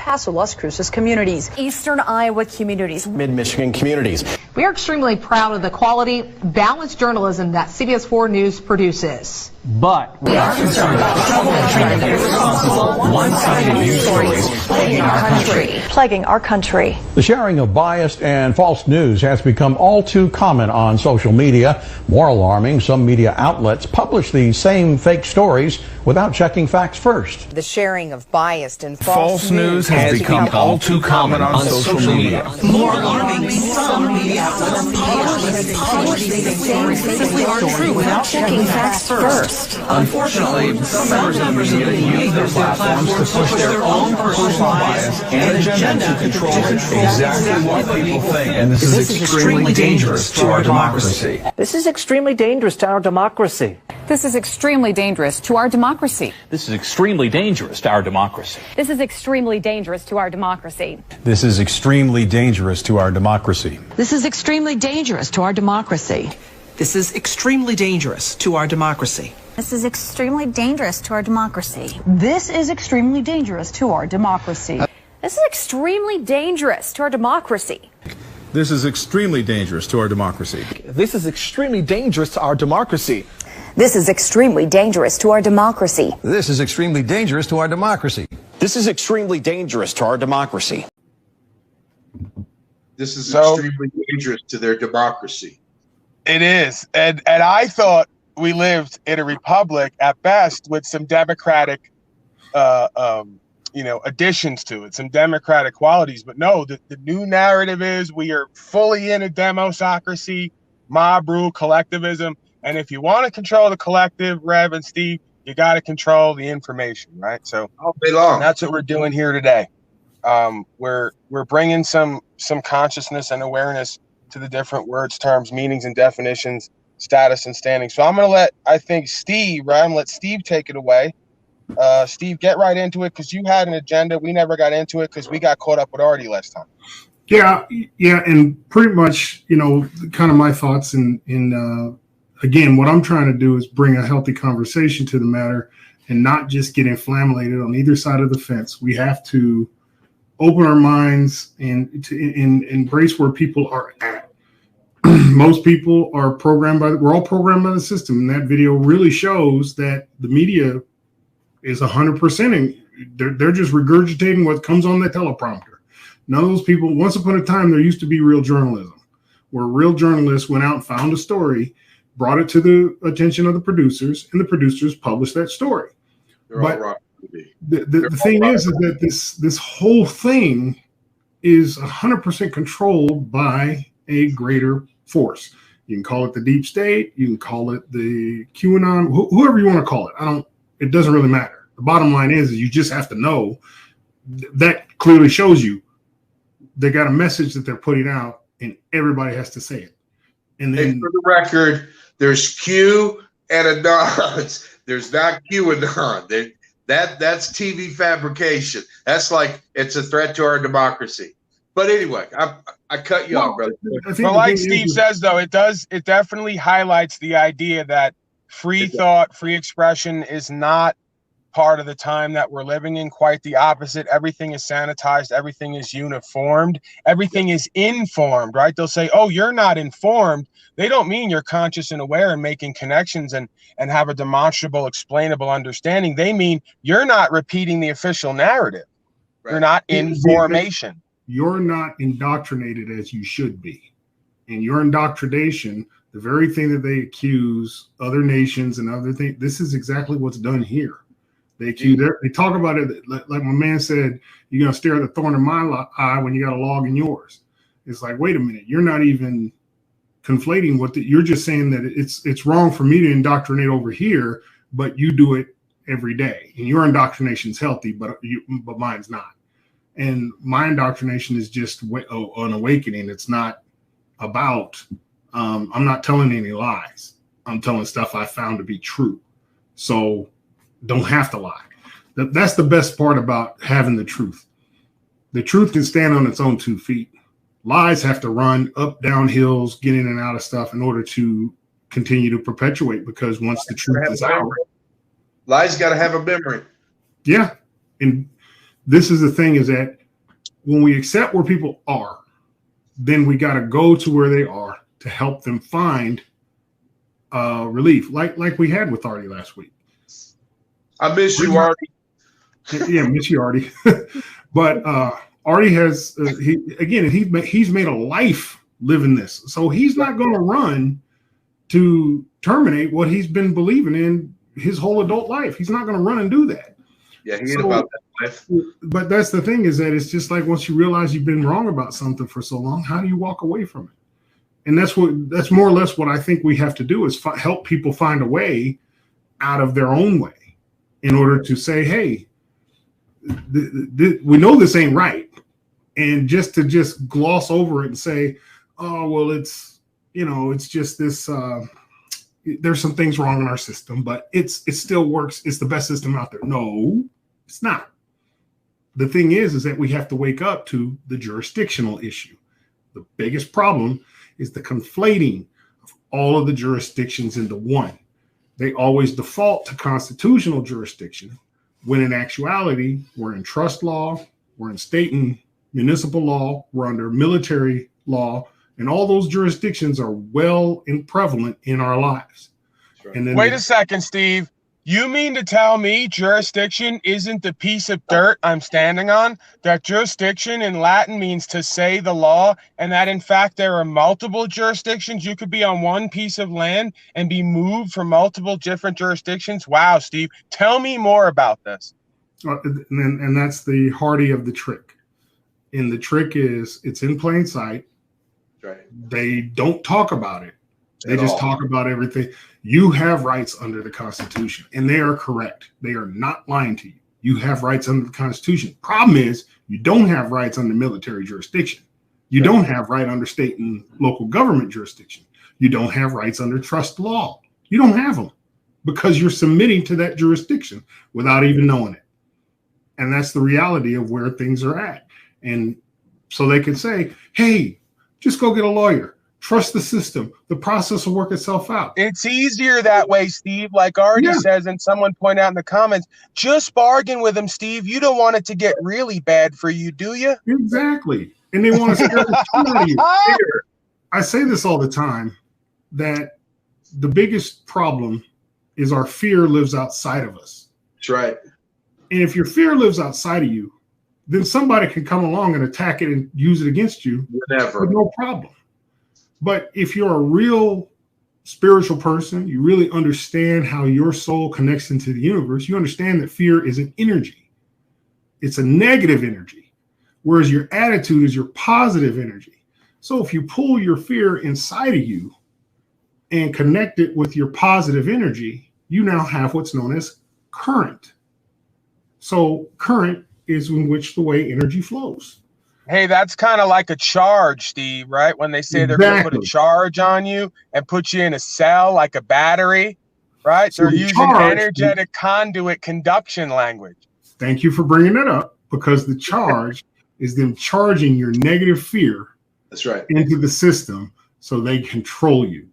Paso, Las Cruces communities, Eastern Iowa communities, Mid-Michigan communities. We are extremely proud of the quality, balanced journalism that CBS 4 News produces. But we are concerned about the trouble and irresponsible, one-sided news stories plaguing our country. The sharing of biased and false news has become all too common on social media. More alarming, some media outlets publish these same fake stories without checking facts first. The sharing of biased and false news has become all too common on social media. More alarming, some media outlets publish these stories that simply aren't true without checking facts first. Unfortunately, some members of the media use their platforms to push their own personal bias and agenda to control exactly what people think. And this is extremely dangerous to our democracy. This is extremely dangerous to our democracy. This is extremely dangerous to our democracy. This is extremely dangerous to our democracy. This is extremely dangerous to our democracy. This is extremely dangerous to our democracy. This is extremely dangerous to our democracy. This is extremely dangerous to our democracy. This is extremely dangerous to our democracy. This is extremely dangerous to our democracy. This is extremely dangerous to our democracy. This is extremely dangerous to our democracy. This is extremely dangerous to our democracy. This is extremely dangerous to our democracy. This is extremely dangerous to our democracy. This is extremely dangerous to our democracy. This is extremely dangerous to their democracy. It is. And I thought we lived in a republic at best with some democratic, additions to it, some democratic qualities. But no, the new narrative is we are fully in a democracy, mob rule, collectivism. And if you want to control the collective, Rev and Steve, you got to control the information, right? So all day long. That's what we're doing here today. We're bringing some consciousness and awareness to the different words, terms, meanings, and definitions, status, and standing. So I'm going to let Steve take it away. Steve, get right into it because you had an agenda. We never got into it because we got caught up with Artie last time. Yeah, and pretty much, kind of my thoughts in again, what I'm trying to do is bring a healthy conversation to the matter and not just get inflamed on either side of the fence. We have to open our minds and to embrace where people are at. Most people are programmed we're all programmed by the system. And that video really shows that the media is 100% and they're just regurgitating what comes on the teleprompter. None of those people, once upon a time, there used to be real journalism where real journalists went out and found a story, brought it to the attention of the producers, and the producers published that story. But the thing is that this whole thing is 100% controlled by a greater force. You can call it the deep state, you can call it the QAnon, whoever you want to call it. It doesn't really matter. The bottom line is you just have to know that clearly shows you they got a message that they're putting out, and everybody has to say it. And then, for the record, there's Q and Anons. There's not QAnon. That's TV fabrication. That's like it's a threat to our democracy. But anyway, I cut you off, brother. But like Steve says, though, it definitely highlights the idea that free thought, free expression is not part of the time that we're living in. Quite the opposite. Everything is sanitized. Everything is uniformed. Everything is informed, right? They'll say, oh, you're not informed. They don't mean you're conscious and aware and making connections and have a demonstrable, explainable understanding. They mean you're not repeating the official narrative. Right. You're not in formation. You're not indoctrinated as you should be. And your indoctrination, the very thing that they accuse other nations and other things, this is exactly what's done here. They talk about it like my man said, you're going to stare at the thorn in my eye when you got a log in yours. It's like, wait a minute, you're not even conflating you're just saying that it's wrong for me to indoctrinate over here, but you do it every day. And your indoctrination is healthy, but mine's not. And my indoctrination is just an awakening. It's not about, I'm not telling any lies. I'm telling stuff I found to be true. So don't have to lie. That's the best part about having the truth. The truth can stand on its own 2 feet. Lies have to run up, down hills, get in and out of stuff in order to continue to perpetuate, because once the truth is out. Lies got to have a memory. Yeah. And this is the thing, is that when we accept where people are, then we got to go to where they are to help them find relief, like we had with Artie last week. I miss you, Artie. Yeah, miss you, Artie. But Artie has he's made a life living this, so he's not going to run to terminate what he's been believing in his whole adult life. He's not going to run and do that. Yeah, he ain't about that life. But that's the thing, is that it's just like, once you realize you've been wrong about something for so long, how do you walk away from it? And that's more or less what I think we have to do, is help people find a way out of their own way, in order to say, hey, we know this ain't right. And just to gloss over it and say, oh, well, it's just this, there's some things wrong in our system, but it still works. It's the best system out there. No, it's not. The thing is that we have to wake up to the jurisdictional issue. The biggest problem is the conflating of all of the jurisdictions into one. They always default to constitutional jurisdiction, when in actuality, we're in trust law, we're in state and municipal law, we're under military law, and all those jurisdictions are well and prevalent in our lives. Right. And then wait a second, Steve. You mean to tell me jurisdiction isn't the piece of dirt I'm standing on? That jurisdiction in Latin means to say the law, and that in fact there are multiple jurisdictions? You could be on one piece of land and be moved from multiple different jurisdictions? Wow, Steve, tell me more about this. And that's the hearty of the trick. And the trick is, it's in plain sight. Right. They don't talk about it. They just talk about everything. You have rights under the Constitution, and they are correct. They are not lying to you. You have rights under the Constitution. Problem is, you don't have rights under military jurisdiction. You don't have right under state and local government jurisdiction. You don't have rights under trust law. You don't have them, because you're submitting to that jurisdiction without even knowing it. And that's the reality of where things are at. And so they can say, hey, just go get a lawyer. Trust the system. The process will work itself out. It's easier that way, Steve. Like Artie says, and someone pointed out in the comments, just bargain with them, Steve. You don't want it to get really bad for you, do you? Exactly. And they want to scare the shit out of you. I say this all the time, that the biggest problem is our fear lives outside of us. That's right. And if your fear lives outside of you, then somebody can come along and attack it and use it against you with no problem. But if you're a real spiritual person, you really understand how your soul connects into the universe, you understand that fear is an energy. It's a negative energy, whereas your attitude is your positive energy. So if you pull your fear inside of you and connect it with your positive energy, you now have what's known as current. So current is in which the way energy flows. Hey, that's kind of like a charge, Steve, right? When they say they're going to put a charge on you and put you in a cell like a battery, right? So they're using energetic conduit conduction language. Thank you for bringing that up, because the charge is them charging your negative fear into the system so they control you.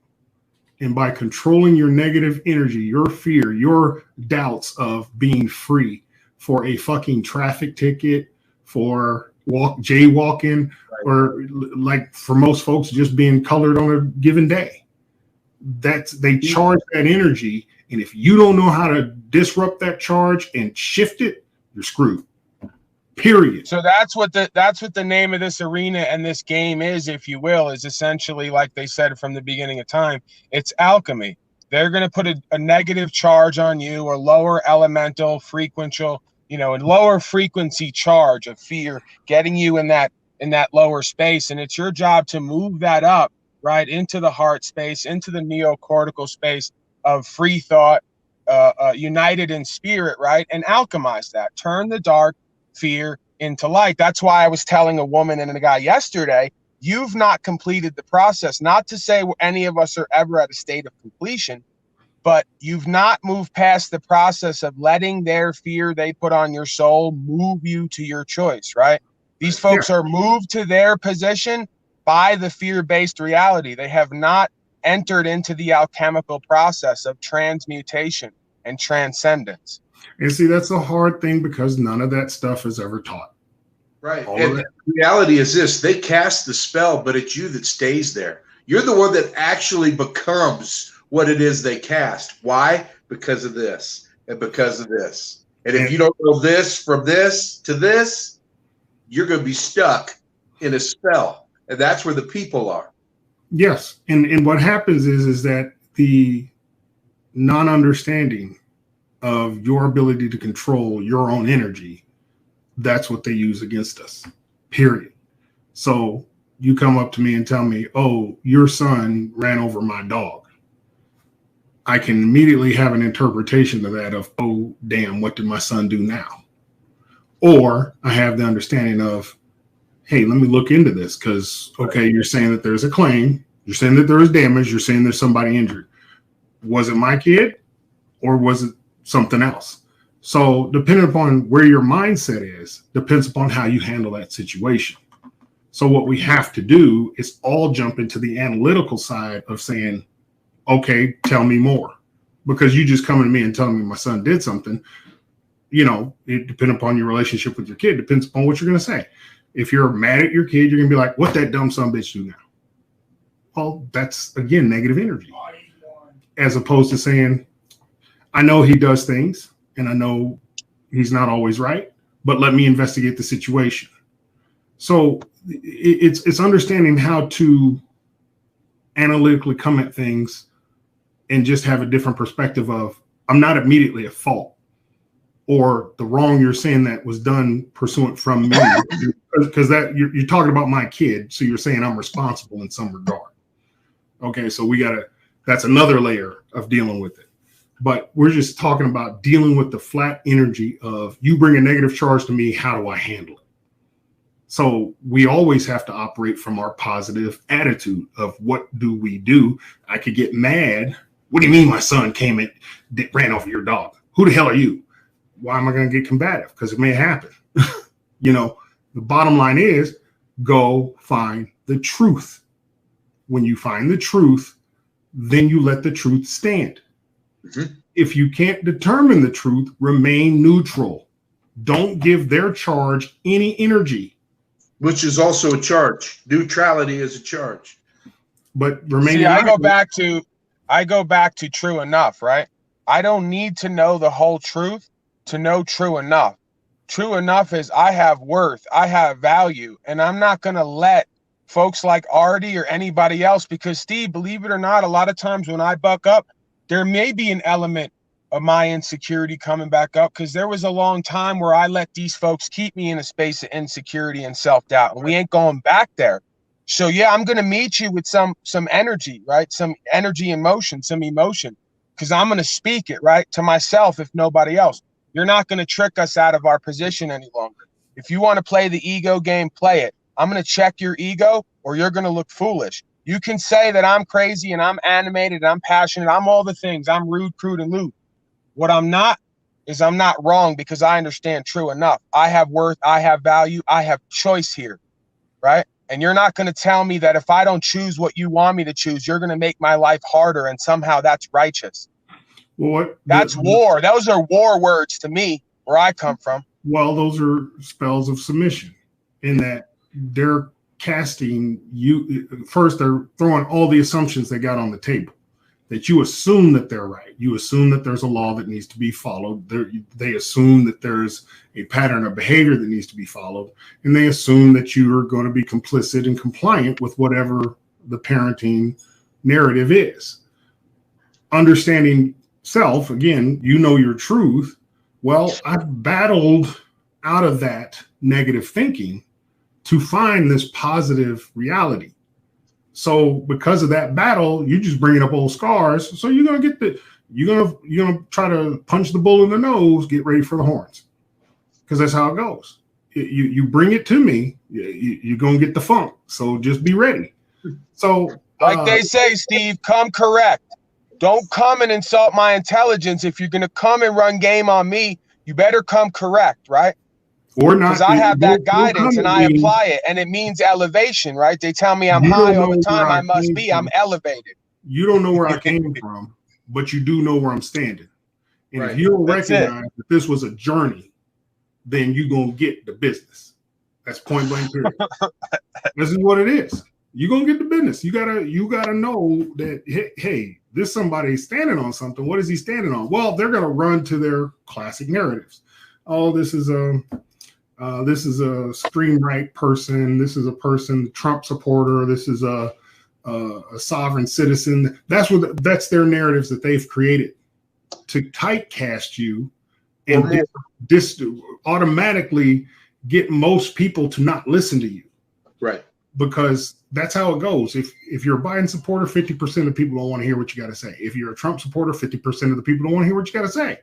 And by controlling your negative energy, your fear, your doubts of being free for a fucking traffic ticket, for jaywalking, or like for most folks, just being colored on a given day. They charge that energy, and if you don't know how to disrupt that charge and shift it, you're screwed. Period. So that's what the name of this arena and this game is, if you will, is essentially, like they said from the beginning of time, it's alchemy. They're going to put a negative charge on you, or lower elemental frequential, a lower frequency charge of fear, getting you in that lower space. And it's your job to move that up, right, into the heart space, into the neocortical space of free thought, united in spirit, right, and alchemize that. Turn the dark fear into light. That's why I was telling a woman and a guy yesterday, you've not completed the process. Not to say any of us are ever at a state of completion, but you've not moved past the process of letting their fear they put on your soul move you to your choice, right? These folks are moved to their position by the fear-based reality. They have not entered into the alchemical process of transmutation and transcendence. And see, that's a hard thing because none of that stuff is ever taught. Right. And the reality is this: they cast the spell, but it's you that stays there. You're the one that actually becomes what it is they cast. Why? Because of this and because of this. And if you don't know this from this to this, you're going to be stuck in a spell. And that's where the people are. Yes. And what happens is that the non-understanding of your ability to control your own energy, that's what they use against us, period. So you come up to me and tell me, oh, your son ran over my dog. I can immediately have an interpretation of that of, oh, damn, what did my son do now? Or I have the understanding of, hey, let me look into this because, okay, you're saying that there's a claim. You're saying that there is damage. You're saying there's somebody injured. Was it my kid or was it something else? So depending upon where your mindset is, depends upon how you handle that situation. So what we have to do is all jump into the analytical side of saying, okay, tell me more. Because you just coming to me and telling me my son did something, you know, it depends upon your relationship with your kid, depends upon what you're going to say. If you're mad at your kid, you're going to be like, what that dumb son of a bitch do now? Well, that's, again, negative energy. As opposed to saying, I know he does things and I know he's not always right, but let me investigate the situation. So it's understanding how to analytically come at things and just have a different perspective of, I'm not immediately at fault, or the wrong you're saying that was done pursuant from me, because that you're talking about my kid. So you're saying I'm responsible in some regard. Okay. So that's another layer of dealing with it. But we're just talking about dealing with the flat energy of you bring a negative charge to me. How do I handle it? So we always have to operate from our positive attitude of what do we do? I could get mad. What do you mean my son came and ran over your dog? Who the hell are you? Why am I going to get combative? Because it may happen. You know, the bottom line is go find the truth. When you find the truth, then you let the truth stand. Mm-hmm. If you can't determine the truth, remain neutral. Don't give their charge any energy. Which is also a charge. Neutrality is a charge. But remain. See, I go back to true enough, right? I don't need to know the whole truth to know true enough. True enough is I have worth, I have value, and I'm not going to let folks like Artie or anybody else, because Steve, believe it or not, a lot of times when I buck up, there may be an element of my insecurity coming back up, because there was a long time where I let these folks keep me in a space of insecurity and self-doubt, and we ain't going back there. So yeah, I'm going to meet you with some energy, right? Some energy and motion, some emotion, because I'm going to speak it, right, to myself, if nobody else. You're not going to trick us out of our position any longer. If you want to play the ego game, play it. I'm going to check your ego, or you're going to look foolish. You can say that I'm crazy and I'm animated and I'm passionate. I'm all the things. I'm rude, crude, and lewd. What I'm not is I'm not wrong, because I understand true enough. I have worth. I have value. I have choice here, right? And you're not going to tell me that if I don't choose what you want me to choose, you're going to make my life harder, and somehow that's righteous. That's war. Those are war words to me, where I come from. Well, those are spells of submission, in that they're casting you. First, they're throwing all the assumptions they got on the table, that you assume that they're right. You assume that there's a law that needs to be followed. They assume that there's a pattern of behavior that needs to be followed. And they assume that you are going to be complicit and compliant with whatever the parenting narrative is. Understanding self, again, you know your truth. Well, I've battled out of that negative thinking to find this positive reality. So because of that battle, you're just bringing up old scars. So you're going to you're going to try to punch the bull in the nose, get ready for the horns. Because that's how it goes. You bring it to me, you're going to get the funk. So just be ready. So like they say, Steve, come correct. Don't come and insult my intelligence. If you're going to come and run game on me, you better come correct, right? Or not. Because I have that guidance and I apply it, and it means elevation, right? They tell me I'm high all the time. I must be. I'm elevated. You don't know where I came from, but you do know where I'm standing. And if you don't recognize that this was a journey, then you're going to get the business. That's point blank period. This is what it is. You're going to get the business. You gotta know that, hey, this somebody standing on something. What is he standing on? Well, they're going to run to their classic narratives. Oh, this is a extreme right person. This is a person, Trump supporter. This is a sovereign citizen. That's their narratives that they've created to typecast you and automatically get most people to not listen to you. Right. Because that's how it goes. If you're a Biden supporter, 50% of people don't want to hear what you got to say. If you're a Trump supporter, 50% of the people don't want to hear what you got to say.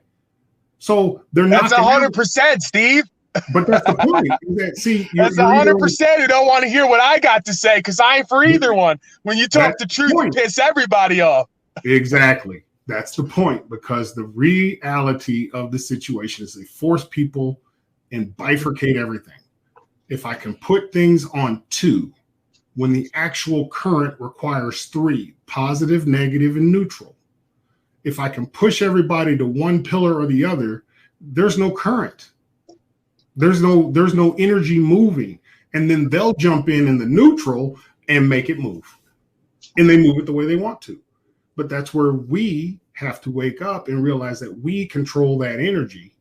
So they're not. That's 100%, Steve. But that's the point. That's 100% who don't want to hear what I got to say because I ain't for either one. When you talk the truth, you piss everybody off. Exactly. That's the point, because the reality of the situation is they force people and bifurcate everything. If I can put things on 2, when the actual current requires 3, positive, negative, and neutral. If I can push everybody to one pillar or the other, there's no current. There's no energy moving. And then they'll jump in the neutral and make it move. And they move it the way they want to. But that's where we have to wake up and realize that we control that energy.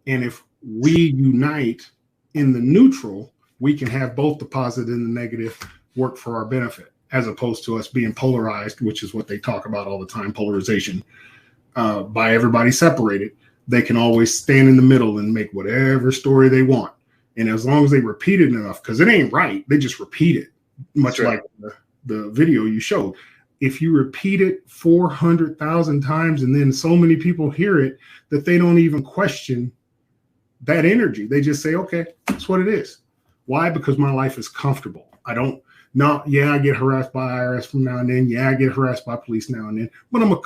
And if we unite in the neutral, we can have both the positive and the negative work for our benefit, as opposed to us being polarized, which is what they talk about all the time, polarization. By everybody separated, they can always stand in the middle and make whatever story they want. And as long as they repeat it enough, because it ain't right, they just repeat it, much like the video you showed. If you repeat it 400,000 times and then so many people hear it that they don't even question that energy, they just say, okay, that's what it is. Why? Because my life is comfortable. I get harassed by IRS from now and then. Yeah, I get harassed by police now and then, but I'm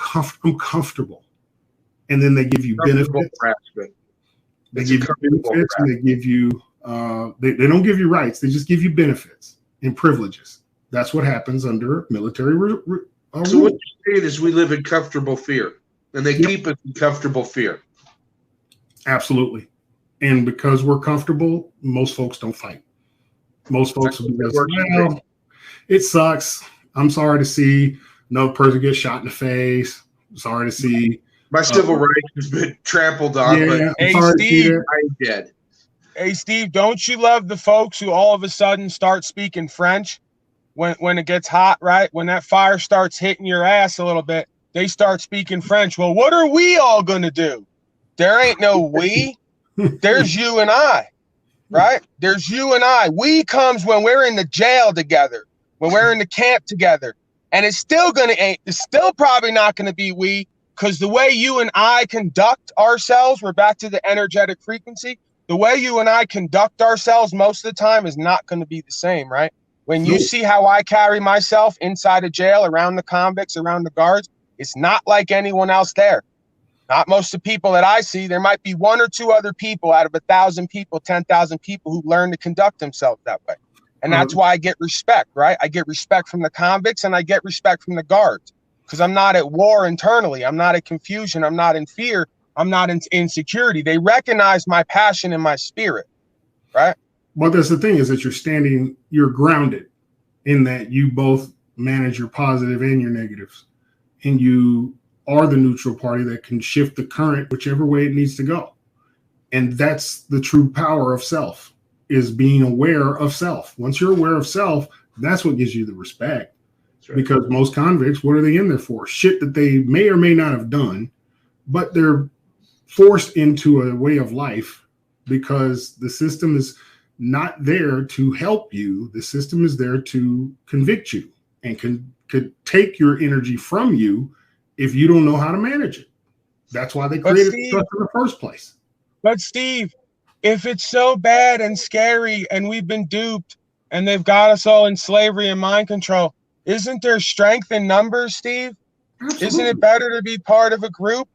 comfortable. And then they give you benefits. They give you benefits, and they give you they don't give you rights. They just give you benefits and privileges. That's what happens under military rule. So what you're saying is we live in comfortable fear, and they keep us in comfortable fear. Absolutely. And because we're comfortable, most folks don't fight. Most folks will be well, it sucks. I'm sorry to see another person get shot in the face. I'm sorry to see my civil rights has been trampled on. Yeah, hey, Steve, I'm dead. Hey, Steve, don't you love the folks who all of a sudden start speaking French when it gets hot, right? When that fire starts hitting your ass a little bit, they start speaking French. Well, what are we all going to do? There ain't no we. There's you and I, right? There's you and I. We comes when we're in the jail together, when we're in the camp together. And it's still probably not going to be we, because the way you and I conduct ourselves, we're back to the energetic frequency. The way you and I conduct ourselves most of the time is not going to be the same, right? When you see how I carry myself inside a jail, around the convicts, around the guards, it's not like anyone else there. Not most of the people that I see. There might be 1 or 2 other people out of 1,000 people, 10,000 people who learn to conduct themselves that way. And that's why I get respect, right? I get respect from the convicts and I get respect from the guards, because I'm not at war internally. I'm not at confusion. I'm not in fear. I'm not in insecurity. They recognize my passion and my spirit, right? Well, that's the thing, is that you're grounded in that you both manage your positive and your negatives. And you are the neutral party that can shift the current whichever way it needs to go. And that's the true power of self, is being aware of self. Once you're aware of self, that's what gives you the respect. Right. Because most convicts, what are they in there for? Shit that they may or may not have done, but they're forced into a way of life because the system is not there to help you. The system is there to convict you and could take your energy from you if you don't know how to manage it. That's why they created the trust in the first place. But Steve, if it's so bad and scary and we've been duped and they've got us all in slavery and mind control, isn't there strength in numbers, Steve? Absolutely. Isn't it better to be part of a group?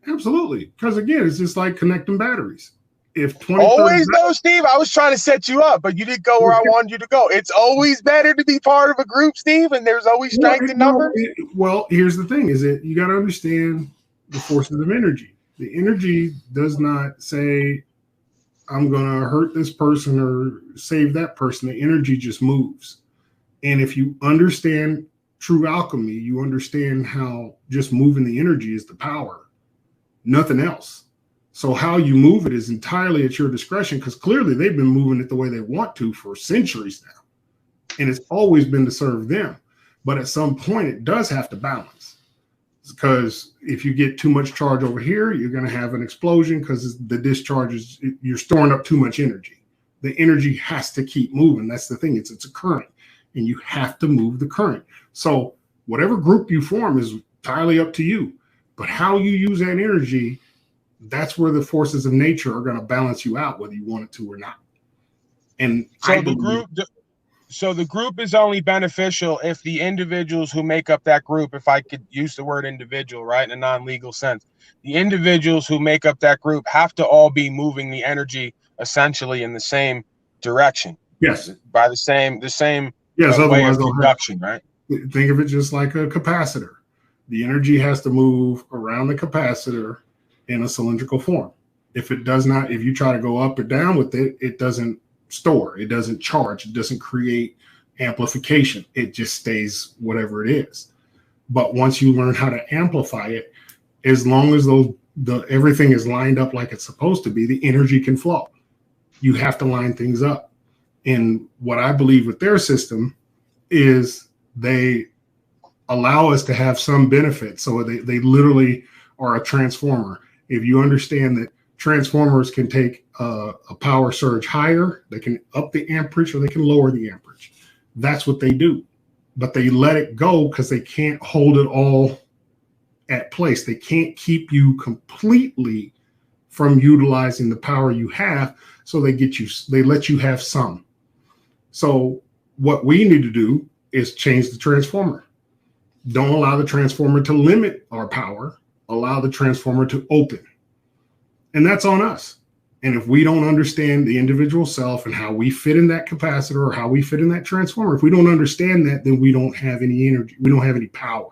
Absolutely. Because again, it's just like connecting batteries. If 20, always though, Steve, I was trying to set you up, but you didn't go where I wanted you to go. It's always better to be part of a group, Steve, and there's always strength in numbers. Well, here's the thing, is that you got to understand the forces of energy. The energy does not say, I'm going to hurt this person or save that person. The energy just moves. And if you understand true alchemy, you understand how just moving the energy is the power, nothing else. So how you move it is entirely at your discretion, because clearly they've been moving it the way they want to for centuries now. And it's always been to serve them. But at some point, it does have to balance. Because if you get too much charge over here, you're going to have an explosion, because the discharge is, you're storing up too much energy. The energy has to keep moving. That's the thing. It's a current, and you have to move the current. So whatever group you form is entirely up to you. But how you use that energy, that's where the forces of nature are going to balance you out, whether you want it to or not. And so the group is only beneficial if the individuals who make up that group, if I could use the word individual, right, in a non-legal sense, the individuals who make up that group have to all be moving the energy essentially in the same direction. Yes. By the same yes, way of conduction, right? Think of it just like a capacitor. The energy has to move around the capacitor in a cylindrical form. If it does not, if you try to go up or down with it, it doesn't store, it doesn't charge, it doesn't create amplification. It just stays whatever it is. But once you learn how to amplify it, as long as everything is lined up like it's supposed to be, the energy can flow. You have to line things up. And what I believe with their system is they allow us to have some benefit. So they literally are a transformer. If you understand that transformers can take a power surge higher, they can up the amperage or they can lower the amperage. That's what they do. But they let it go because they can't hold it all at place. They can't keep you completely from utilizing the power you have. So they let you have some. So what we need to do is change the transformer. Don't allow the transformer to limit our power. Allow the transformer to open. And that's on us. And if we don't understand the individual self and how we fit in that capacitor or how we fit in that transformer, if we don't understand that, then we don't have any energy. We don't have any power.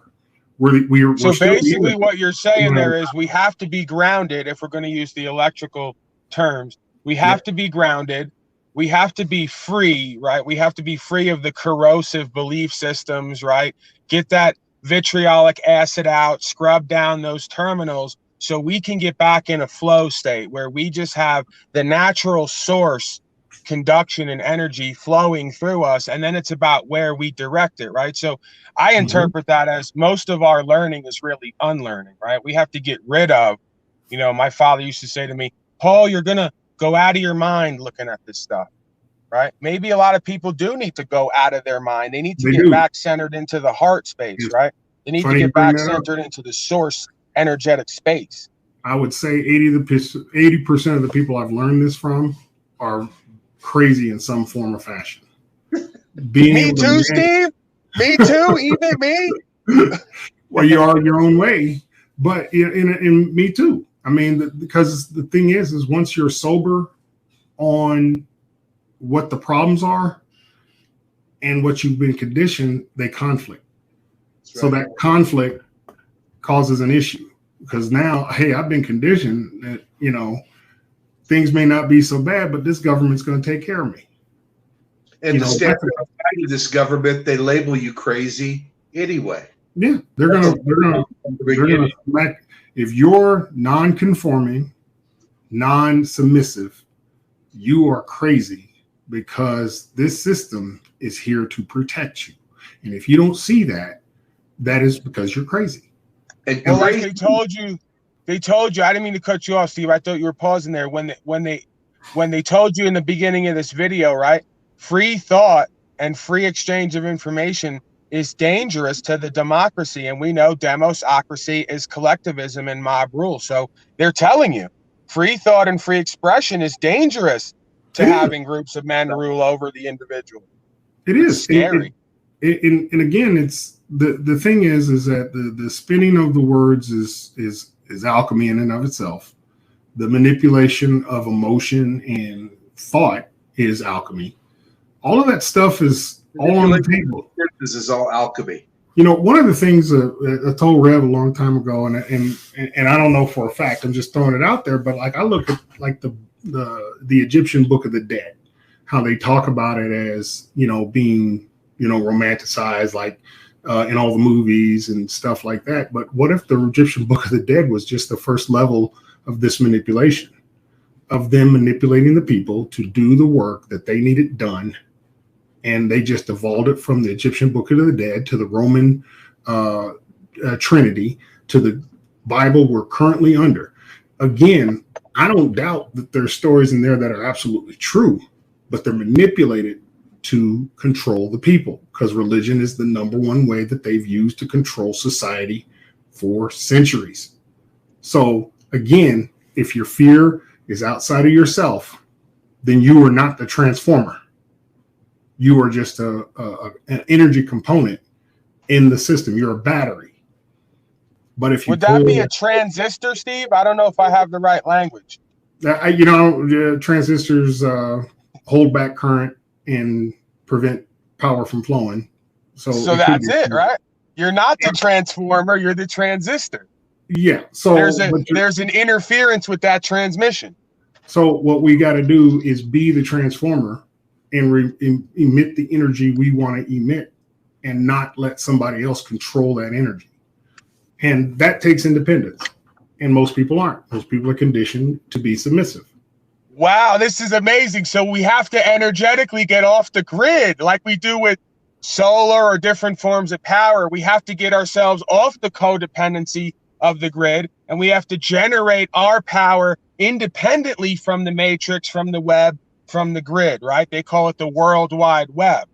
So basically what you're saying there is we have to be grounded. If we're going to use the electrical terms, we have to be grounded. We have to be free, right? We have to be free of the corrosive belief systems, right? Get that vitriolic acid out, scrub down those terminals, so we can get back in a flow state where we just have the natural source conduction and energy flowing through us. And then it's about where we direct it, right? So I interpret that as most of our learning is really unlearning, right? We have to get rid of, my father used to say to me, Paul, you're going to go out of your mind looking at this stuff, right? Maybe a lot of people do need to go out of their mind. They need to get back centered into the heart space, right? They need to get back centered into the source energetic space. I would say 80% of the people I've learned this from are crazy in some form or fashion. Me too, Steve. Me too. Even me. Well, you are your own way, but in me too. I mean, because the thing is once you're sober on what the problems are and what you've been conditioned, they conflict. Right. So that conflict causes an issue, because now, hey, I've been conditioned that, things may not be so bad, but this government's going to take care of me. And to stand outside of this government, they label you crazy anyway. Yeah, they're gonna if you're non-conforming, non-submissive, you are crazy, because this system is here to protect you. And if you don't see that, that is because you're crazy. Well, like they told you, I didn't mean to cut you off, Steve. I thought you were pausing there when they told you in the beginning of this video, right? Free thought and free exchange of information is dangerous to the democracy. And we know democracy is collectivism and mob rule. So they're telling you free thought and free expression is dangerous to having groups of men rule over the individual. It is it's scary. And again, it's the thing is that the spinning of the words is alchemy in and of itself. The manipulation of emotion and thought is alchemy. All of that stuff is all on the table. This is all alchemy. You know, one of the things I told Rev a long time ago, and I don't know for a fact, I'm just throwing it out there, but like I look at like the Egyptian Book of the Dead, how they talk about it as, you know, being, you know, romanticized, like in all the movies and stuff like that. But what if the Egyptian Book of the Dead was just the first level of this manipulation, of them manipulating the people to do the work that they needed done? And they just evolved it from the Egyptian Book of the Dead to the Roman Trinity to the Bible we're currently under. Again, I don't doubt that there's stories in there that are absolutely true, but they're manipulated to control the people, because religion is the number one way that they've used to control society for centuries. So again, if your fear is outside of yourself, then you are not the transformer. You are just an energy component in the system. You're a battery. But if you would that be a transistor, Steve? I don't know if I have the right language. You know, transistors hold back current and prevent power from flowing. So that's it, right? You're not the transformer. You're the transistor. Yeah. So there's an interference with that transmission. So what we got to do is be the transformer and emit the energy we want to emit, and not let somebody else control that energy. And that takes independence. And most people aren't. Most people are conditioned to be submissive. Wow, this is amazing. So we have to energetically get off the grid like we do with solar or different forms of power. We have to get ourselves off the codependency of the grid, and we have to generate our power independently from the matrix, from the web, from the grid, right? They call it the World Wide Web.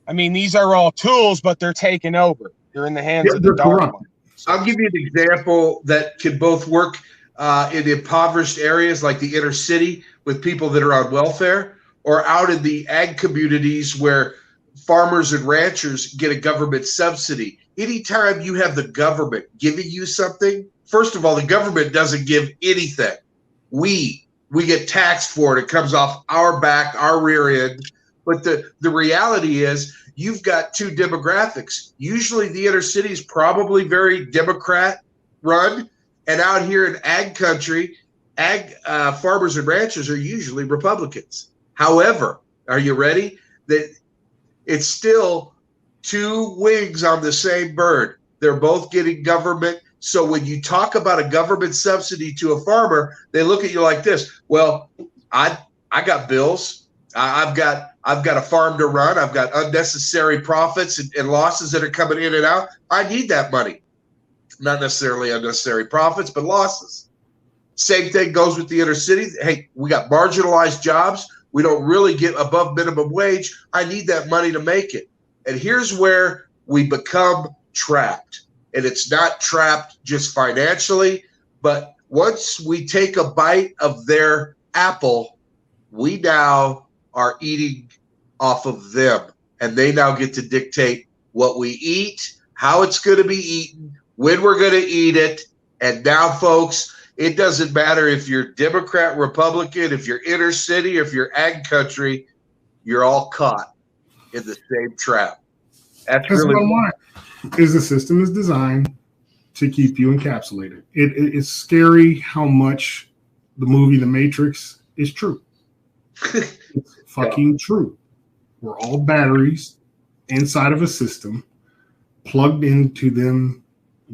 I mean, these are all tools, but they're taken over. They're in the hands of the dark one. I'll give you an example that could both work in impoverished areas like the inner city with people that are on welfare, or out in the ag communities where farmers and ranchers get a government subsidy. Anytime you have the government giving you something, first of all, the government doesn't give anything. We get taxed for it. It comes off our back, our rear end. But the reality is you've got two demographics. Usually the inner city is probably very Democrat run. And out here in ag country, farmers and ranchers are usually Republicans. However, are you ready? That it's still two wings on the same bird. They're both getting government. So when you talk about a government subsidy to a farmer, they look at you like this. Well, I got bills. I've got a farm to run. I've got unnecessary profits and losses that are coming in and out. I need that money. Not necessarily unnecessary profits, but losses. Same thing goes with the inner city. Hey, we got marginalized jobs. We don't really get above minimum wage. I need that money to make it. And here's where we become trapped. And it's not trapped just financially, but once we take a bite of their apple, we now are eating off of them. And they now get to dictate what we eat, how it's going to be eaten, when we're going to eat it. And now, folks, it doesn't matter if you're Democrat, Republican, if you're inner city, or if you're ag country, you're all caught in the same trap. That's really why. Is the system is designed to keep you encapsulated. It's scary how much the movie The Matrix is true. It's fucking true. We're all batteries inside of a system, plugged into them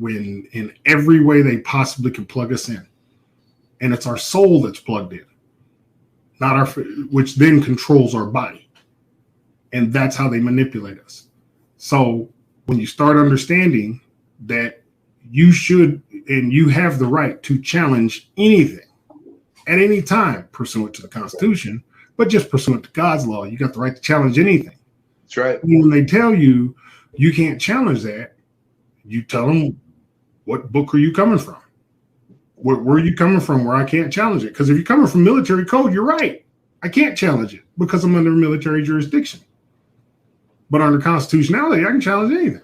in every way they possibly can plug us in. And it's our soul that's plugged in, not our, which then controls our body. And that's how they manipulate us. So when you start understanding that you should and you have the right to challenge anything at any time pursuant to the Constitution, but just pursuant to God's law, you got the right to challenge anything. That's right. And when they tell you you can't challenge that, you tell them, what book are you coming from? Where are you coming from where I can't challenge it? Because if you're coming from military code, you're right. I can't challenge it because I'm under military jurisdiction. But under constitutionality, I can challenge anything.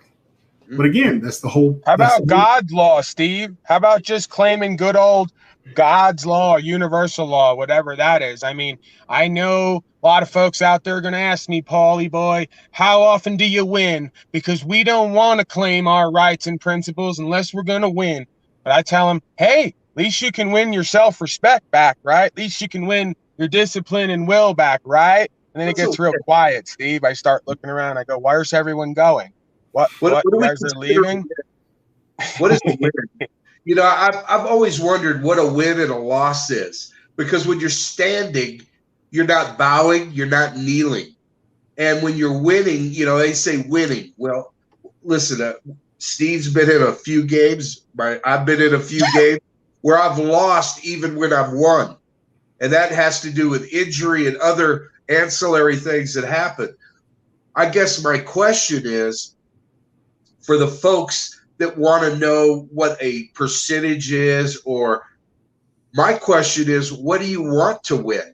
But again, that's the whole. How about God's law, Steve? How about just claiming good old God's law, universal law, whatever that is? I mean, I know A lot of folks out there are going to ask me, Paulie boy, how often do you win? Because we don't want to claim our rights and principles unless we're going to win. But I tell them, hey, at least you can win your self-respect back, right? At least you can win your discipline and will back, right? And then it gets real quiet, Steve. I start looking around. I go, where's everyone going? What you guys are leaving? What is a win? You know, I've always wondered what a win and a loss is, because when you're standing, you're not bowing, you're not kneeling. And when you're winning, you know, they say winning. Well, listen, Steve's been in a few games. I've been in a few games where I've lost even when I've won. And that has to do with injury and other ancillary things that happen. I guess my question is, for the folks that want to know what a percentage is, or my question is, what do you want to win?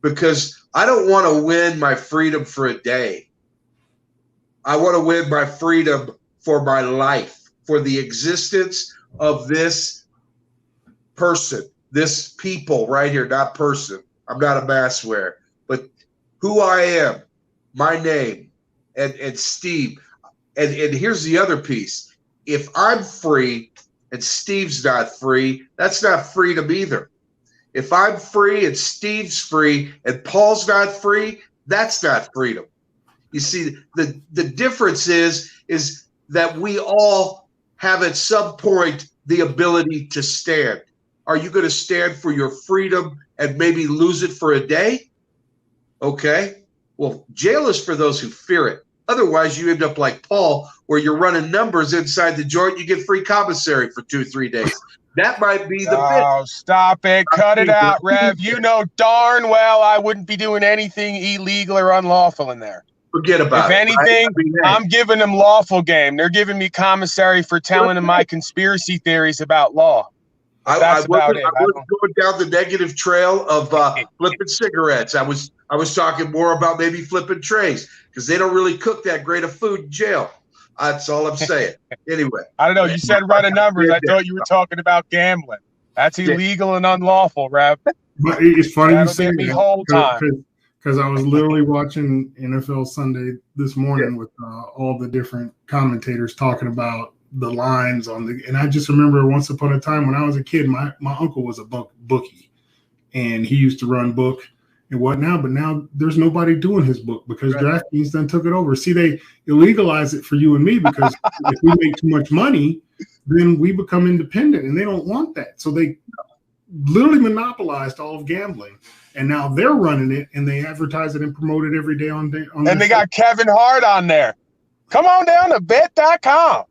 Because I don't want to win my freedom for a day. I want to win my freedom for my life, for the existence of this person, this people right here, not person. I'm not a mass wearer, but who I am, my name, and Steve. And here's the other piece. If I'm free and Steve's not free, that's not freedom either. If I'm free and Steve's free and Paul's not free, that's not freedom. You see, the difference is that we all have at some point the ability to stand. Are you going to stand for your freedom and maybe lose it for a day? Okay. Well, jail is for those who fear it. Otherwise, you end up like Paul, where you're running numbers inside the joint. You get free commissary for 2-3 days. That might be the bit. Oh, stop it. Cut it out, Rev. You know darn well I wouldn't be doing anything illegal or unlawful in there. Forget about it. If anything, anything, I'm giving them lawful game. They're giving me commissary for telling them my conspiracy theories about law. That's about it. I wasn't going down the negative trail of flipping cigarettes. I was talking more about maybe flipping trays, because they don't really cook that great of food in jail. That's all I'm saying. Anyway. I don't know. You said run a numbers. I thought you were talking about gambling. That's illegal and unlawful, Rev. But it's funny you say that whole time. Because I was literally watching NFL Sunday this morning with all the different commentators talking about the lines on the, and I just remember once upon a time when I was a kid, my uncle was a bookie, and he used to run book and whatnot. But now there's nobody doing his book because DraftKings done took it over. See, they illegalize it for you and me because if we make too much money, then we become independent, and they don't want that. So they literally monopolized all of gambling, and now they're running it, and they advertise it and promote it every day on and they got Kevin Hart on there. Come on down to bet.com.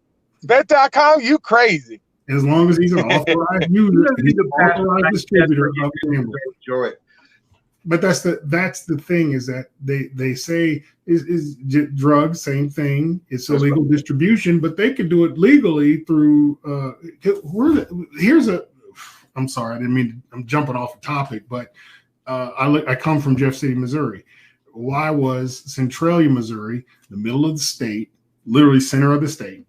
Bet.com, you crazy. As long as he's an authorized user, he's an authorized distributor of gambling. Enjoy it. But that's the thing, is that they say is drugs, same thing. It's illegal distribution, but they could do it legally through. I'm sorry, I didn't mean. I'm jumping off the topic, but I come from Jeff City, Missouri. Why was Centralia, Missouri, the middle of the state, literally center of the state,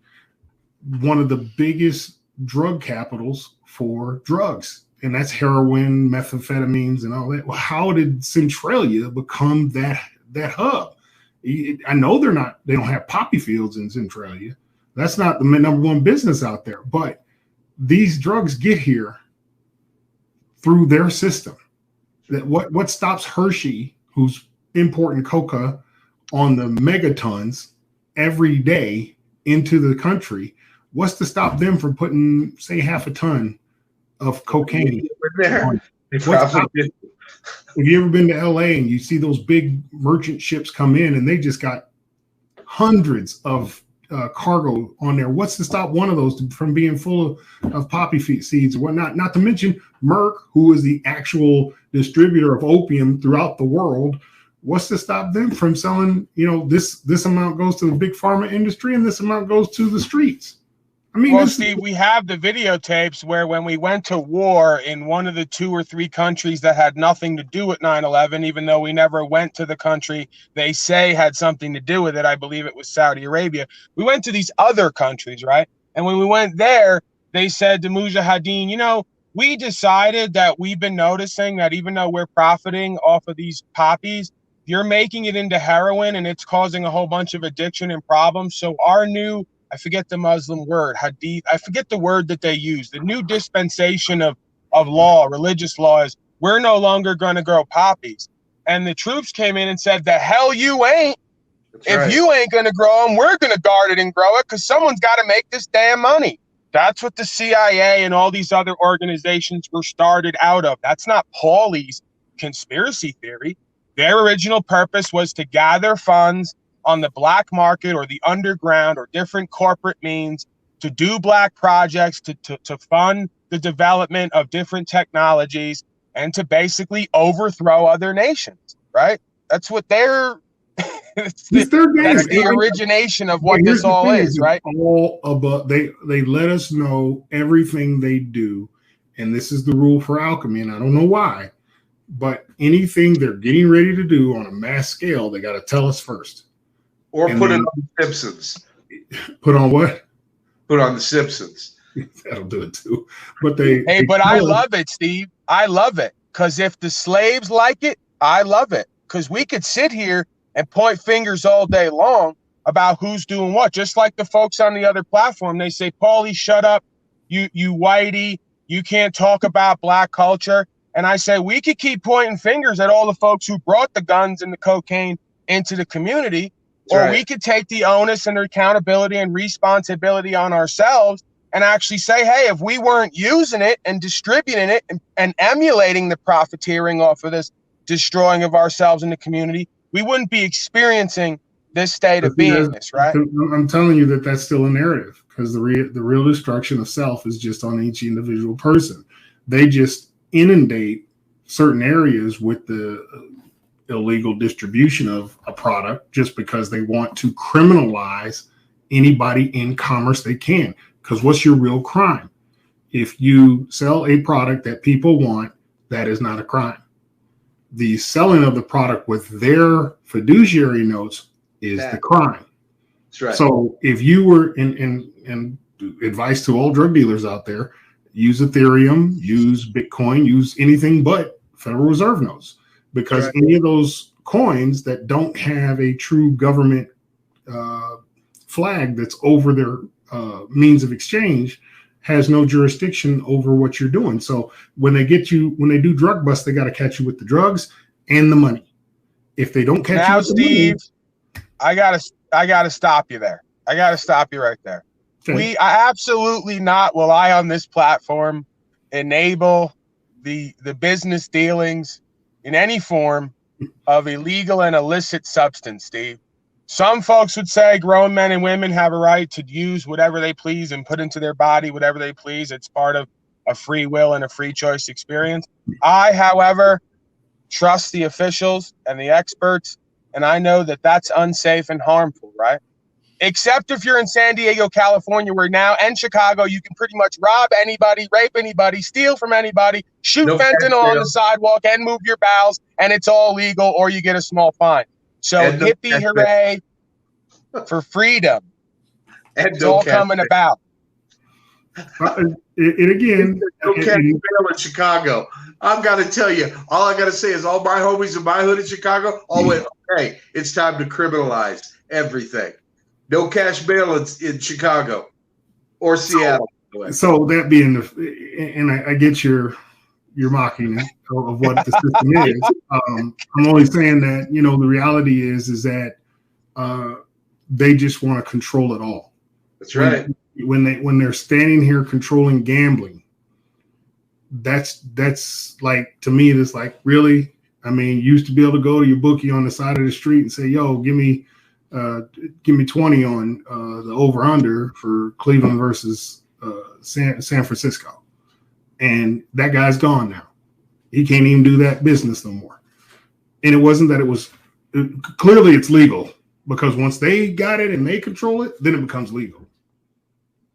one of the biggest drug capitals for drugs? And that's heroin, methamphetamines, and all that. Well, how did Centralia become that hub? I know they don't have poppy fields in Centralia. That's not the number one business out there. But these drugs get here through their system. That what stops Hershey, who's importing coca on the megatons every day into the country, what's to stop them from putting, say, half a ton of cocaine? Have you ever been to LA and you see those big merchant ships come in and they just got hundreds of cargo on there? What's to stop one of those from being full of poppy seeds or whatnot? Not to mention Merck, who is the actual distributor of opium throughout the world. What's to stop them from selling, this amount goes to the big pharma industry and this amount goes to the streets? I mean, well, Steve, we have the videotapes where when we went to war in one of the 2 or 3 countries that had nothing to do with 9/11, even though we never went to the country they say had something to do with it, I believe it was Saudi Arabia. We went to these other countries, right? And when we went there, they said to Mujahideen, we decided that we've been noticing that even though we're profiting off of these poppies, you're making it into heroin, and it's causing a whole bunch of addiction and problems. So our new, I forget the Muslim word, hadith, I forget the word that they use, the new dispensation of law, religious law, is we're no longer going to grow poppies. And the troops came in and said, the hell you ain't. If you ain't going to grow them, we're going to guard it and grow it, because someone's got to make this damn money. That's what the CIA and all these other organizations were started out of. That's not Paulie's conspiracy theory. Their original purpose was to gather funds on the black market or the underground or different corporate means to do black projects, to fund the development of different technologies, and to basically overthrow other nations, right? That's what they're that's the origination of what this all is, right? All about they let us know everything they do, and this is the rule for Alchemy, and I don't know why, but anything they're getting ready to do on a mass scale, they got to tell us first. Or put it on The Simpsons. Put on what? Put on The Simpsons. That'll do it too. But I love it, Steve. I love it, because if the slaves like it, I love it, because we could sit here and point fingers all day long about who's doing what. Just like the folks on the other platform, they say, Paulie, shut up, you whitey, you can't talk about black culture. And I say, we could keep pointing fingers at all the folks who brought the guns and the cocaine into the community, or we could take the onus and the accountability and responsibility on ourselves and actually say, hey, if we weren't using it and distributing it and emulating the profiteering off of this destroying of ourselves in the community, we wouldn't be experiencing this state of beingness, right? I'm telling you that's still a narrative, because the real destruction of self is just on each individual person. They just inundate certain areas with the illegal distribution of a product just because they want to criminalize anybody in commerce they can. Because what's your real crime? If you sell a product that people want, that is not a crime. The selling of the product with their fiduciary notes is the crime. That's right. So if you were in advice to all drug dealers out there, use Ethereum, use Bitcoin, use anything but Federal Reserve notes, because any of those coins that don't have a true government flag that's over their means of exchange has no jurisdiction over what you're doing. So when they do drug bust, they got to catch you with the drugs and the money. If they don't catch you with Steve, the money, I gotta stop you there. I gotta stop you right there. Okay. I absolutely not will I on this platform enable the business dealings in any form of illegal and illicit substance, Steve. Some folks would say grown men and women have a right to use whatever they please and put into their body whatever they please. It's part of a free will and a free choice experience. I, however, trust the officials and the experts, and I know that that's unsafe and harmful, right? Except if you're in San Diego, California, where now, and Chicago, you can pretty much rob anybody, rape anybody, steal from anybody, shoot fentanyl on the sidewalk and move your bowels, and it's all legal, or you get a small fine. So hippie hooray for freedom. It's all coming about. It again. No cash bail in Chicago. I've got to tell you, all I got to say is all my homies in my hood in Chicago all went, okay, it's time to criminalize everything. No cash bail in Chicago or Seattle. So that being and I get your mocking of what the system is. I'm only saying that, the reality is that they just want to control it all. That's right. When they're standing here controlling gambling, that's like, to me, it's like, really? I mean, you used to be able to go to your bookie on the side of the street and say, yo, give me 20 on the over-under for Cleveland versus San Francisco. And that guy's gone now. He can't even do that business no more. And it wasn't that clearly it's legal, because once they got it and they control it, then it becomes legal.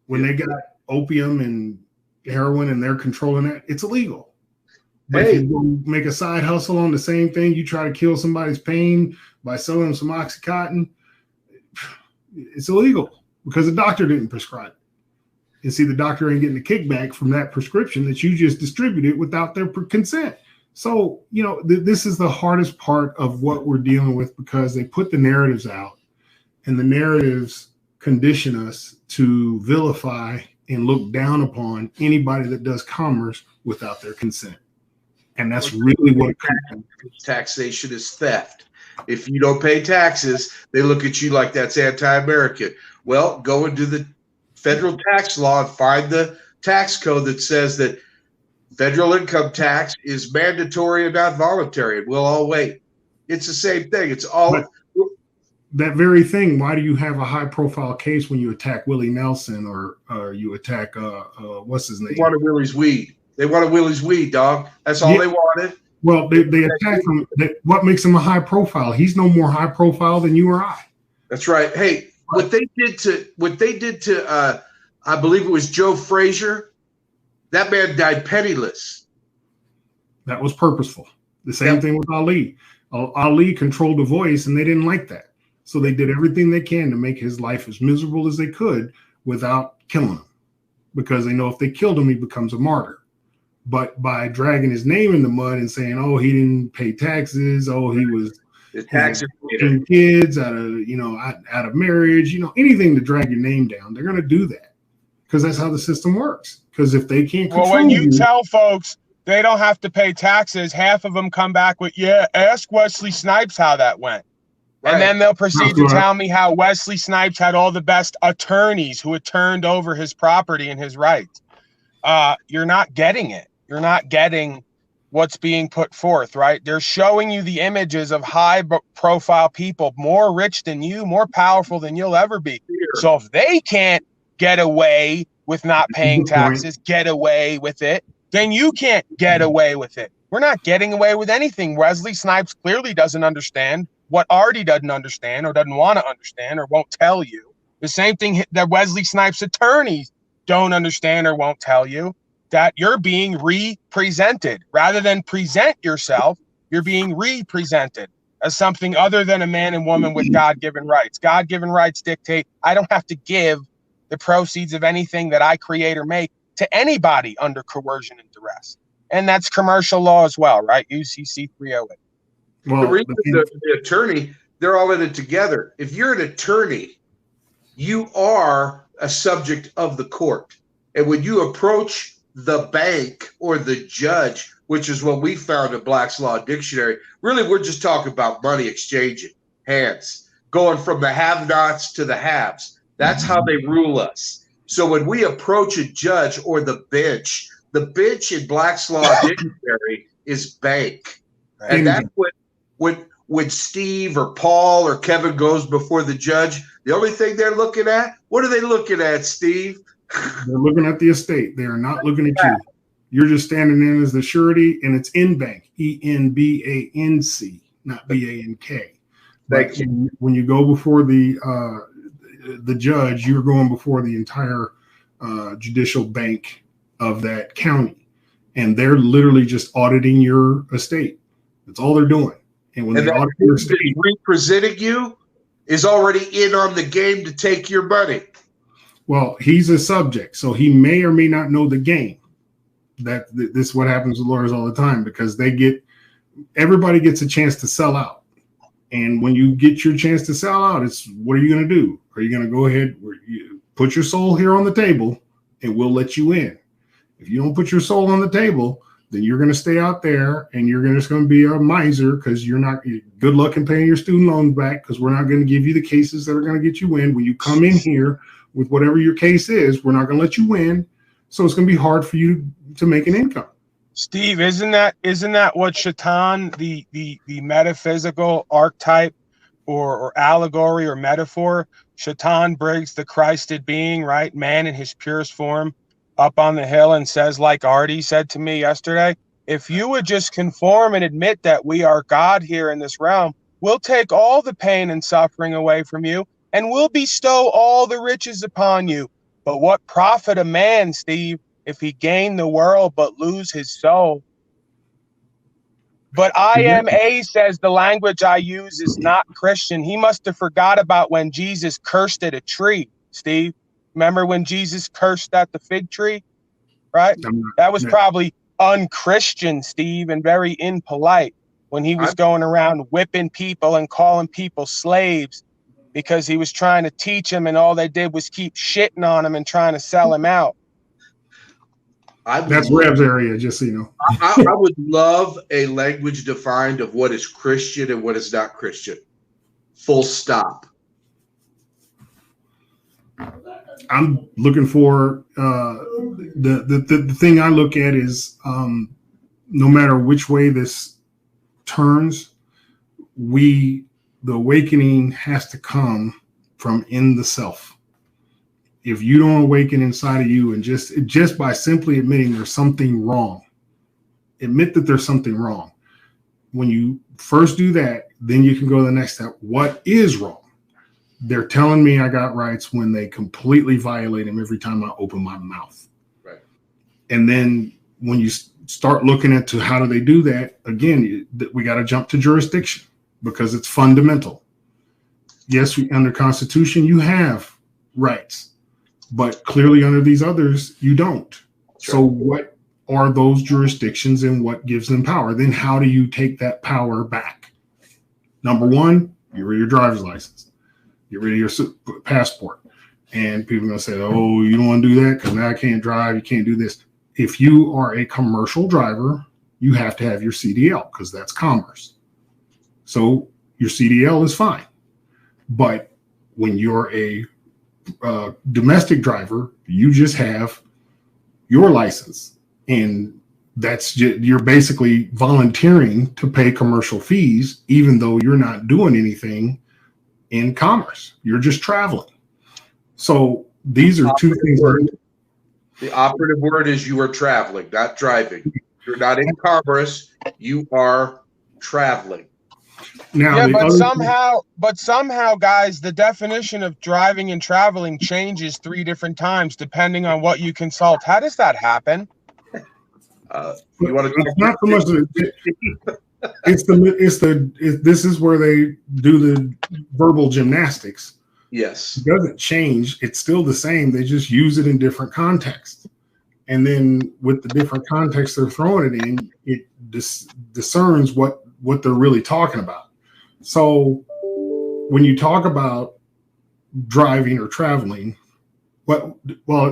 When they got opium and heroin and they're controlling that, it's illegal. But if you make a side hustle on the same thing, you try to kill somebody's pain by selling them some Oxycontin, it's illegal because the doctor didn't prescribe it. And see, the doctor ain't getting a kickback from that prescription that you just distributed without their consent. So, this is the hardest part of what we're dealing with, because they put the narratives out, and the narratives condition us to vilify and look down upon anybody that does commerce without their consent. And that's really what taxation is. Theft. If you don't pay taxes, they look at you like that's anti-American. Well, go into the federal tax law and find the tax code that says that federal income tax is mandatory and not voluntary, and we'll all wait. It's the same thing. It's all that very thing. Why do you have a high-profile case when you attack Willie Nelson or you attack what's his name? They wanted Willie's weed. They wanted Willie's weed, dog. That's all they wanted. Well, they attack him. What makes him a high profile? He's no more high profile than you or I. That's right. Hey, what they did to I believe it was Joe Frazier. That man died penniless. That was purposeful. The same thing with Ali. Ali controlled the voice, and they didn't like that. So they did everything they can to make his life as miserable as they could without killing him, because they know if they killed him, he becomes a martyr. But by dragging his name in the mud and saying, "Oh, he didn't pay taxes. Oh, he was getting kids out of marriage," anything to drag your name down, they're going to do that, because that's how the system works. Because if they can't control when you tell folks they don't have to pay taxes, half of them come back with, "Yeah, ask Wesley Snipes how that went." Right. And then they'll proceed to tell me how Wesley Snipes had all the best attorneys who had turned over his property and his rights. You're not getting it. You're not getting what's being put forth, right? They're showing you the images of high-profile people, more rich than you, more powerful than you'll ever be. So if they can't get away with not paying taxes, get away with it, then you can't get away with it. We're not getting away with anything. Wesley Snipes clearly doesn't understand what Artie doesn't understand or doesn't want to understand or won't tell you. The same thing that Wesley Snipes' attorneys don't understand or won't tell you, that you're being represented. Rather than present yourself, you're being represented as something other than a man and woman with God-given rights. God-given rights dictate I don't have to give the proceeds of anything that I create or make to anybody under coercion and duress. And that's commercial law as well, right? UCC 308. Well, the attorney, they're all in it together. If you're an attorney, you are a subject of the court. And when you approach the bank or the judge, which is what we found in Black's Law Dictionary, really we're just talking about money exchanging hands, going from the have-nots to the haves. That's how they rule us. So when we approach a judge or the bench in Black's Law Dictionary is bank. And that's what when Steve or Paul or Kevin goes before the judge, the only thing they're looking at, what are they looking at, Steve? They're looking at the estate. They are not looking at you. You're just standing in as the surety, and it's in bank, ENBANC, not BANK. But when you go before the judge, you're going before the entire judicial bank of that county, and they're literally just auditing your estate. That's all they're doing. And when they audit your estate, representing you is already in on the game to take your money. Well, he's a subject, so he may or may not know the game. This is what happens with lawyers all the time, because everybody gets a chance to sell out. And when you get your chance to sell out, it's what are you going to do? Are you going to go ahead, put your soul here on the table, and we'll let you in? If you don't put your soul on the table, then you're going to stay out there, and you're just going to be a miser, because you're not. Good luck in paying your student loans back, because we're not going to give you the cases that are going to get you in. When you come in here with whatever your case is, we're not going to let you win. So it's going to be hard for you to make an income. Steve, isn't that what Shaitan, the metaphysical archetype or allegory or metaphor? Shaitan brings the Christed being, right? Man in his purest form up on the hill and says, like Artie said to me yesterday, if you would just conform and admit that we are God here in this realm, we'll take all the pain and suffering away from you, and we'll bestow all the riches upon you. But what profit a man, Steve, if he gain the world but lose his soul? But IMA says the language I use is not Christian. He must have forgot about when Jesus cursed at a tree, Steve. Remember when Jesus cursed at the fig tree, right? That was probably unchristian, Steve, and very impolite when he was going around whipping people and calling people slaves because he was trying to teach them, and all they did was keep shitting on him and trying to sell him out. That's Reb's area, just so you know. I would love a language defined of what is Christian and what is not Christian. Full stop. I'm looking for the thing I look at is no matter which way this turns, the awakening has to come from in the self. If you don't awaken inside of you, and just by simply admitting there's something wrong, admit that there's something wrong. When you first do that, then you can go to the next step. What is wrong? They're telling me I got rights when they completely violate them every time I open my mouth. Right. And then when you start looking into how do they do that, again, we got to jump to jurisdiction because it's fundamental. Yes, under Constitution, you have rights, but clearly under these others, you don't. Sure. So what are those jurisdictions and what gives them power? Then how do you take that power back? Number one, get rid of your driver's license. Get rid of your passport. And people are going to say, oh, you don't want to do that because now I can't drive. You can't do this. If you are a commercial driver, you have to have your CDL because that's commerce. So your CDL is fine. But when you're a domestic driver, you just have your license. And that's you're basically volunteering to pay commercial fees, even though you're not doing anything in commerce. You're just traveling. So these are two things. The operative word is you are traveling, not driving. You're not in commerce. You are traveling. Now, yeah, but somehow, guys, the definition of driving and traveling changes 3 different times depending on what you consult. How does that happen? You want to? It's not so much. This is where they do the verbal gymnastics. Yes. It doesn't change. It's still the same. They just use it in different contexts. And then with the different contexts they're throwing it in, it discerns what they're really talking about. So when you talk about driving or traveling, well,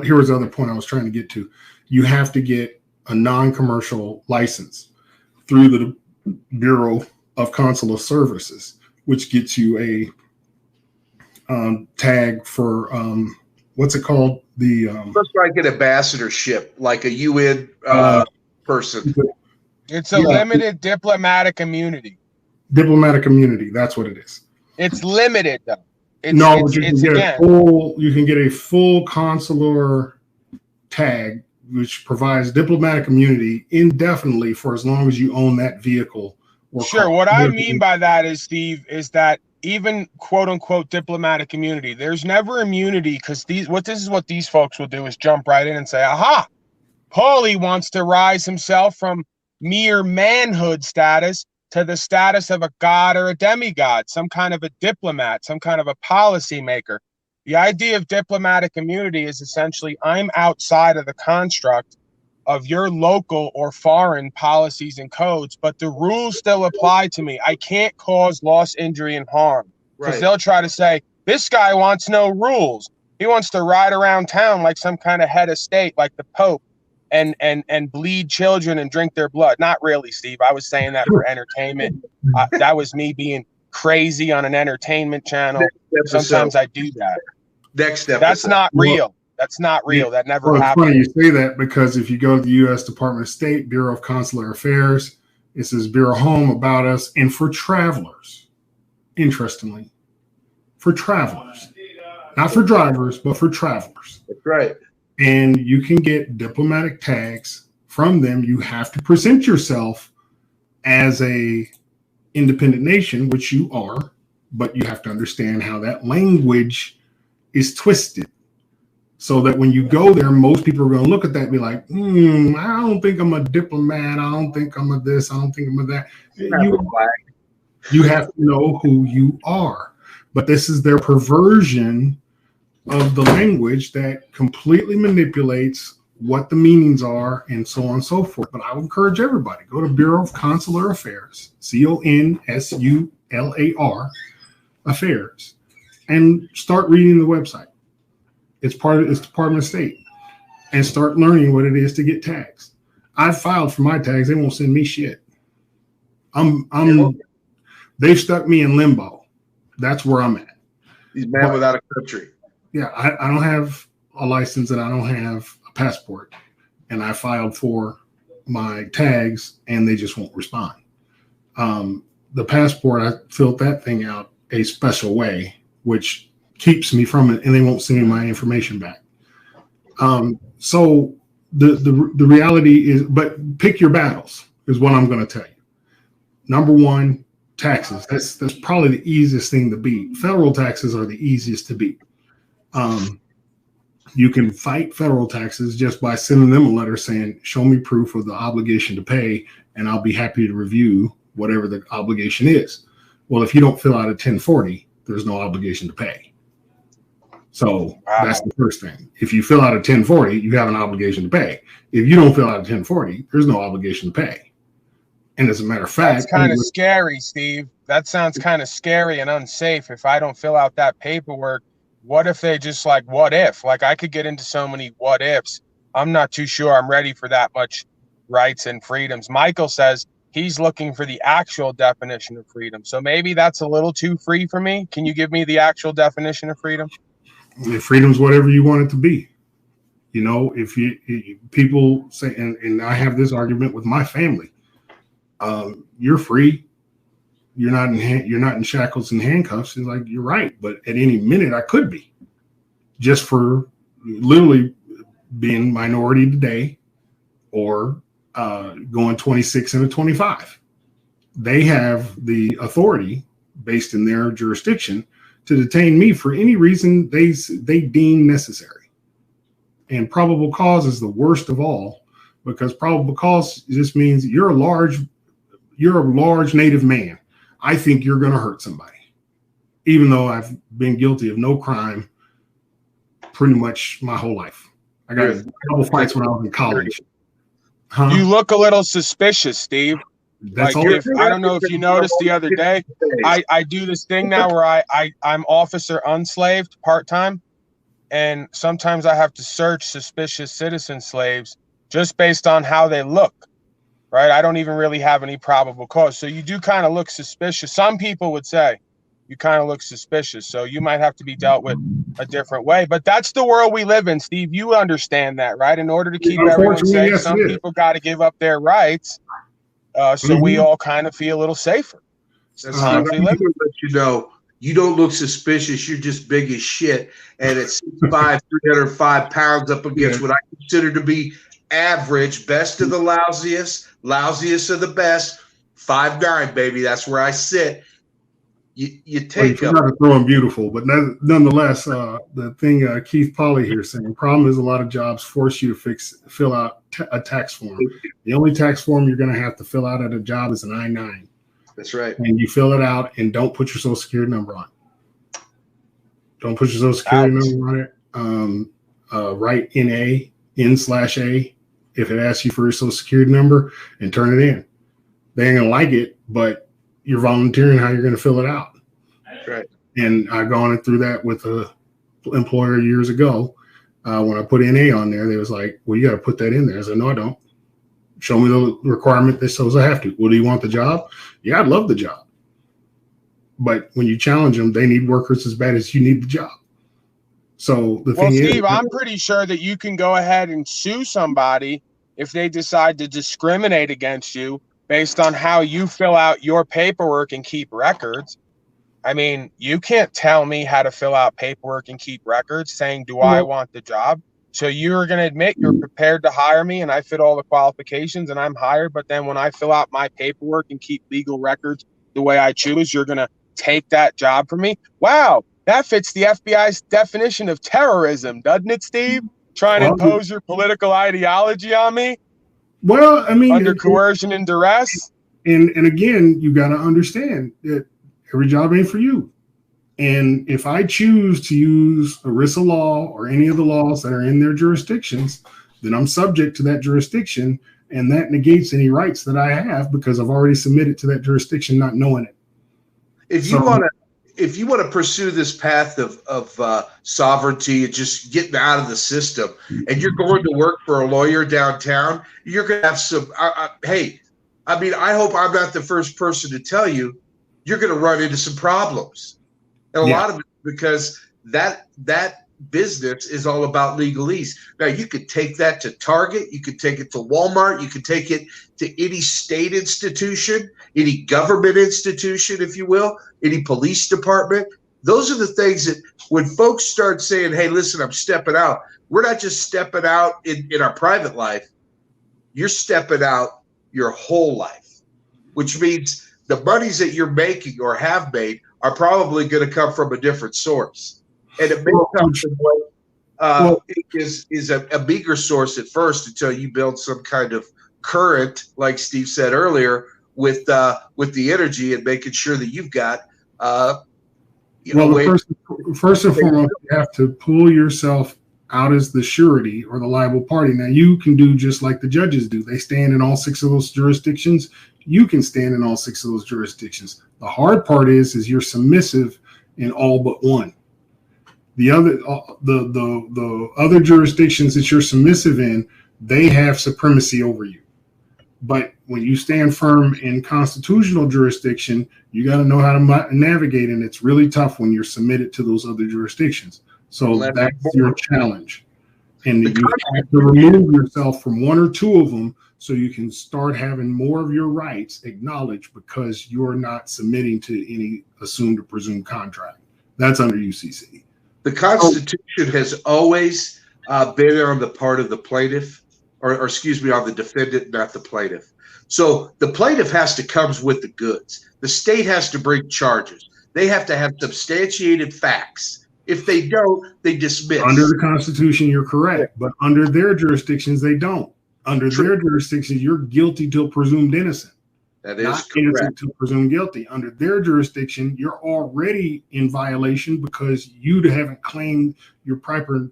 here was the other point I was trying to get to. You have to get a non-commercial license through the Bureau of Consular Services, which gets you a tag for what's it called? First, I get ambassadorship, like a UN person. It's a limited diplomatic immunity. Diplomatic immunity, that's what it is. It's limited though. You can get a full consular tag, which provides diplomatic immunity indefinitely for as long as you own that vehicle. Sure. What I mean by that is, Steve, is that even quote unquote diplomatic immunity, there's never immunity because this is what these folks will do is jump right in and say, aha, Paulie wants to rise himself from mere manhood status to the status of a god or a demigod, some kind of a diplomat, some kind of a policymaker. The idea of diplomatic immunity is essentially I'm outside of the construct of your local or foreign policies and codes, but the rules still apply to me. I can't cause loss, injury, and harm. Because they'll try to say, this guy wants no rules. He wants to ride around town like some kind of head of state, like the Pope, and bleed children and drink their blood. Not really, Steve. I was saying that for entertainment. That was me being crazy on an entertainment channel. Sometimes I do that. Next episode. That's not real. That's not real. That never happened. It's funny you say that because if you go to the U.S. Department of State, Bureau of Consular Affairs, it says Bureau Home, About Us, and for travelers. Interestingly, for travelers. Not for drivers, but for travelers. That's right. And you can get diplomatic tags from them. You have to present yourself as a independent nation, which you are, but you have to understand how that language is twisted. So that when you go there, most people are going to look at that and be like, I don't think I'm a diplomat. I don't think I'm a this. I don't think I'm a that. You have to know who you are. But this is their perversion of the language that completely manipulates what the meanings are, and so on and so forth. But I would encourage everybody, go to Bureau of Consular Affairs, CONSULAR Affairs, and start reading the website. It's Department of State, and start learning what it is to get tags. I've filed for my tags. They won't send me shit. They've stuck me in limbo. That's where I'm at. He's man without a country. Yeah, I don't have a license and I don't have a passport, and I filed for my tags and they just won't respond. The passport, I filled that thing out a special way, which keeps me from it, and they won't send me my information back. So the reality is, but pick your battles is what I'm going to tell you. Number one, taxes. That's probably the easiest thing to beat. Federal taxes are the easiest to beat. You can fight federal taxes just by sending them a letter saying, show me proof of the obligation to pay, and I'll be happy to review whatever the obligation is. Well, if you don't fill out a 1040, there's no obligation to pay. So that's the first thing. If you fill out a 1040, you have an obligation to pay. If you don't fill out a 1040, there's no obligation to pay. And as a matter of fact, that's kind of scary, Steve. That sounds kind of scary and unsafe. If I don't fill out that paperwork, what if they just like, what if? Like, I could get into so many what ifs. I'm not too sure I'm ready for that much rights and freedoms. Michael says he's looking for the actual definition of freedom. So maybe that's a little too free for me. Can you give me the actual definition of freedom? Freedom's whatever you want it to be. You know, if people say, and I have this argument with my family, you're free. You're not in shackles and handcuffs. It's like, you're right, but at any minute I could be, just for literally being minority today, or going 26 and a 25. They have the authority based in their jurisdiction to detain me for any reason they deem necessary. And probable cause is the worst of all, because probable cause just means you're a large native man. I think you're going to hurt somebody, even though I've been guilty of no crime pretty much my whole life. I got a couple fights when I was in college. Huh? You look a little suspicious, Steve. That's like, I don't know if you noticed the other day, I do this thing now where I'm officer unslaved part-time, and sometimes I have to search suspicious citizen slaves just based on how they look. Right? I don't even really have any probable cause. So you do kind of look suspicious. Some people would say you kind of look suspicious. So you might have to be dealt with a different way. But that's the world we live in, Steve. You understand that, right? In order to keep everyone safe, yes, some people got to give up their rights. So we all kind of feel a little safer. That's let you know, you don't look suspicious. You're just big as shit. And it's 6'5", 305 pounds up against what I consider to be average, best of the lousiest of the best, 5'9", baby. That's where I sit. You take them. Not throwing beautiful, but nonetheless, the thing Keith Polly here saying, problem is a lot of jobs force you to fill out a tax form. The only tax form you're going to have to fill out at a job is an I-9. That's right. And you fill it out and don't put your social security number on it. Don't put your social security number on it. Write N/A. If it asks you for your social security number, and turn it in. They ain't gonna like it, but you're volunteering how you're gonna fill it out. That's right. And I've gone through that with a employer years ago. When I put NA on there, they was like, well, you got to put that in there. I said, no, I don't. Show me the requirement that says I have to. Well, do you want the job? Yeah, I'd love the job. But when you challenge them, they need workers as bad as you need the job. So the thing is, Steve, I'm pretty sure that you can go ahead and sue somebody if they decide to discriminate against you based on how you fill out your paperwork and keep records. I mean, you can't tell me how to fill out paperwork and keep records saying, do I want the job? So you're going to admit you're prepared to hire me and I fit all the qualifications and I'm hired. But then when I fill out my paperwork and keep legal records the way I choose, you're going to take that job from me? Wow, that fits the FBI's definition of terrorism, doesn't it, Steve? Trying to impose your political ideology on me? Well, I mean, under coercion and duress. And again, you got to understand that every job ain't for you. And if I choose to use ERISA law or any of the laws that are in their jurisdictions, then I'm subject to that jurisdiction, and that negates any rights that I have because I've already submitted to that jurisdiction not knowing it. If you want to pursue this path of sovereignty and just getting out of the system, and you're going to work for a lawyer downtown, you're going to have some. Hey, I mean, I hope I'm not the first person to tell you you're going to run into some problems, and a lot of it because that business is all about legalese. Now, you could take that to Target, you could take it to Walmart, you could take it to any state institution, any government institution, if you will, any police department. Those are the things that when folks start saying, hey, listen, I'm stepping out, we're not just stepping out in our private life, you're stepping out your whole life, which means the monies that you're making or have made are probably going to come from a different source. And it may come from what is a meager source at first until you build some kind of current, like Steve said earlier, with the energy and making sure that you've got. First and foremost, you have to pull yourself out as the surety or the liable party. Now, you can do just like the judges do. They stand in all 6 of those jurisdictions. You can stand in all 6 of those jurisdictions. The hard part is you're submissive in all but one. The other jurisdictions that you're submissive in, they have supremacy over you. But when you stand firm in constitutional jurisdiction, you got to know how to navigate, and it's really tough when you're submitted to those other jurisdictions. So that's your challenge. And you have to remove yourself from 1 or 2 of them so you can start having more of your rights acknowledged because you're not submitting to any assumed or presumed contract. That's under UCC. The Constitution has always been on the part of the plaintiff, or excuse me, on the defendant, not the plaintiff. So the plaintiff has to come with the goods. The state has to bring charges. They have to have substantiated facts. If they don't, they dismiss. Under the Constitution, you're correct. But under their jurisdictions, they don't. Under their jurisdictions, you're guilty till presumed innocent. That is not correct. Innocent till presumed guilty. Under their jurisdiction, you're already in violation because you haven't claimed your proper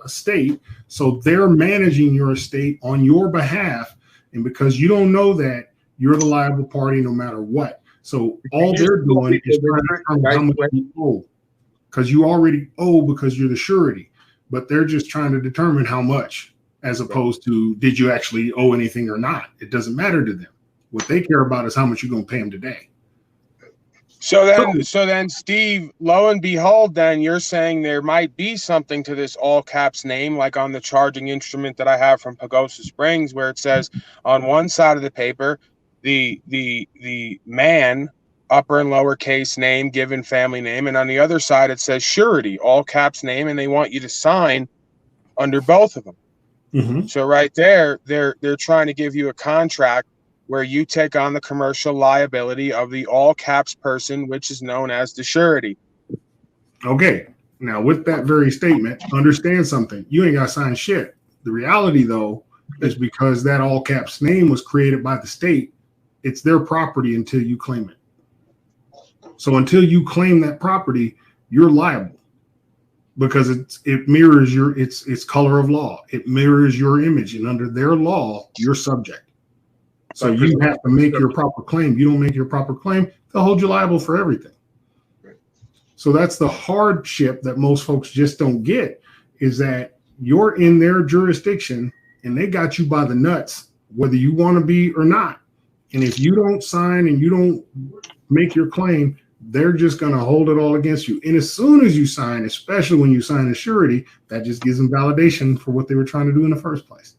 estate. So they're managing your estate on your behalf. And because you don't know that, you're the liable party no matter what. So all they're doing is trying to determine how much you owe. Because you already owe because you're the surety. But they're just trying to determine how much, as opposed to did you actually owe anything or not. It doesn't matter to them. What they care about is how much you're going to pay them today. So then, Steve, lo and behold, then you're saying there might be something to this all caps name, like on the charging instrument that I have from Pagosa Springs, where it says on one side of the paper, the man, upper and lower case name, given family name, and on the other side it says surety, all caps name, and they want you to sign under both of them. Mm-hmm. So right there, they're trying to give you a contract where you take on the commercial liability of the all caps person, which is known as the surety. Okay. Now, with that very statement, understand something. You ain't got to sign shit. The reality, though, is because that all caps name was created by the state, it's their property until you claim it. So until you claim that property, you're liable because it mirrors its color of law. It mirrors your image, and under their law, you're subject. So you have to make your proper claim. You don't make your proper claim, they'll hold you liable for everything. So that's the hardship that most folks just don't get, is that you're in their jurisdiction and they got you by the nuts, whether you want to be or not. And if you don't sign and you don't make your claim, they're just going to hold it all against you. And as soon as you sign, especially when you sign a surety, that just gives them validation for what they were trying to do in the first place.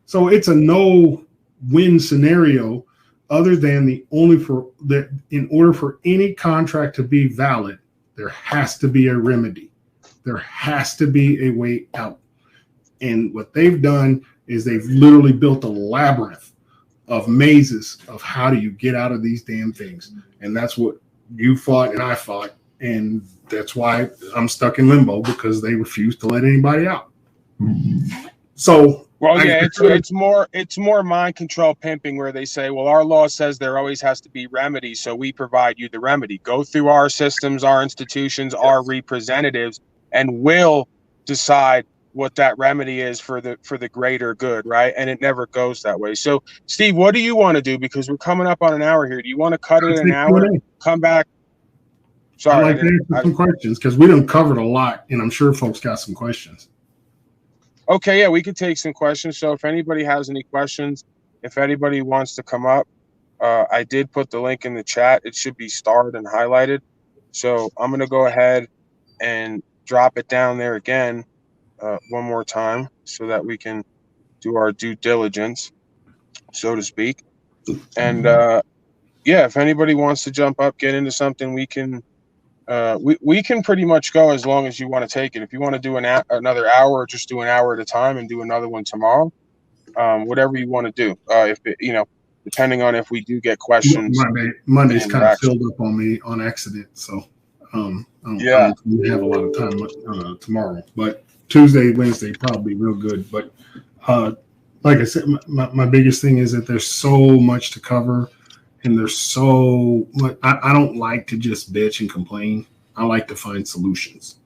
So it's a no-win scenario, other than in order for any contract to be valid, there has to be a remedy. There has to be a way out. And what they've done is they've literally built a labyrinth of mazes of how do you get out of these damn things. And that's what you fought and I fought. And that's why I'm stuck in limbo, because they refuse to let anybody out. So, well, yeah, it's more mind control pimping, where they say, well, our law says there always has to be remedy, so we provide you the remedy. Go through our systems, our institutions, our representatives, and we'll decide what that remedy is for the greater good, right? And it never goes that way. So, Steve, what do you want to do? Because we're coming up on an hour here. Do you want to cut it an hour? Come back. Sorry, I'd like to answer some questions because we done covered a lot, and I'm sure folks got some questions. Okay, yeah, we could take some questions. So if anybody has any questions, if anybody wants to come up, I did put the link in the chat. It should be starred and highlighted. So I'm going to go ahead and drop it down there again one more time so that we can do our due diligence, so to speak. And yeah, if anybody wants to jump up, get into something, we can pretty much go as long as you want to take it. If you want to do another hour, or just do an hour at a time and do another one tomorrow, whatever you want to do. If it, depending on if we do get questions. Monday's kind of filled up on me on accident, so I don't have a lot of time tomorrow. But Tuesday, Wednesday, probably real good. But like I said, my biggest thing is that there's so much to cover. And there's so much. I don't like to just bitch and complain. I like to find solutions.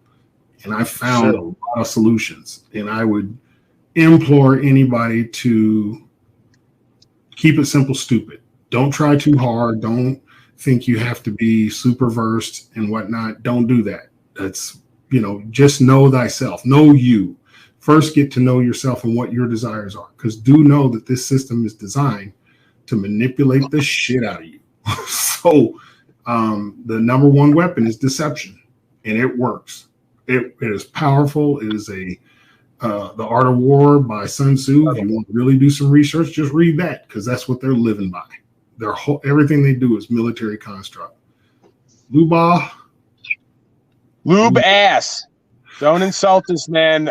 And I found a lot of solutions. And I would implore anybody to keep it simple, stupid. Don't try too hard. Don't think you have to be super versed and whatnot. Don't do that. That's, just know thyself. Know you. First, get to know yourself and what your desires are. Because do know that this system is designed to manipulate the shit out of you. So the number one weapon is deception, and it works. It is powerful. It is The Art of War by Sun Tzu. If you want to really do some research, just read that, because that's what they're living by. Everything they do is military construct. Lube ass. Don't insult this man,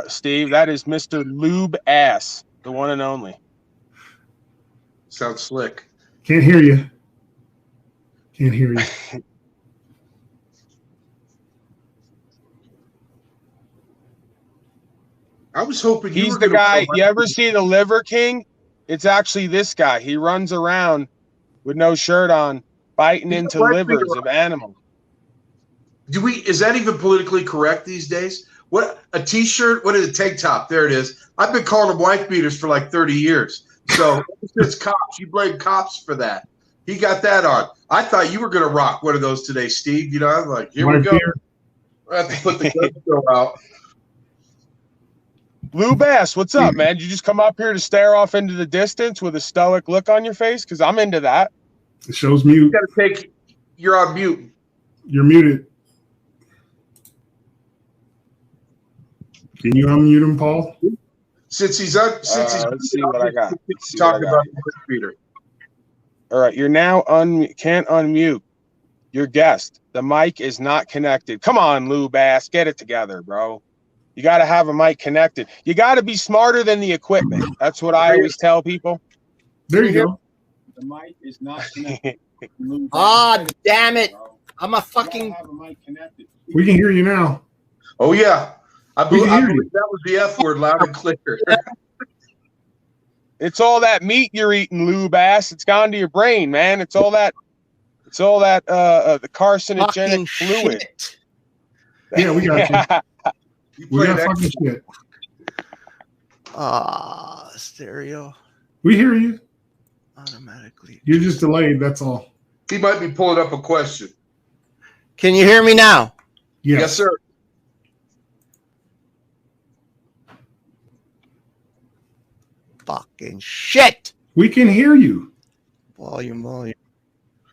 Steve. That is Mr. Lube Ass, the one and only. Sounds slick. Can't hear you. I was hoping he's the guy. You ever see the Liver King? It's actually this guy. He runs around with no shirt on, biting into livers of animals. Is that even politically correct these days? What, a t-shirt? What is a tank top? There it is. I've been calling them wife beaters for like 30 years. So it's cops. You blame cops for that. He got that on. I thought you were going to rock one of those today, Steve. I was like, here we go. I have to put the gun show out. Lou Bass, what's up, man? Did you just come up here to stare off into the distance with a stoic look on your face? Because I'm into that. It shows mute. You're on mute. You're muted. Can you unmute him, Paul? Let's see what I got. Talking about the reader. All right, you're now can't unmute your guest. The mic is not connected. Come on, Lou Bass, get it together, bro. You got to have a mic connected. You got to be smarter than the equipment. That's what I always tell people. There you go. The mic is not connected. Damn it! I'm a fucking. We can hear you now. Oh yeah. I believe that was the F word, loud and clear. It's all that meat you're eating, Lou Bass. It's gone to your brain, man. It's all that the carcinogenic fluid. Shit. Yeah, we got you. We got fucking shit. Stereo. We hear you. Automatically. You're just delayed, that's all. He might be pulling up a question. Can you hear me now? Yes sir. Fucking shit. We can hear you. Volume.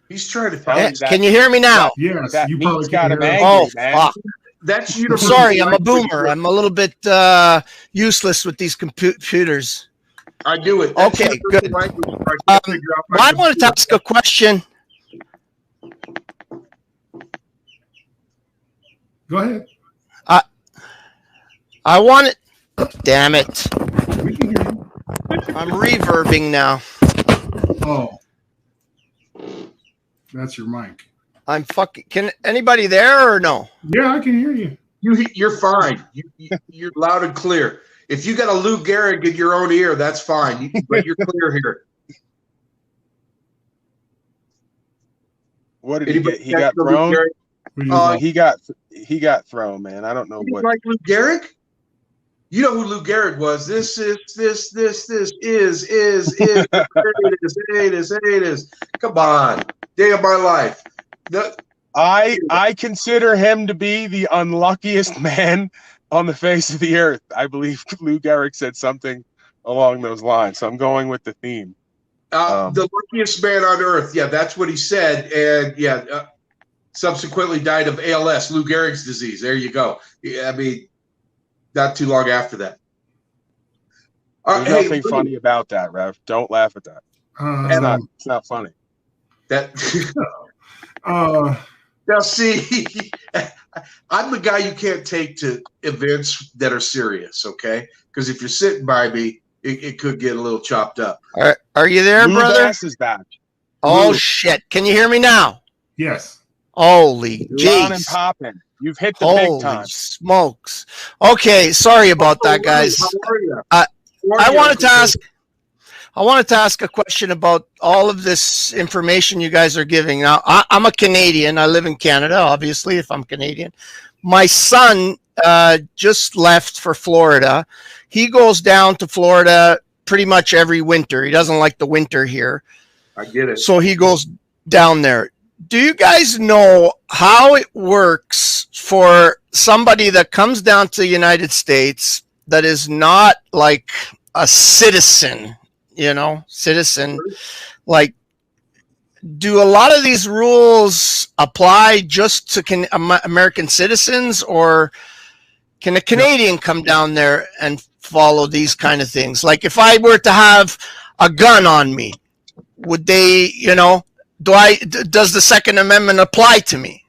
He's trying to tell you that. Can you hear me now? Yes. That You probably got him angry, Oh, man. fuck. That's Sorry, I'm a boomer. I'm a little bit useless with these computers. I do it. Okay, good. I wanted to ask a question. Go ahead. I wanted. Damn it. I'm reverbing now. Oh. That's your mic. I'm fucking. Can anybody there or no? Yeah, I can hear you. You're fine. You're loud and clear. If you got a Lou Gehrig in your own ear, that's fine. But you're clear here. What did he get? He got thrown. He got thrown, man. I don't know you what. like Lou Gehrig? You know who Lou Gehrig was? This is. It is. Come on. Day of my life. I consider him to be the unluckiest man on the face of the earth. I believe Lou Gehrig said something along those lines. So I'm going with the theme. The luckiest man on earth. Yeah, that's what he said. And subsequently died of ALS, Lou Gehrig's disease. There you go. I mean, not too long after that. There's nothing funny about that, Rev. Don't laugh at that. It's not funny. Now, see, I'm the guy you can't take to events that are serious, okay? Because if you're sitting by me, it could get a little chopped up. Are you there, Lou brother? Bass is back. Oh, shit. Can you hear me now? Yes. Holy Ron and jeez. Poppin'. You've hit the big time. Smokes. Okay, sorry about that, guys. How are you? I wanted to ask a question about all of this information you guys are giving. Now, I'm a Canadian. I live in Canada, obviously, if I'm Canadian. My son just left for Florida. He goes down to Florida pretty much every winter. He doesn't like the winter here. I get it. So he goes down there. Do you guys know how it works for somebody that comes down to the United States that is not like a citizen, like, do a lot of these rules apply just to American citizens, or can a Canadian come down there and follow these kind of things? Like, if I were to have a gun on me, would they, does the Second Amendment apply to me?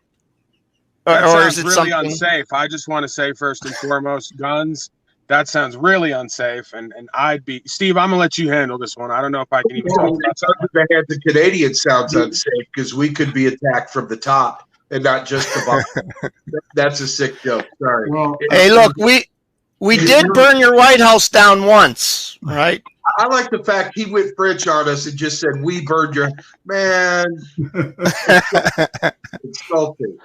Or is it really something unsafe? I just want to say, first and foremost, guns. That sounds really unsafe, and I'd be Steve. I'm gonna let you handle this one. I don't know if I can even talk about the hands of Canadians sounds unsafe because we could be attacked from the top and not just the bottom. That's a sick joke. Sorry. Well, hey, look, we did burn your White House down once, right? I like the fact he went French on us and just said, "We burned your man." Insulting.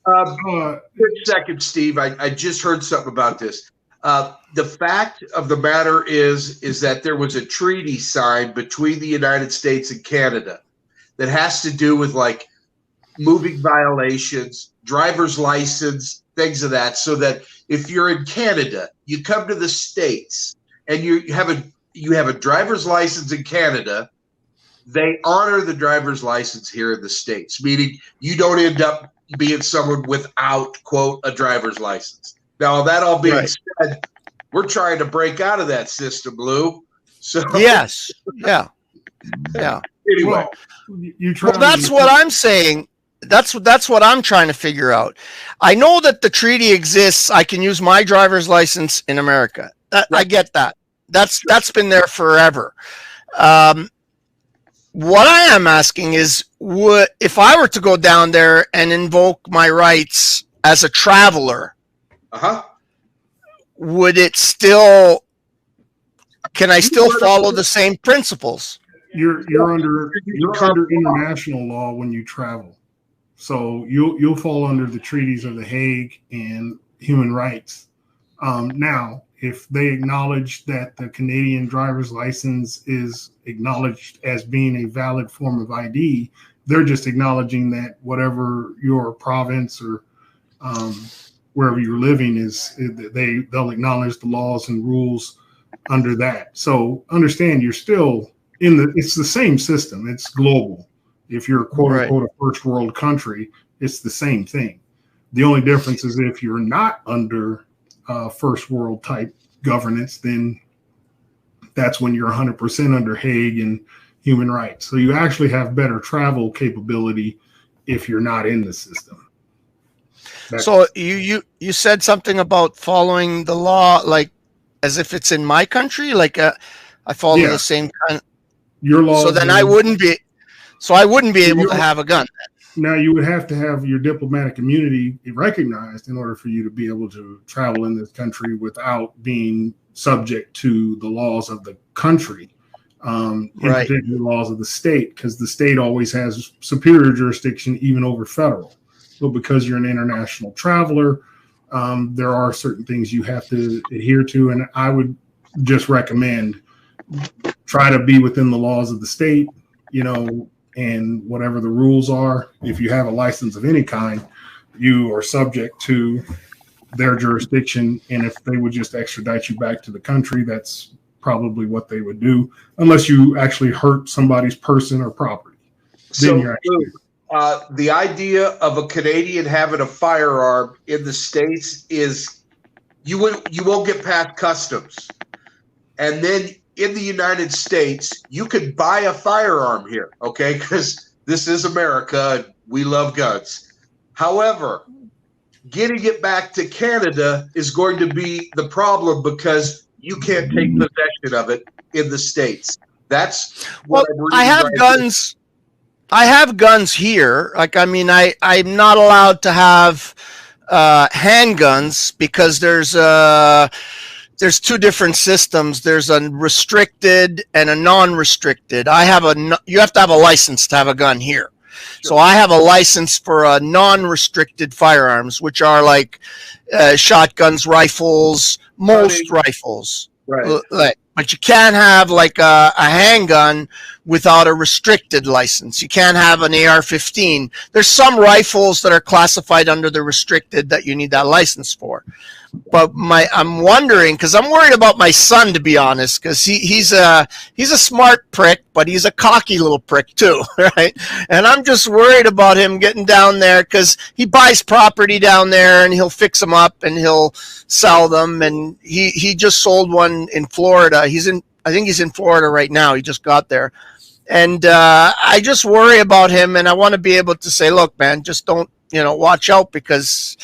Good second, Steve. I just heard something about this. The fact of the matter is that there was a treaty signed between the United States and Canada that has to do with like moving violations, driver's license, things of that. So that if you're in Canada, you come to the States and you have a driver's license in Canada, they honor the driver's license here in the States, meaning you don't end up being someone without, quote, a driver's license. Now, that all being said, we're trying to break out of that system, Lou. So yes, yeah. Anyway, well, that's what I'm saying. That's what I'm trying to figure out. I know that the treaty exists. I can use my driver's license in America. I get that. That's been there forever. What I am asking is, if I were to go down there and invoke my rights as a traveler, would it still? Can I still follow the same principles? You're under international law when you travel, so you'll fall under the treaties of The Hague and human rights. Now, if they acknowledge that the Canadian driver's license is acknowledged as being a valid form of ID, they're just acknowledging that whatever your province or wherever you're living is, they'll acknowledge the laws and rules under that. So understand, you're still it's the same system. It's global. If you're quote unquote a first world country, it's the same thing. The only difference is if you're not under first world type governance, then that's when you're 100% under Hague and human rights. So you actually have better travel capability if you're not in the system. So you said something about following the law, like as if it's in my country, like I follow the same kind. Your law. So then I wouldn't be able to have a gun. Now you would have to have your diplomatic immunity recognized in order for you to be able to travel in this country without being subject to the laws of the country, in particular laws of the state, because the state always has superior jurisdiction even over federal. But because you're an international traveler, there are certain things you have to adhere to, and I would just recommend try to be within the laws of the state, and whatever the rules are. If you have a license of any kind, you are subject to their jurisdiction, and if they would just extradite you back to the country, that's probably what they would do, unless you actually hurt somebody's person or property. So the idea of a Canadian having a firearm in the States is you won't get past customs, and then in the United States you could buy a firearm here, okay, because this is America and we love guns. However, getting it back to Canada is going to be the problem because you can't take possession of it in the States. That's what I have guns. I have guns here. Like, I mean, I'm not allowed to have handguns because there's two different systems. There's a restricted and a non-restricted. You have to have a license to have a gun here. So I have a license for non-restricted firearms, which are like shotguns, rifles, most rifles. Right. But you can't have like a handgun without a restricted license. You can't have an AR-15. There's some rifles that are classified under the restricted that you need that license for. But I'm wondering, because I'm worried about my son, to be honest, because he's a smart prick, but he's a cocky little prick too, right? And I'm just worried about him getting down there because he buys property down there and he'll fix them up and he'll sell them. And he just sold one in Florida. I think he's in Florida right now. He just got there. And I just worry about him, and I want to be able to say, look, man, just don't, watch out, because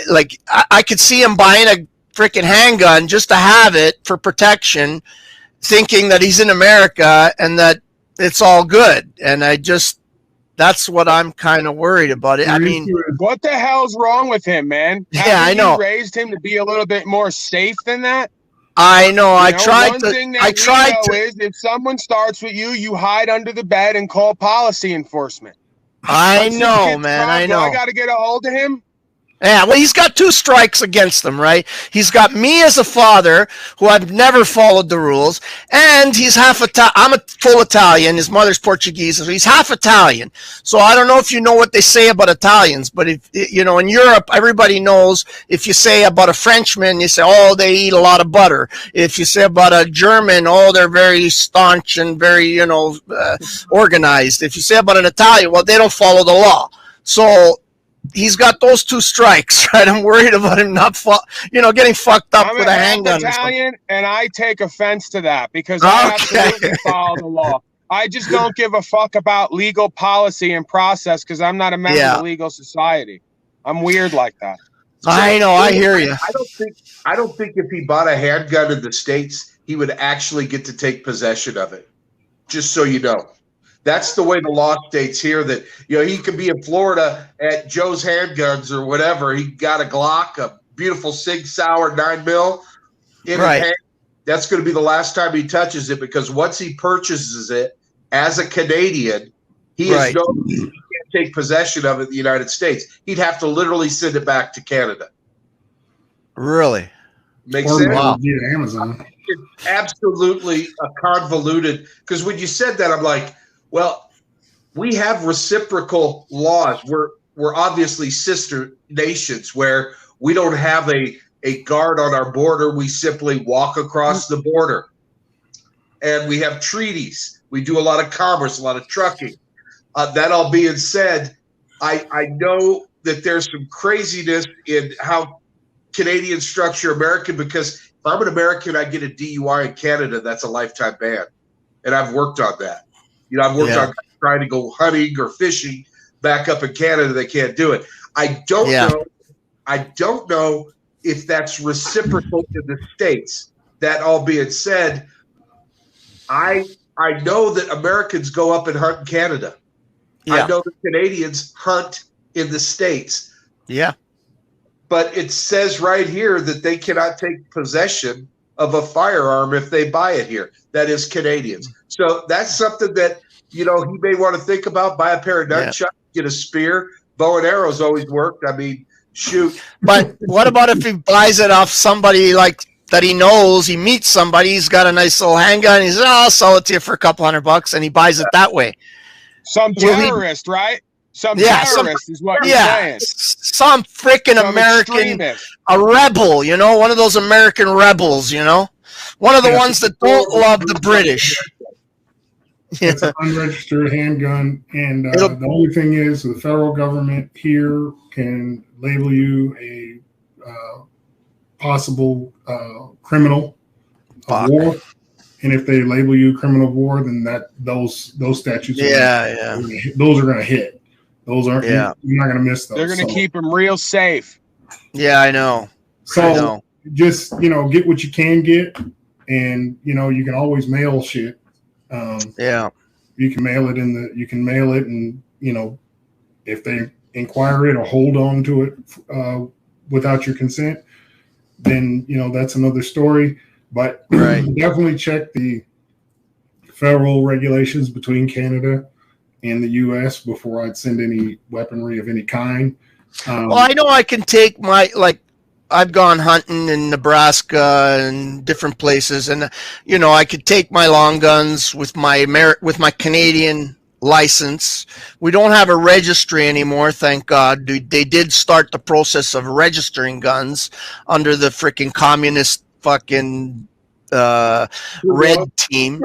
like I could see him buying a freaking handgun just to have it for protection, thinking that he's in America and that it's all good. And that's what I'm kind of worried about it. I mean, what the hell's wrong with him, man? I know. You raised him to be a little bit more safe than that. I know. One thing that we know is if someone starts with you, you hide under the bed and call policy enforcement. I know, man. I know. I got to get a hold of him. Yeah, well, he's got two strikes against him, right? He's got me as a father who I've never followed the rules, and he's half Italian. I'm a full Italian. His mother's Portuguese, so he's half Italian. So I don't know if you know what they say about Italians, but if in Europe, everybody knows if you say about a Frenchman, you say, oh, they eat a lot of butter. If you say about a German, oh, they're very staunch and very, organized. If you say about an Italian, well, they don't follow the law. So he's got those two strikes, right? I'm worried about him not, getting fucked up with a handgun. I'm Italian, and I take offense to that because I absolutely follow the law. I just don't give a fuck about legal policy and process because I'm not a member of the legal society. I'm weird like that. I know. I hear you. I don't think if he bought a handgun in the States, he would actually get to take possession of it. Just so you know. That's the way the law states here that, he could be in Florida at Joe's Handguns or whatever. He got a Glock, a beautiful Sig Sauer 9mm in his hand. That's going to be the last time he touches it because once he purchases it as a Canadian, he can't take possession of it in the United States. He'd have to literally send it back to Canada. Really? Makes sense? Wow. Yeah, Amazon. It's absolutely convoluted because when you said that, I'm like, well, we have reciprocal laws. We're obviously sister nations where we don't have a guard on our border. We simply walk across the border. And we have treaties. We do a lot of commerce, a lot of trucking. That all being said, I know that there's some craziness in how Canadians structure American because if I'm an American, I get a DUI in Canada, that's a lifetime ban. And I've worked on that. I've worked on trying to go hunting or fishing back up in Canada. They can't do it. I don't know. I don't know if that's reciprocal in the States. That all being said, I know that Americans go up and hunt in Canada. I know that Canadians hunt in the States. Yeah. But it says right here that they cannot take possession of a firearm if they buy it here. That is Canadians. So that's something that, he may want to think about. Buy a pair of nunchucks, get a spear. Bow and arrows always worked. I mean, Shoot. But what about if he buys it off somebody like that he knows? He meets somebody, he's got a nice little handgun. He says, "Oh, I'll sell it to you for a couple $100," and he buys it that way. Some terrorist, right? Some terrorist is what you're saying. Some freaking American, extremist. A rebel, you know, one of those American rebels, you know, one of the ones that don't love the British. It's an unregistered handgun, and the only thing is the federal government here can label you a possible criminal of war, and if they label you criminal of war, then those statutes those are going to hit. Those aren't you're not going to miss those. They're going to keep them real safe. Yeah, I know. So just get what you can get, and you can always mail shit. You can mail it and if they inquire it or hold on to it without your consent, then that's another story. But definitely check the federal regulations between Canada and the U.S. before I'd send any weaponry of any kind. Well, I know I can take I've gone hunting in Nebraska and different places, and I could take my long guns with my Canadian license. We don't have a registry anymore, thank God. They did start the process of registering guns under the freaking communist fucking red team.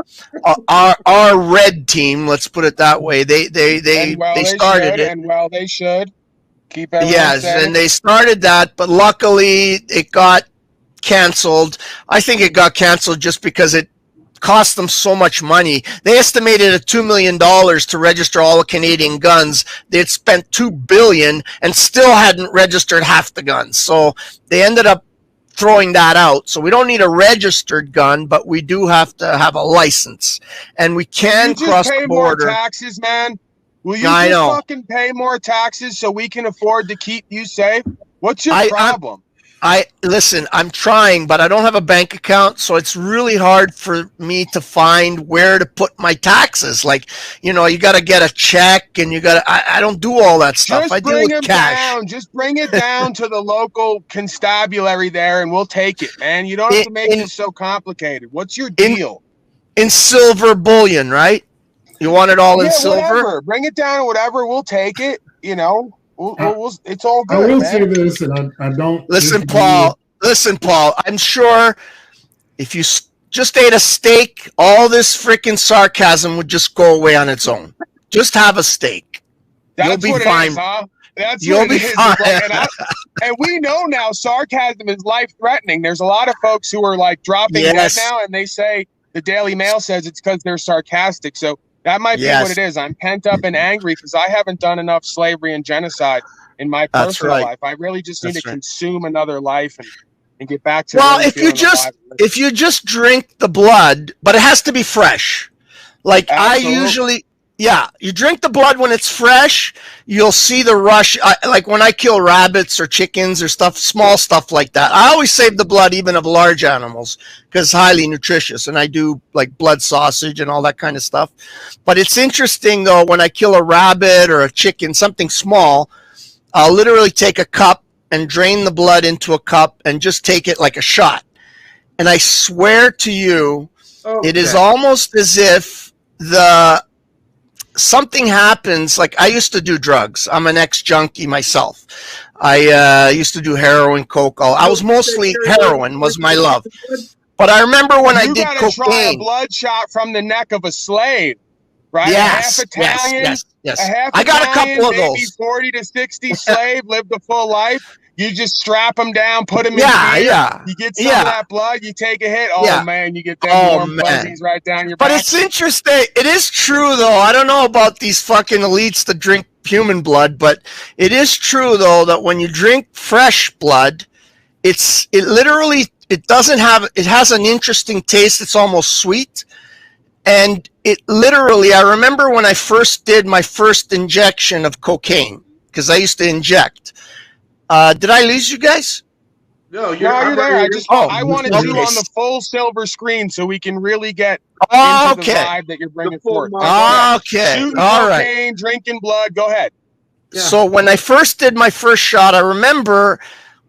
Our red team, let's put it that way. They started it, and they should. Keep everyone safe. And they started that, but luckily it got canceled. I think it got canceled just because it cost them so much money. They estimated at $2 million to register all the Canadian guns. They had spent $2 billion and still hadn't registered half the guns. So they ended up throwing that out. So we don't need a registered gun, but we do have to have a license, and we can cross the border. More taxes, man. Will you fucking pay more taxes so we can afford to keep you safe? What's your problem? Listen, I'm trying, but I don't have a bank account, so it's really hard for me to find where to put my taxes. Like, you got to get a check, and I don't do all that stuff. I deal with cash. Just bring it down to the local constabulary there, and we'll take it, man. You don't have to make it so complicated. What's your deal? In silver bullion, right? You want it all in silver? Whatever. Bring it down to whatever. We'll take it. It's all good. I will say this, and I don't listen, Paul. I'm sure if you just ate a steak, all this freaking sarcasm would just go away on its own. Just have a steak. You'll be fine. You'll be fine. And we know now sarcasm is life-threatening. There's a lot of folks who are dropping dead now, and they say the Daily Mail says it's because they're sarcastic. So that might be what it is. I'm pent up and angry because I haven't done enough slavery and genocide in my personal life. I really just need to consume another life and get back to. Well, if you just drink the blood, but it has to be fresh. Absolutely. You drink the blood when it's fresh. You'll see the rush. Like when I kill rabbits or chickens or small stuff like that. I always save the blood even of large animals because it's highly nutritious. And I do blood sausage and all that kind of stuff. But it's interesting though, when I kill a rabbit or a chicken, something small, I'll literally take a cup and drain the blood into a cup and just take it like a shot. And I swear to you, it is almost as if something happens. Like I used to do drugs. I'm an ex-junkie myself. I used to do heroin, coke. I was mostly heroin was my love. But I remember when I did cocaine. You try a blood shot from the neck of a slave, right? Yes, a half Italian, yes. A half I got Italian, a couple of maybe those. 40 to 60 slave, lived a full life. You just strap them down, put them in gear. You get some of that blood, you take a hit. Oh, man, you get them warm fuzzies right down your back. But it's interesting. It is true, though. I don't know about these fucking elites that drink human blood, but it is true, though, that when you drink fresh blood, it has an interesting taste. It's almost sweet. And I remember when I first did my first injection of cocaine, because I used to inject. Did I lose you guys? No, you're there. I wanted you on the full silver screen so we can really get into the vibe that you're bringing forth. Okay. Shooting All cocaine, drinking blood. Go ahead. So when I first did my first shot, I remember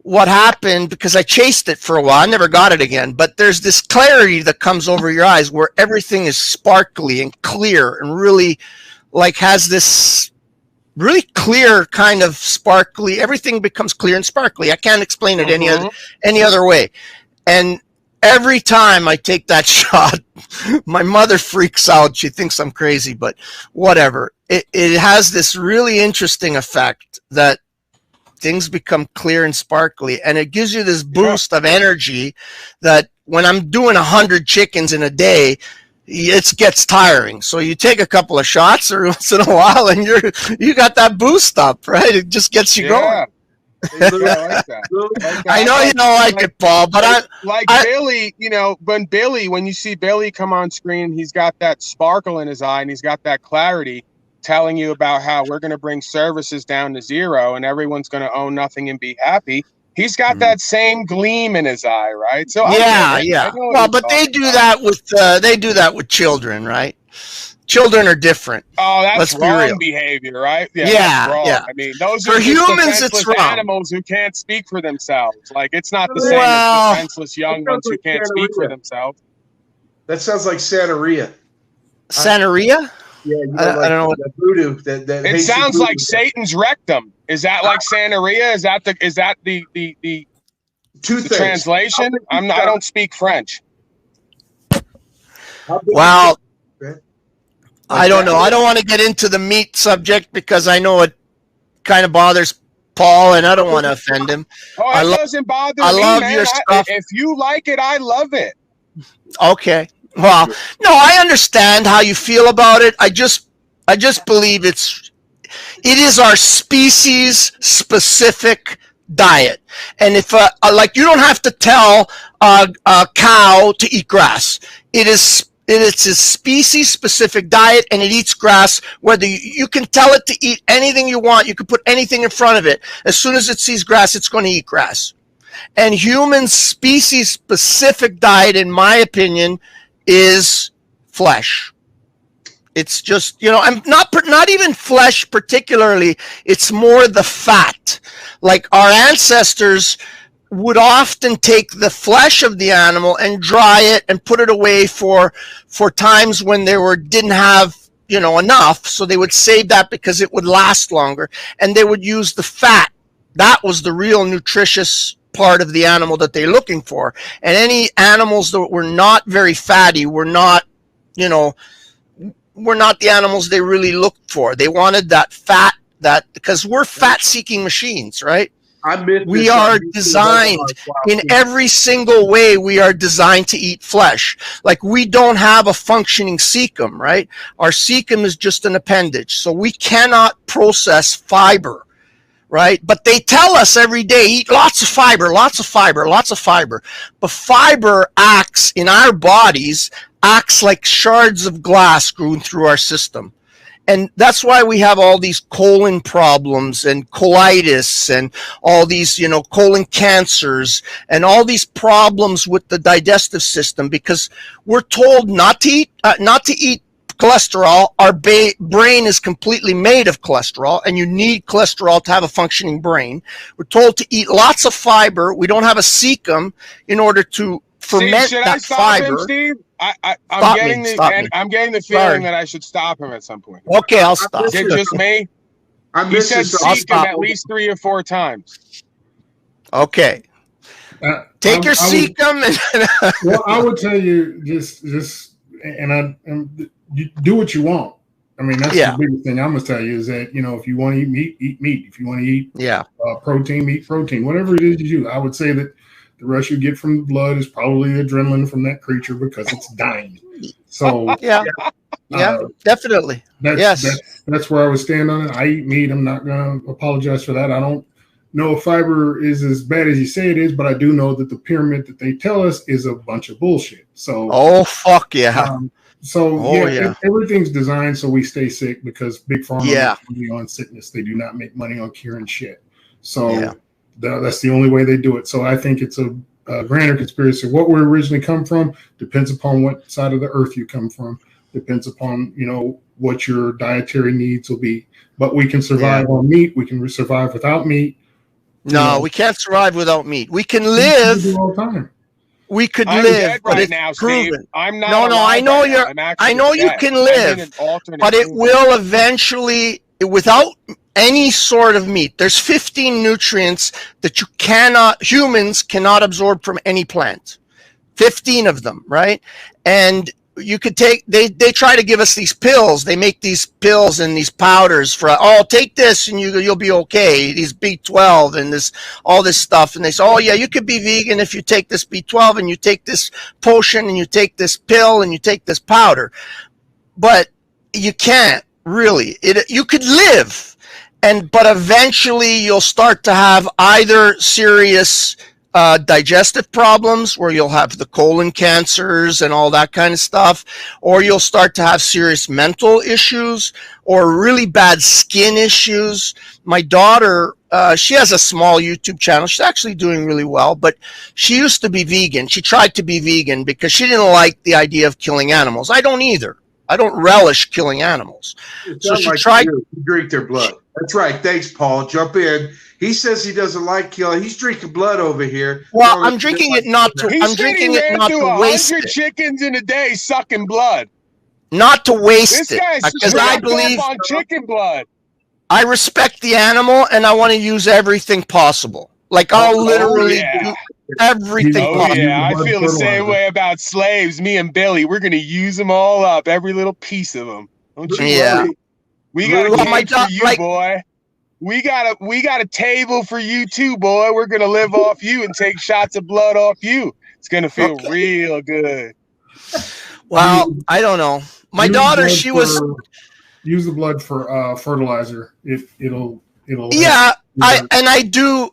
what happened because I chased it for a while. I never got it again. But there's this clarity that comes over your eyes where everything is sparkly and clear and really like has this really clear kind of sparkly. Everything becomes clear and sparkly. I can't explain it any other way. And every time I take that shot, my mother freaks out. She thinks I'm crazy, but whatever. It has this really interesting effect that things become clear and sparkly, and it gives you this boost of energy that when I'm doing 100 chickens in a day, it gets tiring. So you take a couple of shots every once in a while, and you got that boost up, right? It just gets you going. Yeah, I like that. I know you don't like it, Paul, but Billy, you know, when you see Billy come on screen, he's got that sparkle in his eye and he's got that clarity telling you about how we're going to bring services down to zero and everyone's going to own nothing and be happy. He's got that same gleam in his eye, right? So yeah. Well, but they do that with children, right? Children are different. Oh, that's wrong behavior, right? Yeah. I mean, those for are humans, it's wrong. Animals who can't speak for themselves. Like, it's not the same as defenseless young ones who can't speak for themselves. That sounds like Santeria. Santeria? Yeah, I don't know what that voodoo. It sounds like Satan's rectum. Is that like Santeria? Is that the translation? I don't speak French. Well, I don't know. I don't want to get into the meat subject because I know it kind of bothers Paul, and I don't want to offend him. Oh, it doesn't bother me, love man. your stuff. If you like it, I love it. Okay. Well, no, I understand how you feel about it. I just believe it is our species specific diet. And if like you don't have to tell a cow to eat grass. It's a species specific diet, and it eats grass. Whether you can tell it to eat anything you want, you can put anything in front of it. As soon as it sees grass, it's going to eat grass. And human species specific diet, in my opinion, is flesh. It's just, you know, I'm not even flesh particularly. It's more the fat. Like our ancestors would often take the flesh of the animal and dry it and put it away for times when they didn't have, you know, enough. So they would save that because it would last longer, and they would use the fat. That was the real nutritious part of the animal that they're looking for. And any animals that were not very fatty were not, you know, were not the animals they really looked for. They wanted that fat, because we're fat seeking machines, right? We are designed in every single way. We are designed to eat flesh. Like, we don't have a functioning cecum, right? Our cecum is just an appendage. So we cannot process fiber, right? But they tell us every day, eat lots of fiber, lots of fiber, lots of fiber. But fiber acts in our bodies, acts like shards of glass going through our system. And that's why we have all these colon problems and colitis and all these, you know, colon cancers and all these problems with the digestive system, because we're told not to eat cholesterol. Our brain is completely made of cholesterol, and you need cholesterol to have a functioning brain. We're told to eat lots of fiber. We don't have a cecum in order to ferment that fiber. Steve? I'm getting the feeling that I should stop him at some point. Okay, I'll stop. Is it just me? You said cecum at least 3 or 4 times. Okay. Take your cecum. Well, I would tell you just you do what you want. I mean, that's the biggest thing I'm gonna tell you is that, you know, if you want to eat meat, eat meat. If you want to eat protein, eat protein. Whatever it is you do, I would say that the rush you get from the blood is probably adrenaline from that creature because it's dying. So definitely. That's where I would stand on it. I eat meat. I'm not gonna apologize for that. I don't know if fiber is as bad as you say it is, but I do know that the pyramid that they tell us is a bunch of bullshit. So fuck yeah. Everything's designed so we stay sick because big pharma makes money on sickness. They do not make money on curing shit. So that's the only way they do it. So I think it's a grander conspiracy. What we originally come from depends upon what side of the earth you come from. Depends upon, what your dietary needs will be. But we can survive on meat. We can survive without meat. No, we can't survive without meat. We can live. All the time. We could I'm live, dead but right it's now, proven. Steve. I'm not. No, I know right you're. now. I know you can live, but it will eventually, without any sort of meat. There's 15 nutrients that humans cannot absorb from any plant. 15 of them, right? And you could take, they try to give us these pills. They make these pills and these powders for, take this and you'll be okay. These B12 and all this stuff. And they say, yeah, you could be vegan if you take this B12 and you take this potion and you take this pill and you take this powder. But you can't really. You could live, but eventually you'll start to have either serious digestive problems where you'll have the colon cancers and all that kind of stuff, or you'll start to have serious mental issues or really bad skin issues. My daughter, she has a small YouTube channel. She's actually doing really well, but she used to be vegan. She tried to be vegan because she didn't like the idea of killing animals. I don't either. I don't relish killing animals. So she tried to drink their blood. That's right. Thanks, Paul. Jump in. He says he doesn't like killing. He's drinking blood over here. Well, I'm drinking it not to. I'm drinking it not to waste it. 100 chickens in a day sucking blood. Not to waste it, because I believe on chicken blood. I respect the animal, and I want to use everything possible. Like I'll literally do everything possible. Yeah, I feel the same way about slaves. Me and Billy, we're gonna use them all up, every little piece of them. Don't you worry. We got a game for you, boy. We got a table for you too, boy. We're gonna live off you and take shots of blood off you. It's gonna feel real good. Well, I don't know. My daughter, she was use the blood for fertilizer. It'll yeah. I do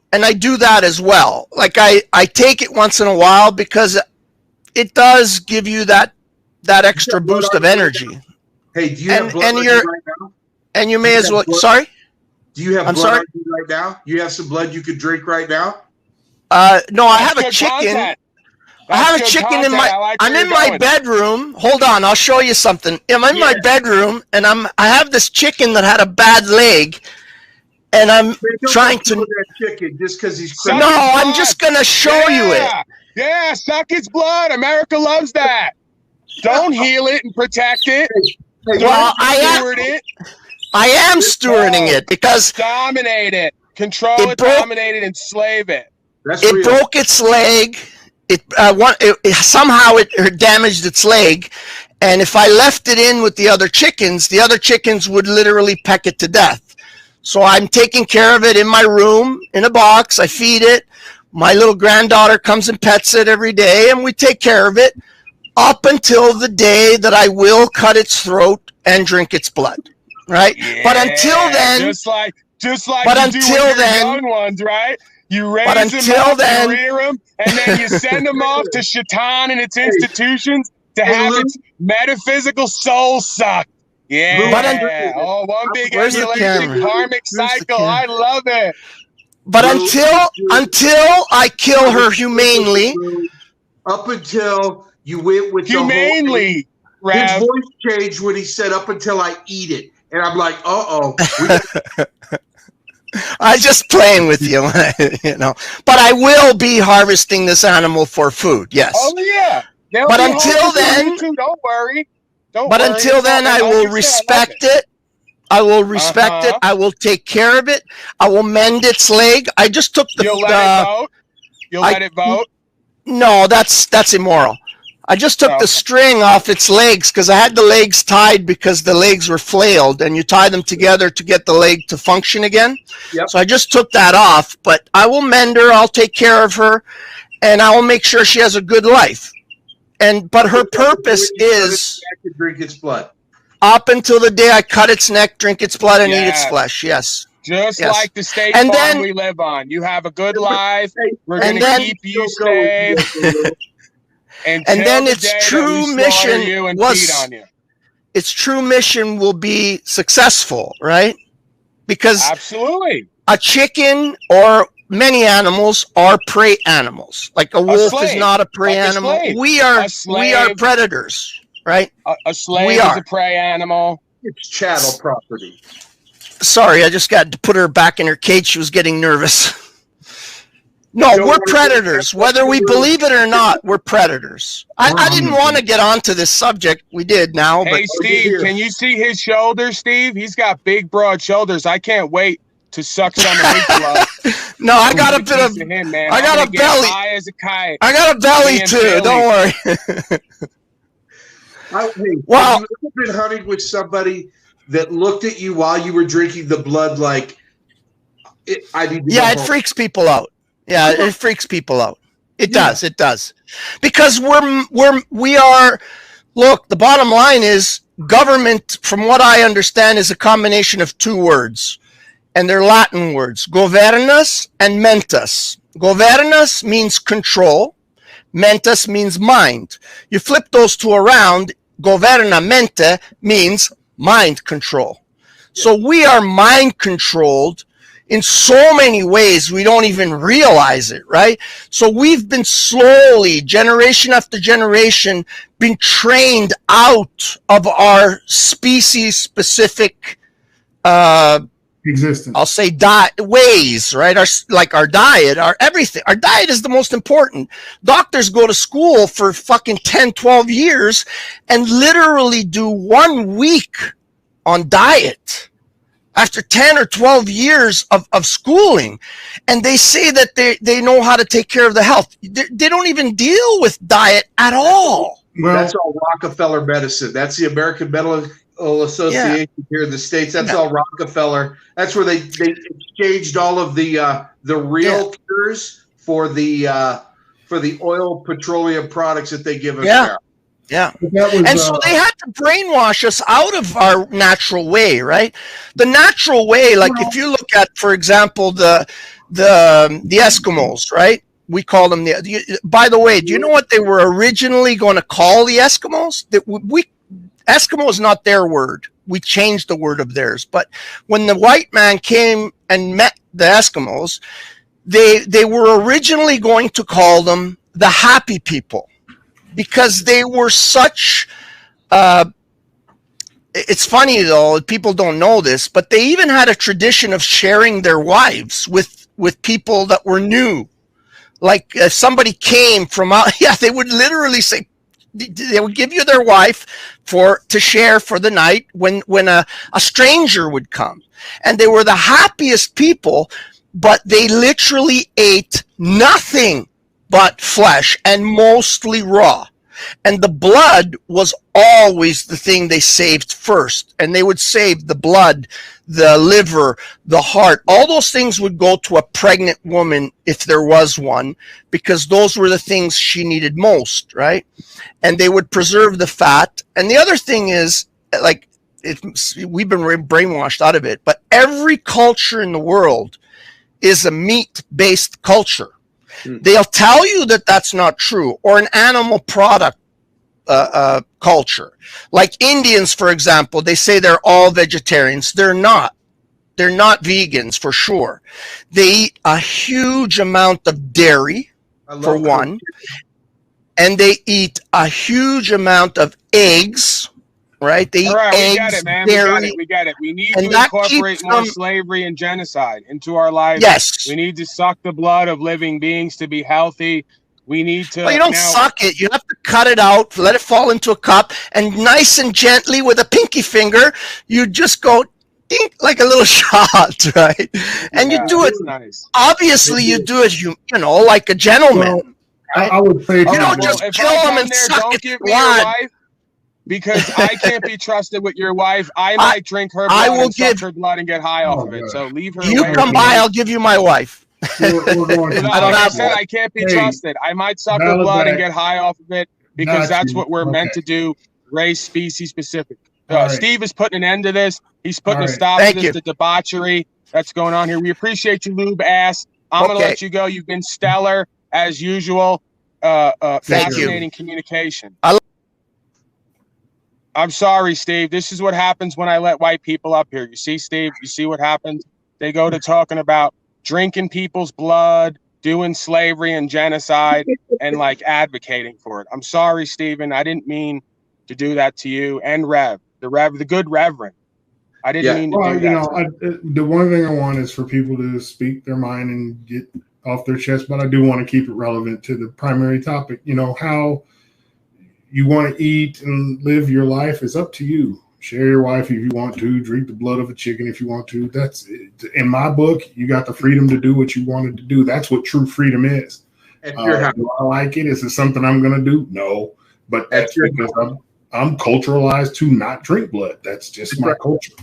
that as well. Like I take it once in a while because it does give you that extra boost of energy. Hey, do you have blood right now? And you may as well. Sorry. Do you have blood on you right now? You have some blood you could drink right now? No, I have a chicken. I have a chicken in my. I'm in my bedroom. Hold on, I'll show you something. I'm in my bedroom, and I have this chicken that had a bad leg, and I'm trying to. That chicken just because he's. No, I'm just gonna show you it. Yeah, suck its blood. America loves that. Don't heal it and protect it. Well, I am stewarding it because dominate it, control it, dominate it, enslave it. It broke its leg. Somehow it damaged its leg, and if I left it in with the other chickens would literally peck it to death. So I'm taking care of it in my room in a box. I feed it. My little granddaughter comes and pets it every day, and we take care of it up until the day that I will cut its throat and drink its blood. Right? Yeah, but until then, just like but until then, young ones, right? You raise them up, you rear them, and then you send them off to Shaitan and its institutions to have its metaphysical soul sucked. Yeah. One big emulation karmic cycle. I love it. But until I kill her humanely, up until you went with humanely, his voice changed when he said "up until I eat it," and I'm like, I'm just playing with you, But I will be harvesting this animal for food. Yes. Oh yeah. But until then, don't worry. Until then, I will respect it. I will respect it. I will take care of it. I will mend its leg. I just took the. You'll let it vote. You'll let it vote. No, that's immoral. I just took the string off its legs because I had the legs tied because the legs were flailed, and you tie them together to get the leg to function again. Yep. So I just took that off, but I will mend her. I'll take care of her, and I will make sure she has a good life. But her purpose is to drink its blood. Up until the day I cut its neck, drink its blood, and eat its flesh. Yes. Just like the state farm we live on. You have a good life. We're going to keep you safe. And then its true mission will be successful, right? Because absolutely, a chicken or many animals are prey animals. Like a wolf is not a prey animal. We are predators. right? A slave is a prey animal. It's chattel property. Sorry, I just got to put her back in her cage. She was getting nervous. No, we're predators. Whether we believe it or not, we're predators. I didn't want to get onto this subject. We did now. Hey, but Steve, can you see his shoulders, Steve? He's got big, broad shoulders. I can't wait to suck some of his blood. No, I got a bit of him, man. I got a belly. High as a kite. I got a belly too. Don't worry. Wow. Have you ever been hunting with somebody that looked at you while you were drinking the blood like, I need to go it home? freaks people out. Yeah, it freaks people out. It does. It does. Because we are, look, the bottom line is government, from what I understand, is a combination of two words. And they're Latin words, governus and mentis. Governus means control. Mentis means mind. You flip those two around, governamente means mind control. So we are mind controlled in so many ways we don't even realize it, right? So we've been slowly, generation after generation, been trained out of our species-specific existence. I'll say ways, right? Our diet, our everything. Our diet is the most important. Doctors go to school for fucking 10, 12 years and literally do 1 week on diet after 10 or 12 years of schooling. And they say that they know how to take care of the health. They don't even deal with diet at all. Well, that's all Rockefeller medicine. That's the American Medical Association here in the States. That's all Rockefeller. That's where they exchanged all of the real cures for the oil petroleum products that they give us now. Yeah. And so they had to brainwash us out of our natural way, right? The natural way, like if you look at, for example, the Eskimos, right? We call them by the way, do you know what they were originally going to call the Eskimos? Eskimo is not their word. We changed the word of theirs. But when the white man came and met the Eskimos, they were originally going to call them the happy people, because they were such, it's funny though, people don't know this, but they even had a tradition of sharing their wives with people that were new. Like if somebody came from out, they would literally say, they would give you their wife to share for the night when a stranger would come. And they were the happiest people, but they literally ate nothing but flesh and mostly raw. And the blood was always the thing they saved first. And they would save the blood, the liver, the heart. All those things would go to a pregnant woman if there was one, because those were the things she needed most, right? And they would preserve the fat. And the other thing is, like, we've been brainwashed out of it, but every culture in the world is a meat-based culture. They'll tell you that that's not true, or an animal product culture. Like Indians, for example, they say they're all vegetarians. They're not. They're not vegans for sure. They eat a huge amount of dairy, for one, and they eat a huge amount of eggs. Right? They eat eggs, we got it, man. dairy, we got it. We need to incorporate more slavery and genocide into our lives. Yes. We need to suck the blood of living beings to be healthy. We need to. Well, you don't suck it. You have to cut it out, let it fall into a cup, and nice and gently with a pinky finger, you just go dink, like a little shot, right? And you do it. Nice. Obviously, you do it. You know, like a gentleman. Well, right? I would say, you don't just kill them and suck don't it give me your wife, because I can't be trusted with your wife. I might drink her blood and suck her blood and get high off of it. So leave her. You come by, I'll give you my wife. I can't be trusted. I might suck her blood and get high off of it, because that's what we're meant to do. Race, species specific. Steve is putting an end to this. He's putting a stop to this, the debauchery that's going on here. We appreciate you, Lube Ass. I'm going to let you go. You've been stellar as usual. Fascinating communication. I'm sorry, Steve. This is what happens when I let white people up here. You see, Steve, you see what happens? They go to talking about drinking people's blood, doing slavery and genocide, and like advocating for it. I'm sorry, Stephen. I didn't mean to do that to you and the good Reverend. I didn't mean to do that. The one thing I want is for people to speak their mind and get off their chest, but I do want to keep it relevant to the primary topic. How you want to eat and live your life is up to you. Share your wife if you want to, drink the blood of a chicken if you want to. That's in my book. You got the freedom to do what you wanted to do. That's what true freedom is. Do I like it? Is it something I'm going to do? No, but that's because I'm culturalized to not drink blood. That's just my culture.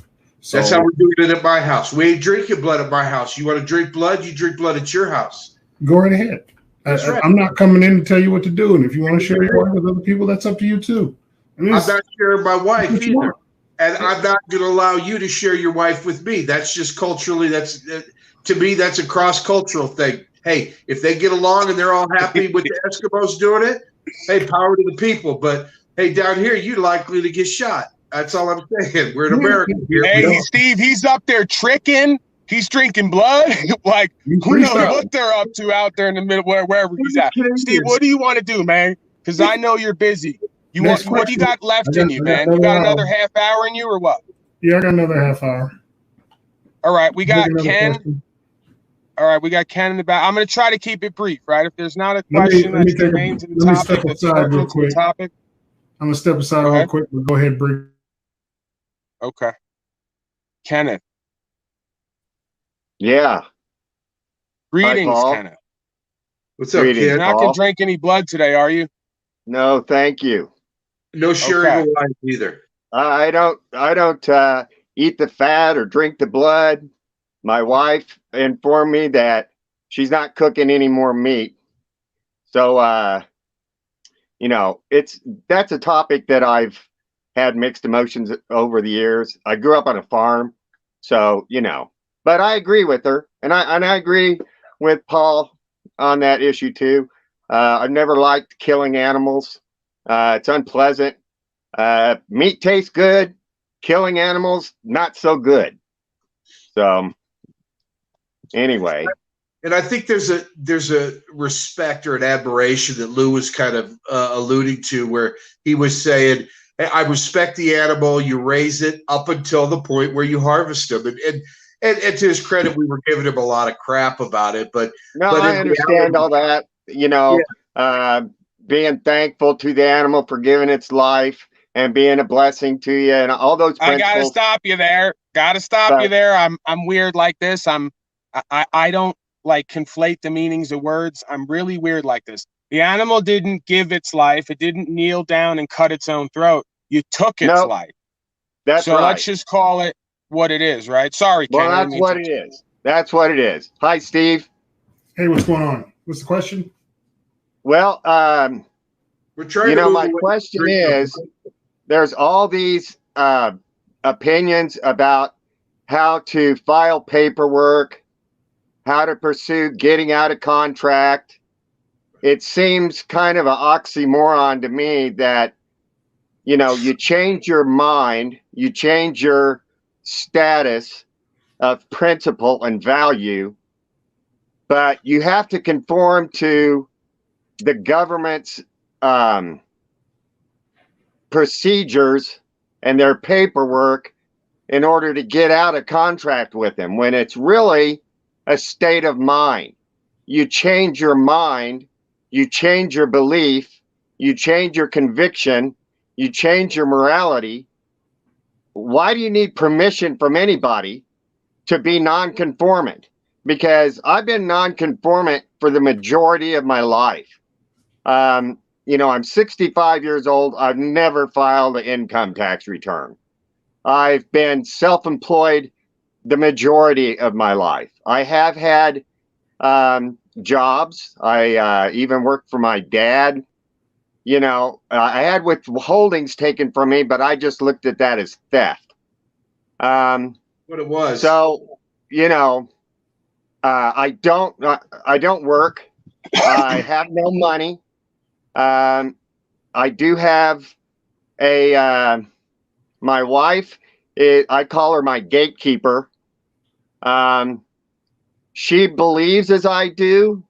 So, that's how we're doing it at my house. We ain't drinking blood at my house. You want to drink blood? You drink blood at your house. Go right ahead. I'm not coming in to tell you what to do. And if you want to share your life with other people, that's up to you too. I'm not sharing my wife either. And I'm not going to allow you to share your wife with me. That's just culturally, to me, that's a cross-cultural thing. Hey, if they get along and they're all happy with the Eskimos doing it, hey, power to the people. But hey, down here, you're likely to get shot. That's all I'm saying. We're in America here. Hey, Steve, he's up there tricking. He's drinking blood. Like, who knows what they're up to out there in the middle, wherever he's at. Steve, what do you want to do, man? Because I know you're busy. What do you got left in you, man? You got another half hour in you or what? Yeah, I got another half hour. All right, we got Ken. All right, we got Ken in the back. I'm going to try to keep it brief, right? If there's not a question that's germane to the topic, that's urgent to the topic. I'm going to step aside real quick, but go ahead, brief. Okay. Kenneth. Yeah. Greetings, Kenneth. What's up, kid? You're not going to drink any blood today, are you? No, thank you. No sharing of life either. I don't eat the fat or drink the blood. My wife informed me that she's not cooking any more meat. So, that's a topic that I've had mixed emotions over the years. I grew up on a farm, so, but I agree with her, and I agree with Paul on that issue too. I've never liked killing animals. It's unpleasant. Meat tastes good. Killing animals, not so good. So anyway. And I think there's a respect or an admiration that Lou was kind of alluding to, where he was saying, hey, I respect the animal. You raise it up until the point where you harvest them. And to his credit, we were giving him a lot of crap about it. But I understand all that. Being thankful to the animal for giving its life and being a blessing to you and all those principles. I gotta stop you there. I'm weird like this. I don't like conflate the meanings of words. I'm really weird like this. The animal didn't give its life. It didn't kneel down and cut its own throat. You took its life. That's so right. Let's just call it what it is, right? Sorry, Ken. Well, that's what it is. That's what it is. Hi, Steve. Hey, what's going on? What's the question? Well, we're trying my question is, there's all these opinions about how to file paperwork, how to pursue getting out of contract. It seems kind of an oxymoron to me that, you change your mind, you change your status of principle and value, but you have to conform to the government's procedures and their paperwork in order to get out of contract with them, when it's really a state of mind. You change your mind, you change your belief, you change your conviction, you change your morality. Why do you need permission from anybody to be non-conformant? Because I've been non-conformant for the majority of my life. I'm 65 years old. I've never filed an income tax return. I've been self-employed the majority of my life. I have had jobs. I even worked for my dad. I had withholdings taken from me, but I just looked at that as theft. What it was. So, I don't work. I have no money. I do have my wife. I call her my gatekeeper. She believes as I do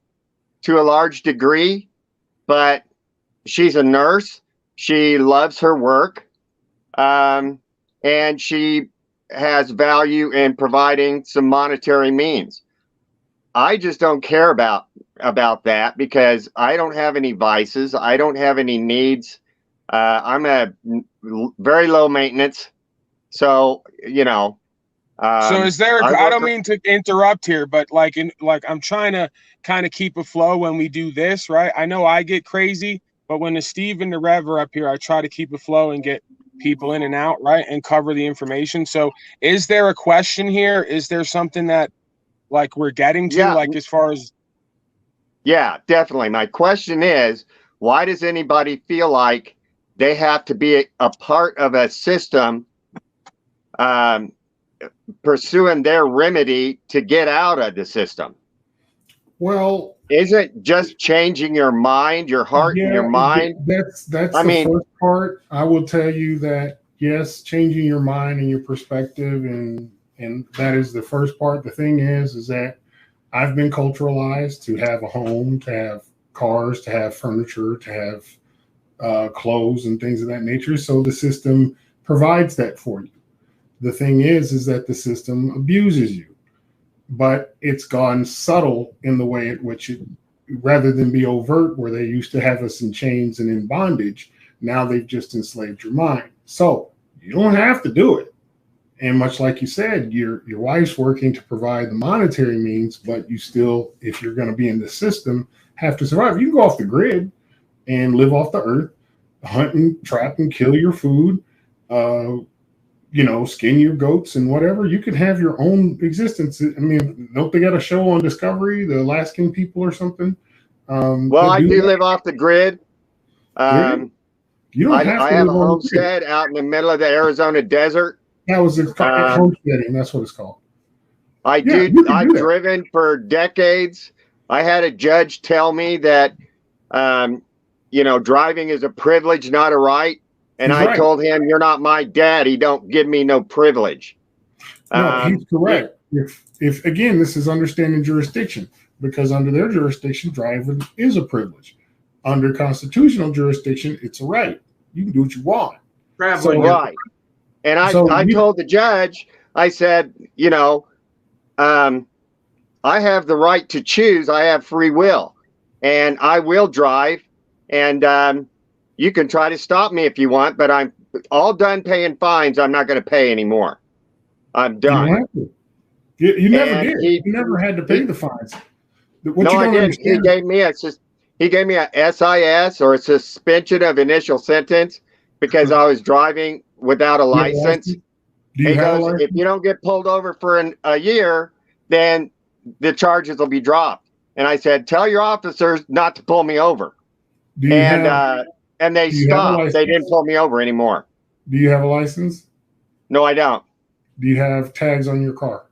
to a large degree, but she's a nurse. She loves her work, and she has value in providing some monetary means. I just don't care about that because I don't have any vices. I don't have any needs. I'm a very low maintenance. So, you know. So is there, I don't mean to interrupt here, but like I'm trying to kind of keep a flow when we do this, right? I know I get crazy, but when the Steve and the Rev are up here, I try to keep a flow and get people in and out, right? And cover the information. So is there a question here? Is there something that like we're getting to, like as far as? Yeah, definitely. My question is, why does anybody feel like they have to be a part of a system pursuing their remedy to get out of the system? Well, is it just changing your mind, your heart, and your mind? That's the first part. I will tell you that yes, changing your mind and your perspective, and that is the first part. The thing is that I've been culturalized to have a home, to have cars, to have furniture, to have clothes and things of that nature. So the system provides that for you. The thing is that the system abuses you, but it's gone subtle in the way in which it, rather than be overt, where they used to have us in chains and in bondage, now they've just enslaved your mind. So you don't have to do it. And much like you said, your wife's working to provide the monetary means, but you still, if you're going to be in the system, have to survive. You can go off the grid and live off the earth, hunt and trap and kill your food, skin your goats and whatever. You can have your own existence. I mean, don't they got a show on Discovery, the Alaskan people or something? Well, I do live off the grid. You don't have to. I have a homestead out in the middle of the Arizona desert. That was homesteading. That's what it's called. I've driven for decades. I had a judge tell me that, driving is a privilege, not a right. And I told him, "You're not my daddy. Don't give me no privilege." No, he's correct. If again, this is understanding jurisdiction, because under their jurisdiction, driving is a privilege. Under constitutional jurisdiction, it's a right. You can do what you want. Right. And I told the judge, I said, I have the right to choose. I have free will, and I will drive. And you can try to stop me if you want, but I'm all done paying fines. I'm not going to pay anymore. I'm done. You never did. You never had to pay the fines. I didn't. He gave me a SIS, or a suspension of initial sentence, because I was driving without a license. If you don't get pulled over for a year, then the charges will be dropped. And I said, tell your officers not to pull me over. And they stopped. They didn't pull me over anymore. Do you have a license? No, I don't. Do you have tags on your car?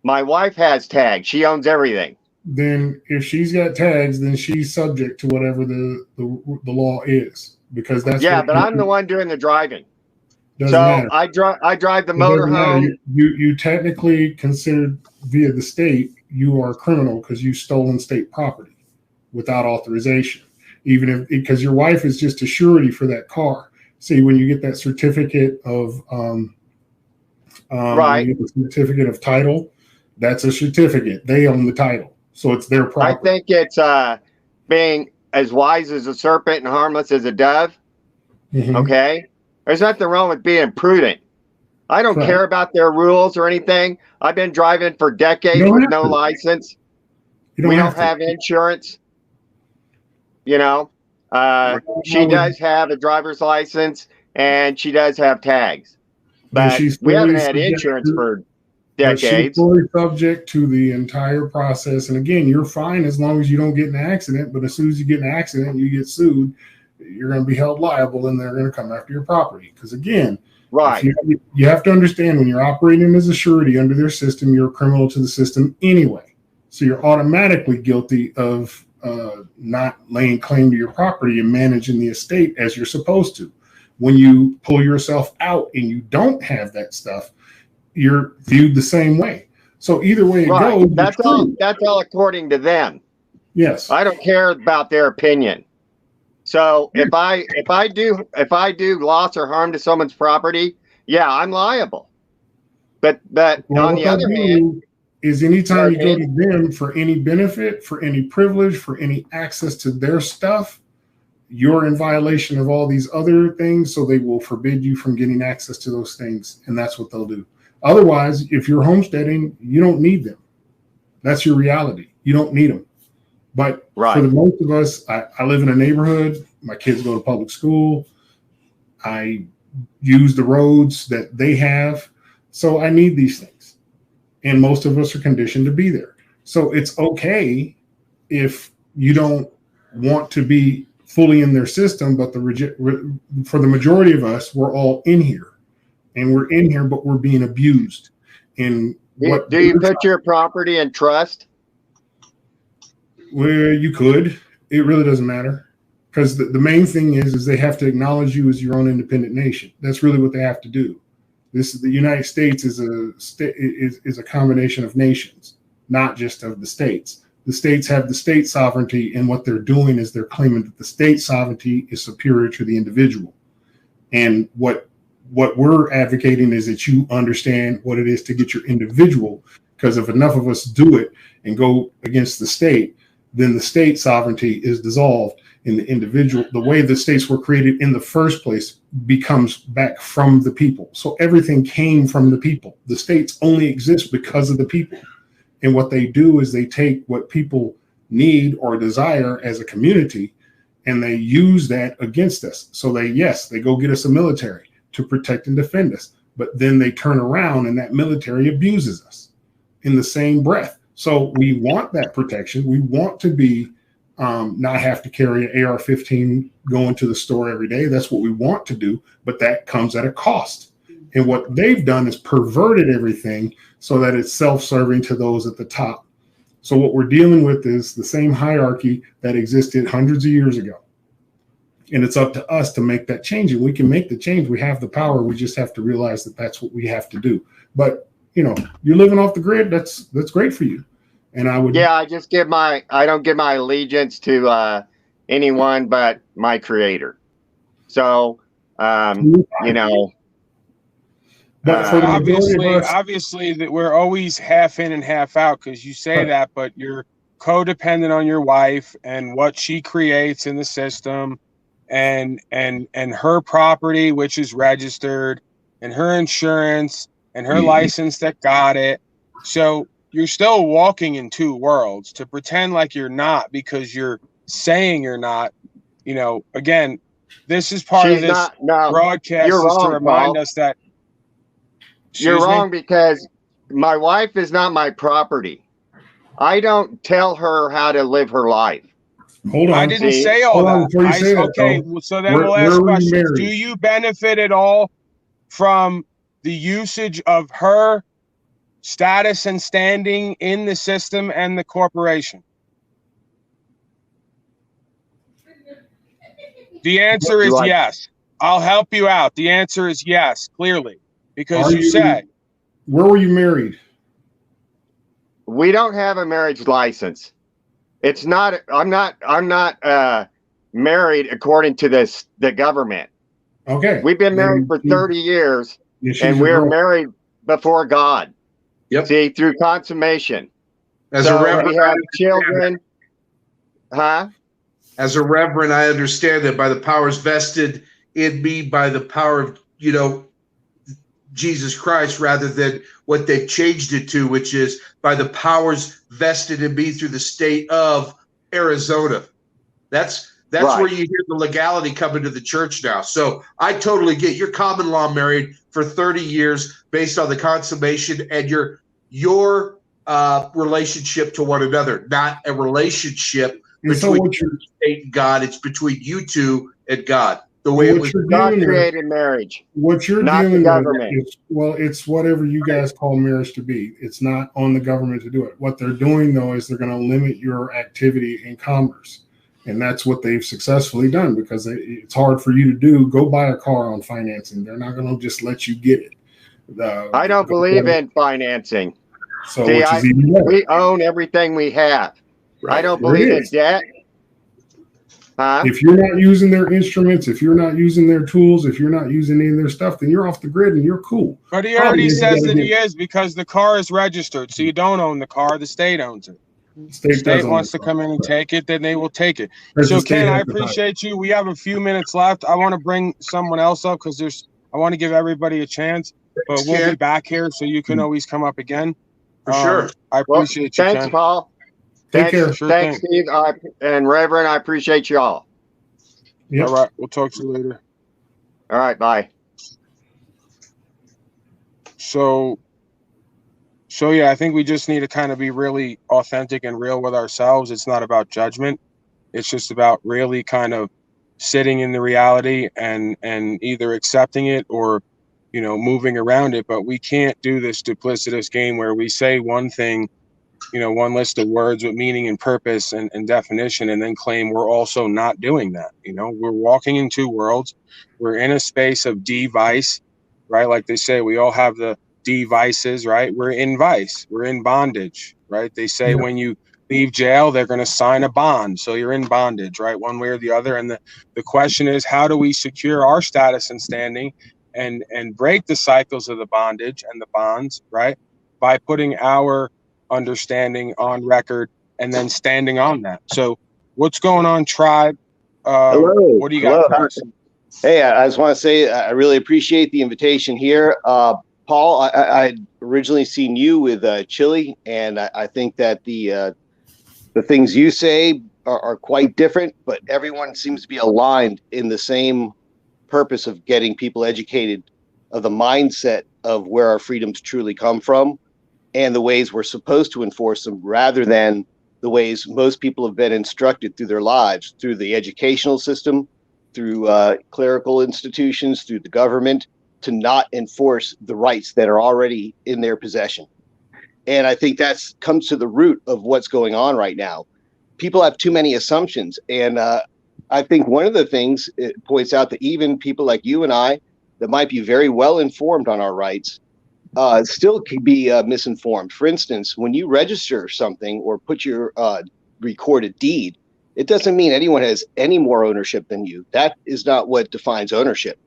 My wife has tags. She owns everything. Then if she's got tags, then she's subject to whatever the law is, because that's but I'm the one doing the driving. Doesn't matter. I drive the motorhome. You technically considered via the state, you are a criminal because you stolen state property without authorization. Because your wife is just a surety for that car. See, when you get that certificate of certificate of title, that's a certificate. They own the title, so it's their property. I think it's being as wise as a serpent and harmless as a dove. Mm-hmm. Okay, there's nothing wrong with being prudent. I don't care about their rules or anything. I've been driving for decades with no license. We don't have insurance. She does have a driver's license and she does have tags, but we haven't had insurance for decades. She's fully subject to the entire process. And again, you're fine as long as you don't get in an accident. But as soon as you get in an accident, you get sued, you're going to be held liable, and they're going to come after your property. Because again, you have to understand, when you're operating as a surety under their system, you're a criminal to the system anyway. So you're automatically guilty of not laying claim to your property and managing the estate as you're supposed to. When you pull yourself out and you don't have that stuff, you're viewed the same way. So either way it goes, that's all according to them. Yes. I don't care about their opinion. So if I do loss or harm to someone's property, yeah, I'm liable. But on the other hand, is anytime you go to them for any benefit, for any privilege, for any access to their stuff, you're in violation of all these other things, so they will forbid you from getting access to those things, and that's what they'll do. Otherwise, if you're homesteading, you don't need them. That's your reality. You don't need them. But for the most of us, I live in a neighborhood. My kids go to public school. I use the roads that they have. So I need these things. And most of us are conditioned to be there. So it's okay if you don't want to be fully in their system, but for the majority of us, we're all in here. And we're in here, but we're being abused. And do you put your property in trust? Well, you could. It really doesn't matter. Because the main thing is they have to acknowledge you as your own independent nation. That's really what they have to do. The United States is a combination of nations, not just of the states. The states have the state sovereignty, and what they're doing is they're claiming that the state sovereignty is superior to the individual. And what we're advocating is that you understand what it is to get your individual, because if enough of us do it and go against the state, then the state sovereignty is dissolved in the individual. The way the states were created in the first place becomes back from the people. So everything came from the people. The states only exist because of the people. And what they do is they take what people need or desire as a community, and they use that against us. So they go get us a military to protect and defend us. But then they turn around and that military abuses us in the same breath. So we want that protection. We want to be not have to carry an AR-15 going to the store every day. That's what we want to do, but that comes at a cost. And what they've done is perverted everything so that it's self-serving to those at the top. So what we're dealing with is the same hierarchy that existed hundreds of years ago. And it's up to us to make that change. And we can make the change. We have the power. We just have to realize that that's what we have to do. But, you're living off the grid. That's great for you. And I would. Yeah, I don't give my allegiance to anyone but my creator. So, But for the obviously that we're always half in and half out, because you say that, but you're codependent on your wife and what she creates in the system, and her property, which is registered, and her insurance and her license that got it. So you're still walking in two worlds. To pretend like you're not because you're saying you're not, again, this is part of this broadcast is to remind us that you're wrong, because my wife is not my property. I don't tell her how to live her life. Hold on. I didn't say all that. Okay, so then we'll ask questions. Do you benefit at all from the usage of her status and standing in the system and the corporation? The answer is yes. I'll help you out. The answer is yes, clearly, because you said. Where were you married? We don't have a marriage license. It's not. I'm not married according to the government. Okay. We've been married for 30 years, and we're married before God. Yep. See, through consummation. As a reverend, we have children. Huh? As a reverend, I understand that by the powers vested in me, by the power of, Jesus Christ, rather than what they've changed it to, which is by the powers vested in me through the state of Arizona. That's right. Where you hear the legality coming to the church now. So I totally get you're common law married for 30 years based on the consummation and your relationship to one another, not a relationship between state and God. It's between you two and God. The way it was God created marriage. What you're dealing with is, it's whatever you guys call marriage to be. It's not on the government to do it. What they're doing, though, is they're going to limit your activity in commerce. And that's what they've successfully done, because it's hard for you to do. Go buy a car on financing. They're not going to just let you get it. I don't believe in financing. So we own everything we have. Right. I don't believe in debt. If you're not using their instruments, if you're not using their tools, if you're not using any of their stuff, then you're off the grid and you're cool. But he already says that he is, because the car is registered. So you don't own the car, the state owns it. The state wants to come in and take it, then they will take it. So Ken, I appreciate you. We have a few minutes left. I want to bring someone else up because I want to give everybody a chance, but we'll be back here so you can always come up again. For sure. I appreciate you, Thanks, Ken. Paul. Take care. Thanks, Steve. And Reverend, I appreciate you all. Yep. All right. We'll talk to you later. All right. Bye. So yeah, I think we just need to kind of be really authentic and real with ourselves. It's not about judgment. It's just about really kind of sitting in the reality and either accepting it or, moving around it. But we can't do this duplicitous game where we say one thing, one list of words with meaning and purpose and definition, and then claim we're also not doing that. We're walking in two worlds. We're in a space of device, right? Like they say, we all have the devices, right? We're in vice. We're in bondage, right? They say when you leave jail, they're going to sign a bond. So you're in bondage, right? One way or the other. And the question is, how do we secure our status and standing and break the cycles of the bondage and the bonds, right? By putting our understanding on record and then standing on that. So what's going on, tribe? Hello. What do you got for us? Hey, I just want to say I really appreciate the invitation here. Paul, I originally seen you with Chili, and I think that the things you say are quite different, but everyone seems to be aligned in the same purpose of getting people educated of the mindset of where our freedoms truly come from and the ways we're supposed to enforce them, rather than the ways most people have been instructed through their lives, through the educational system, through clerical institutions, through the government, to not enforce the rights that are already in their possession. And I think that's comes to the root of what's going on right now. People have too many assumptions. And I think one of the things it points out that even people like you and I that might be very well informed on our rights still can be misinformed. For instance, when you register something or put your recorded deed, it doesn't mean anyone has any more ownership than you. That is not what defines ownership.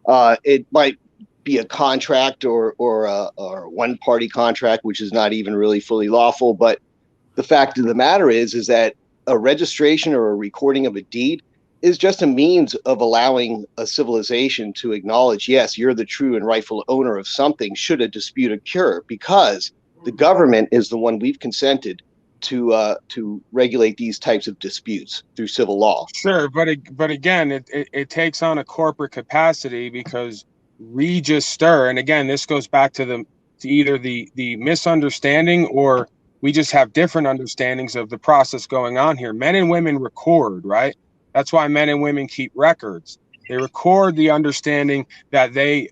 It might be a contract or one-party contract, which is not even really fully lawful. But the fact of the matter is that a registration or a recording of a deed is just a means of allowing a civilization to acknowledge, yes, you're the true and rightful owner of something should a dispute occur, because the government is the one we've consented to regulate these types of disputes through civil law. Sure, but again, it takes on a corporate capacity because register, and again, this goes back to either the misunderstanding or we just have different understandings of the process going on here. Men and women record, right? That's why men and women keep records. They record the understanding that they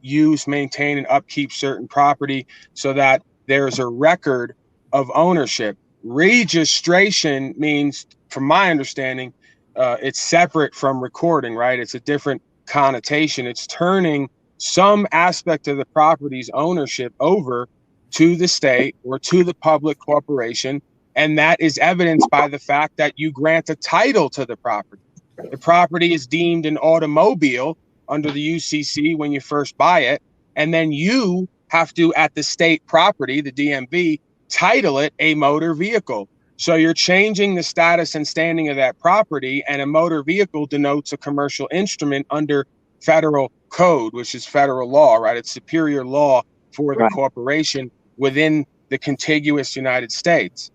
use, maintain, and upkeep certain property so that there's a record of ownership. Registration means, from my understanding, it's separate from recording, right? It's a different connotation. It's turning some aspect of the property's ownership over to the state or to the public corporation. And that is evidenced by the fact that you grant a title to the property. The property is deemed an automobile under the UCC when you first buy it. And then you have to, at the state property, the DMV, title it a motor vehicle. So you're changing the status and standing of that property, and a motor vehicle denotes a commercial instrument under federal code, which is federal law, right? It's superior law for the corporation within the contiguous United States,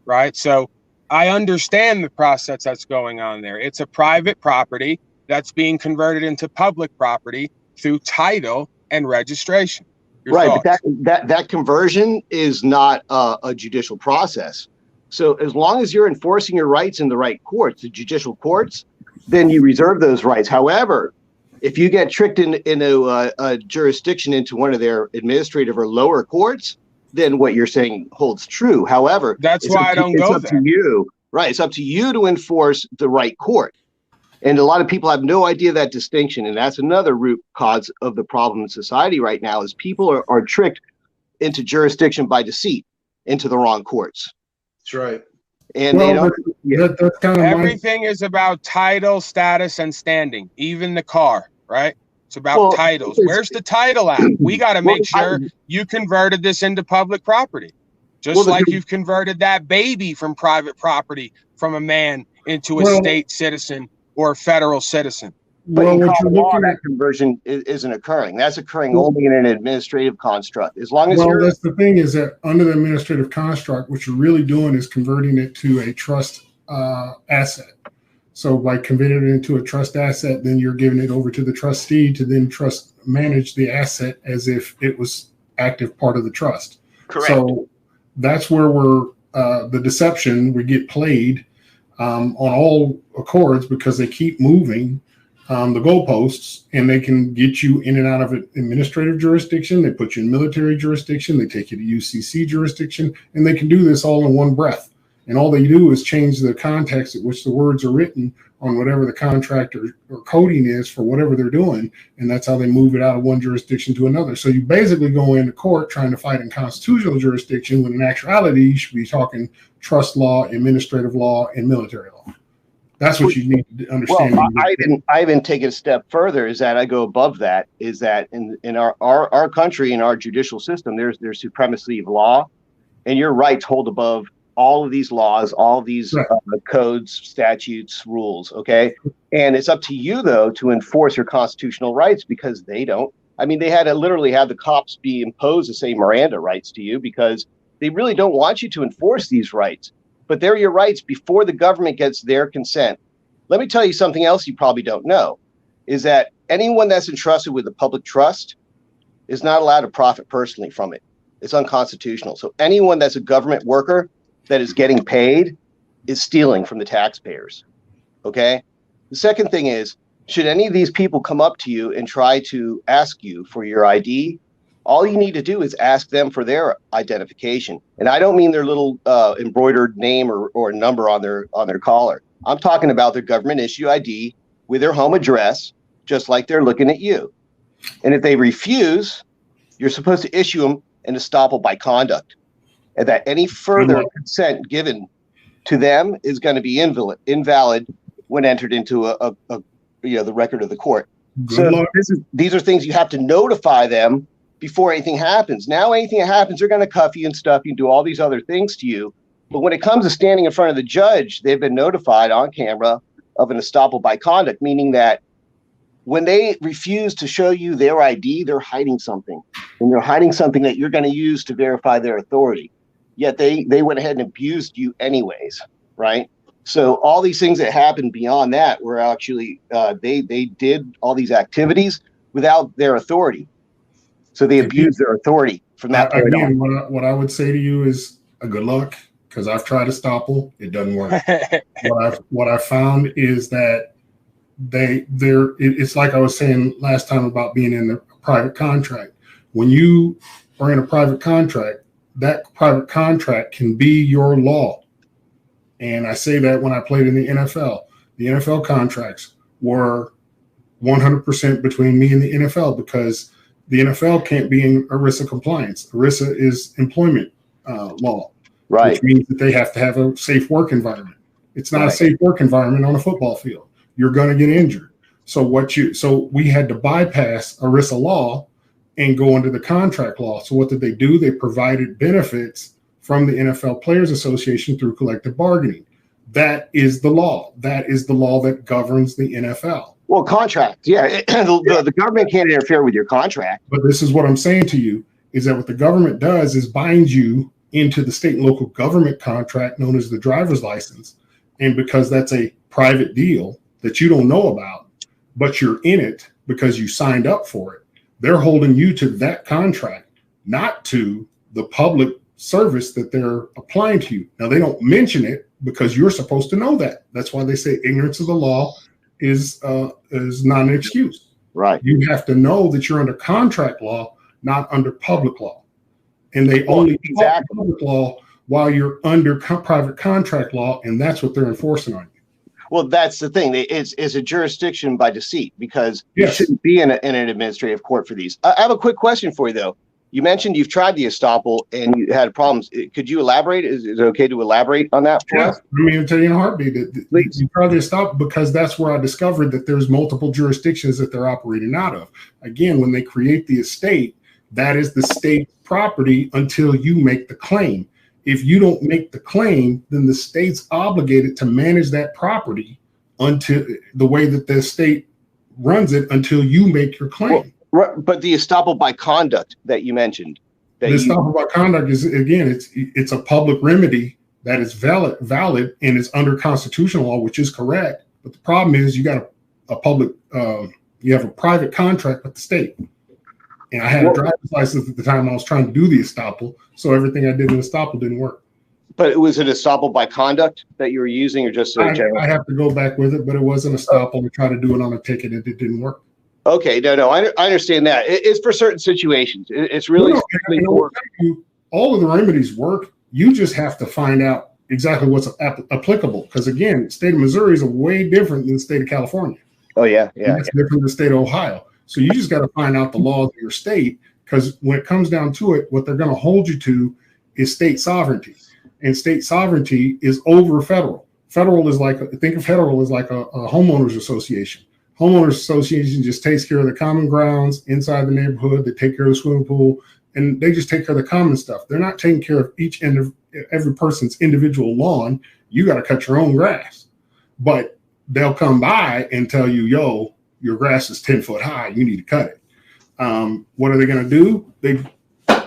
right? So I understand the process that's going on there. It's a private property that's being converted into public property through title and registration. Your right, thoughts? but that conversion is not a judicial process. So as long as you're enforcing your rights in the right courts, the judicial courts, then you reserve those rights. However, if you get tricked into a jurisdiction, into one of their administrative or lower courts, then what you're saying holds true. However, that's why I don't go there. It's up to you, right? It's up to you to enforce the right court. And a lot of people have no idea that distinction. And that's another root cause of the problem in society right now, is people are tricked into jurisdiction by deceit, into the wrong courts. That's right. And they don't. That's kind of everything is about title, status, and standing. Even the car, right? It's about titles. Where's the title at? We got to make sure you converted this into public property, just like you've converted that baby from private property from a man into a state citizen or a federal citizen. But in common law, that conversion isn't occurring. That's occurring only in an administrative construct. As long as that's the thing, is that under the administrative construct, what you're really doing is converting it to a trust asset. So by converting it into a trust asset, then you're giving it over to the trustee to then manage the asset as if it was active part of the trust. Correct. So that's where the deception we get played on all accords, because they keep moving the goalposts, and they can get you in and out of administrative jurisdiction. They put you in military jurisdiction. They take you to UCC jurisdiction, and they can do this all in one breath. And all they do is change the context at which the words are written on whatever the contract or coding is for whatever they're doing. And that's how they move it out of one jurisdiction to another. So you basically go into court trying to fight in constitutional jurisdiction, when in actuality, you should be talking trust law, administrative law, and military law. That's what you need to understand. Well, I even take it a step further, is that I go above that, is that in our country, in our judicial system, there's supremacy of law, and your rights hold above all of these laws, all of these codes, statutes, rules, okay? And it's up to you, though, to enforce your constitutional rights, because they don't. I mean, they had to literally have the cops be imposed to say Miranda rights to you, because they really don't want you to enforce these rights. But they're your rights before the government gets their consent. Let me tell you something else you probably don't know, is that anyone that's entrusted with a public trust is not allowed to profit personally from it. It's unconstitutional. So anyone that's a government worker that is getting paid is stealing from the taxpayers. Okay? The second thing is, should any of these people come up to you and try to ask you for your ID, all you need to do is ask them for their identification. And I don't mean their little embroidered name or number on their collar. I'm talking about their government issue ID with their home address, just like they're looking at you. And if they refuse, you're supposed to issue them an estoppel by conduct, and that any further consent given to them is going to be invalid when entered into the record of the court. So these are things you have to notify them before anything happens. Now anything that happens, they're going to cuff you and stuff you and do all these other things to you. But when it comes to standing in front of the judge, they've been notified on camera of an estoppel by conduct, meaning that when they refuse to show you their ID, they're hiding something. And they're hiding something that you're going to use to verify their authority. Yet they went ahead and abused you anyways, right? So all these things that happened beyond that were actually, they did all these activities without their authority. So they abused their authority from that point on. What I would say to you is good luck, because I've tried estoppel. It doesn't work. What I found is that it's like I was saying last time about being in a private contract. When you are in a private contract, that private contract can be your law. And I say that when I played in the NFL. The NFL contracts were 100% between me and the NFL, because the NFL can't be in ERISA compliance. ERISA is employment law, right? Which means that they have to have a safe work environment. It's not a safe work environment on a football field. You're going to get injured. So we had to bypass ERISA law and go into the contract law. So what did they do? They provided benefits from the NFL Players Association through collective bargaining. That is the law. That is the law that governs the NFL. Well, contract, the government can't interfere with your contract. But this is what I'm saying to you, is that what the government does is bind you into the state and local government contract known as the driver's license. And because that's a private deal that you don't know about, but you're in it because you signed up for it, they're holding you to that contract, not to the public service that they're applying to you. Now, they don't mention it because you're supposed to know that. That's why they say ignorance of the law is not an excuse. Right. You have to know that you're under contract law, not under public law. And they only talk public law while you're under private contract law, and that's what they're enforcing on you. Well, that's the thing. It's a jurisdiction by deceit, because you shouldn't be in an administrative court for these. I have a quick question for you, though. You mentioned you've tried the estoppel and you had problems. Could you elaborate? Is it okay to elaborate on that for us? I mean, I'll tell you in a heartbeat. You try the estoppel because that's where I discovered that there's multiple jurisdictions that they're operating out of. Again, when they create the estate, that is the state property until you make the claim. If you don't make the claim, then the state's obligated to manage that property until the way that the state runs it until you make your claim. Well, but the estoppel by conduct that you mentioned. The estoppel by conduct is, again, it's a public remedy that is valid and is under constitutional law, which is correct. But the problem is you got you have a private contract with the state. And I had a driver's license at the time I was trying to do the estoppel, so everything I did in the estoppel didn't work. But it was an estoppel by conduct that you were using, or just I have to go back with it, but it wasn't estoppel to try to do it on a ticket, and it didn't work. Okay, no, I understand that. It's for certain situations. It's really all of the remedies work. You just have to find out exactly what's applicable, because again, the state of Missouri is way different than the state of California. Oh yeah. It's different than the state of Ohio. So you just got to find out the laws of your state, because when it comes down to it, what they're going to hold you to is state sovereignty, and state sovereignty is over federal. Federal is like, think of federal as like a homeowners association. Homeowners association just takes care of the common grounds inside the neighborhood. They take care of the swimming pool, and they just take care of the common stuff. They're not taking care of each end of every person's individual lawn. You got to cut your own grass, but they'll come by and tell you, yo, your grass is 10 foot high. You need to cut it. What are they going to do?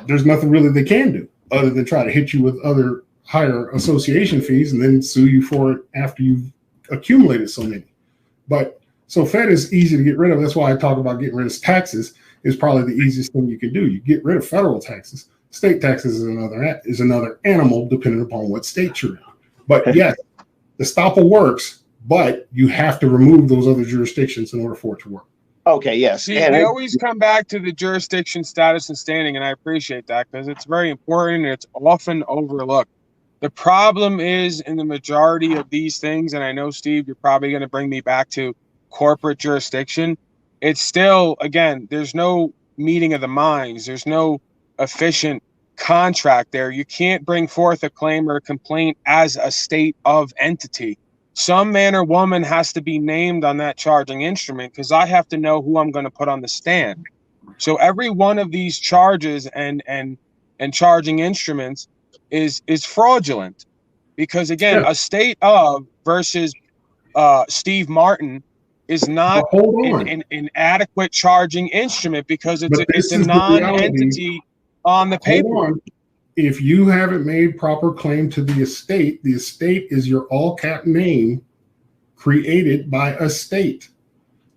There's nothing really they can do other than try to hit you with other higher association fees and then sue you for it after you've accumulated so many. But so Fed is easy to get rid of. That's why I talk about getting rid of taxes is probably the easiest thing you can do. You get rid of federal taxes. State taxes is another animal depending upon what state you're in. But yes, the estoppel works, but you have to remove those other jurisdictions in order for it to work. Okay, yes. See, we always come back to the jurisdiction, status, and standing, and I appreciate that because it's very important and it's often overlooked. The problem is in the majority of these things, and I know, Steve, you're probably going to bring me back to corporate jurisdiction. It's still, again, there's no meeting of the minds. There's no efficient contract there. You can't bring forth a claim or a complaint as a state of entity. Some man or woman has to be named on that charging instrument because I have to know who I'm going to put on the stand. So every one of these charges and charging instruments is fraudulent because, again, a state of versus Steve Martin is not an adequate charging instrument because it's a non-entity on the paper. If you haven't made proper claim to the estate is your all-cap name created by a state.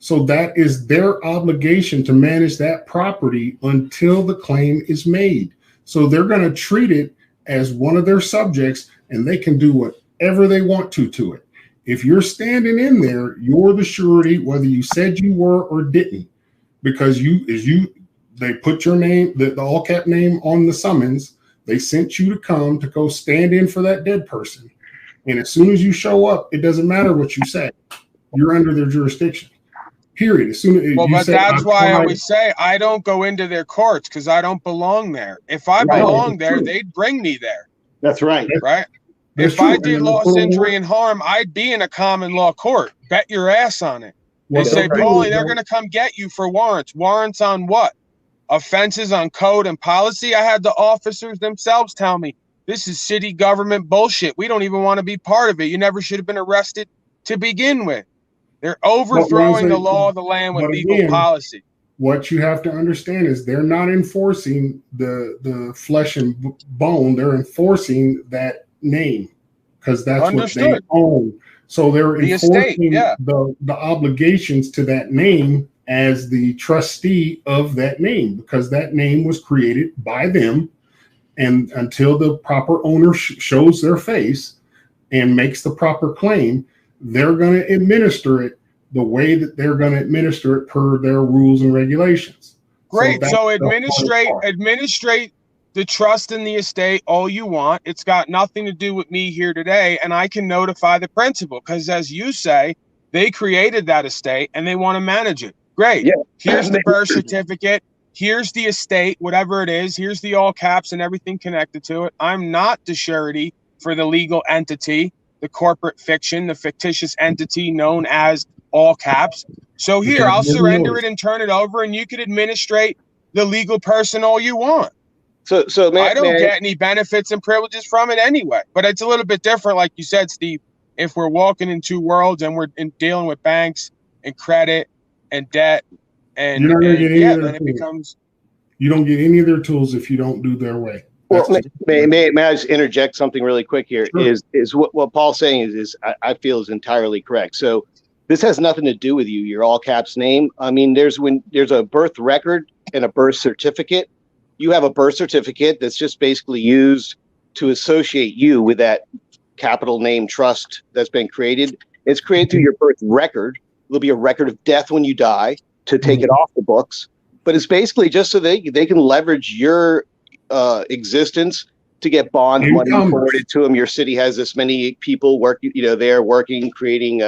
So that is their obligation to manage that property until the claim is made. So they're going to treat it as one of their subjects, and they can do whatever they want to it. If you're standing in there, you're the surety, whether you said you were or didn't, because they put your name, the all-cap name on the summons. They sent you to come to go stand in for that dead person. And as soon as you show up, it doesn't matter what you say. You're under their jurisdiction. Period. As soon as but that's why I always say I don't go into their courts because I don't belong there. If I belong there, they'd bring me there. That's right. Right? If I did loss, injury, and harm, I'd be in a common law court. Bet your ass on it. They say, Paulie, they're going to come get you for warrants. Warrants on what? Offenses on code and policy. I had the officers themselves tell me this is city government bullshit. We don't even want to be part of it. You never should have been arrested to begin with. They're overthrowing the law of the land with legal policy. What you have to understand is they're not enforcing the flesh and bone. They're enforcing that name because that's what they own. So they're enforcing the obligations to that name as the trustee of that name, because that name was created by them. And until the proper owner shows their face and makes the proper claim, they're going to administer it the way that they're going to administer it per their rules and regulations. Great. So administrate the trust in the estate all you want. It's got nothing to do with me here today. And I can notify the principal because, as you say, they created that estate and they want to manage it. Great. Yeah. Here's the birth certificate. here's the estate, whatever it is, here's the all caps and everything connected to it. I'm not the surety for the legal entity, the corporate fiction, the fictitious entity known as all caps. So here, I'll surrender it and turn it over, and you can administrate the legal person all you want. So I don't get any benefits and privileges from it anyway. But it's a little bit different, like you said, Steve. If we're walking in two worlds and we're dealing with banks and credit and debt, and, you're not gonna get any of their then it becomes. You don't get any of their tools if you don't do their way. Well, may I just interject something really quick here? Sure. Is what Paul's saying is I feel is entirely correct. So this has nothing to do with you, your all caps name. I mean, there's a birth record and a birth certificate. You have a birth certificate that's just basically used to associate you with that capital name trust that's been created. It's created through your birth record. There'll be a record of death when you die to take it off the books. But it's basically just so they can leverage your existence to get bond money forwarded to them. Your city has this many people working, they're working, creating,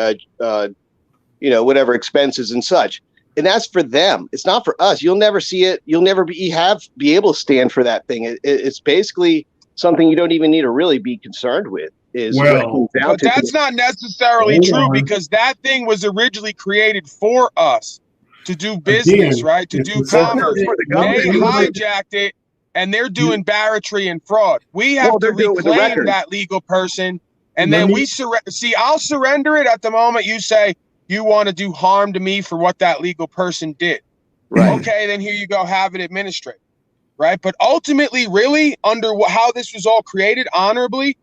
whatever expenses and such. And that's for them. It's not for us. You'll never see it. You'll never be able to stand for that thing. It's basically something you don't even need to really be concerned with. But that's not necessarily true, because that thing was originally created for us to do business, right? To do commerce. They hijacked it, and they're doing barratry and fraud. We have to reclaim that legal person, and then I'll surrender it at the moment you say you want to do harm to me for what that legal person did. Right. Okay, then here you go, have it administrated, right? But ultimately, really, under how this was all created honorably,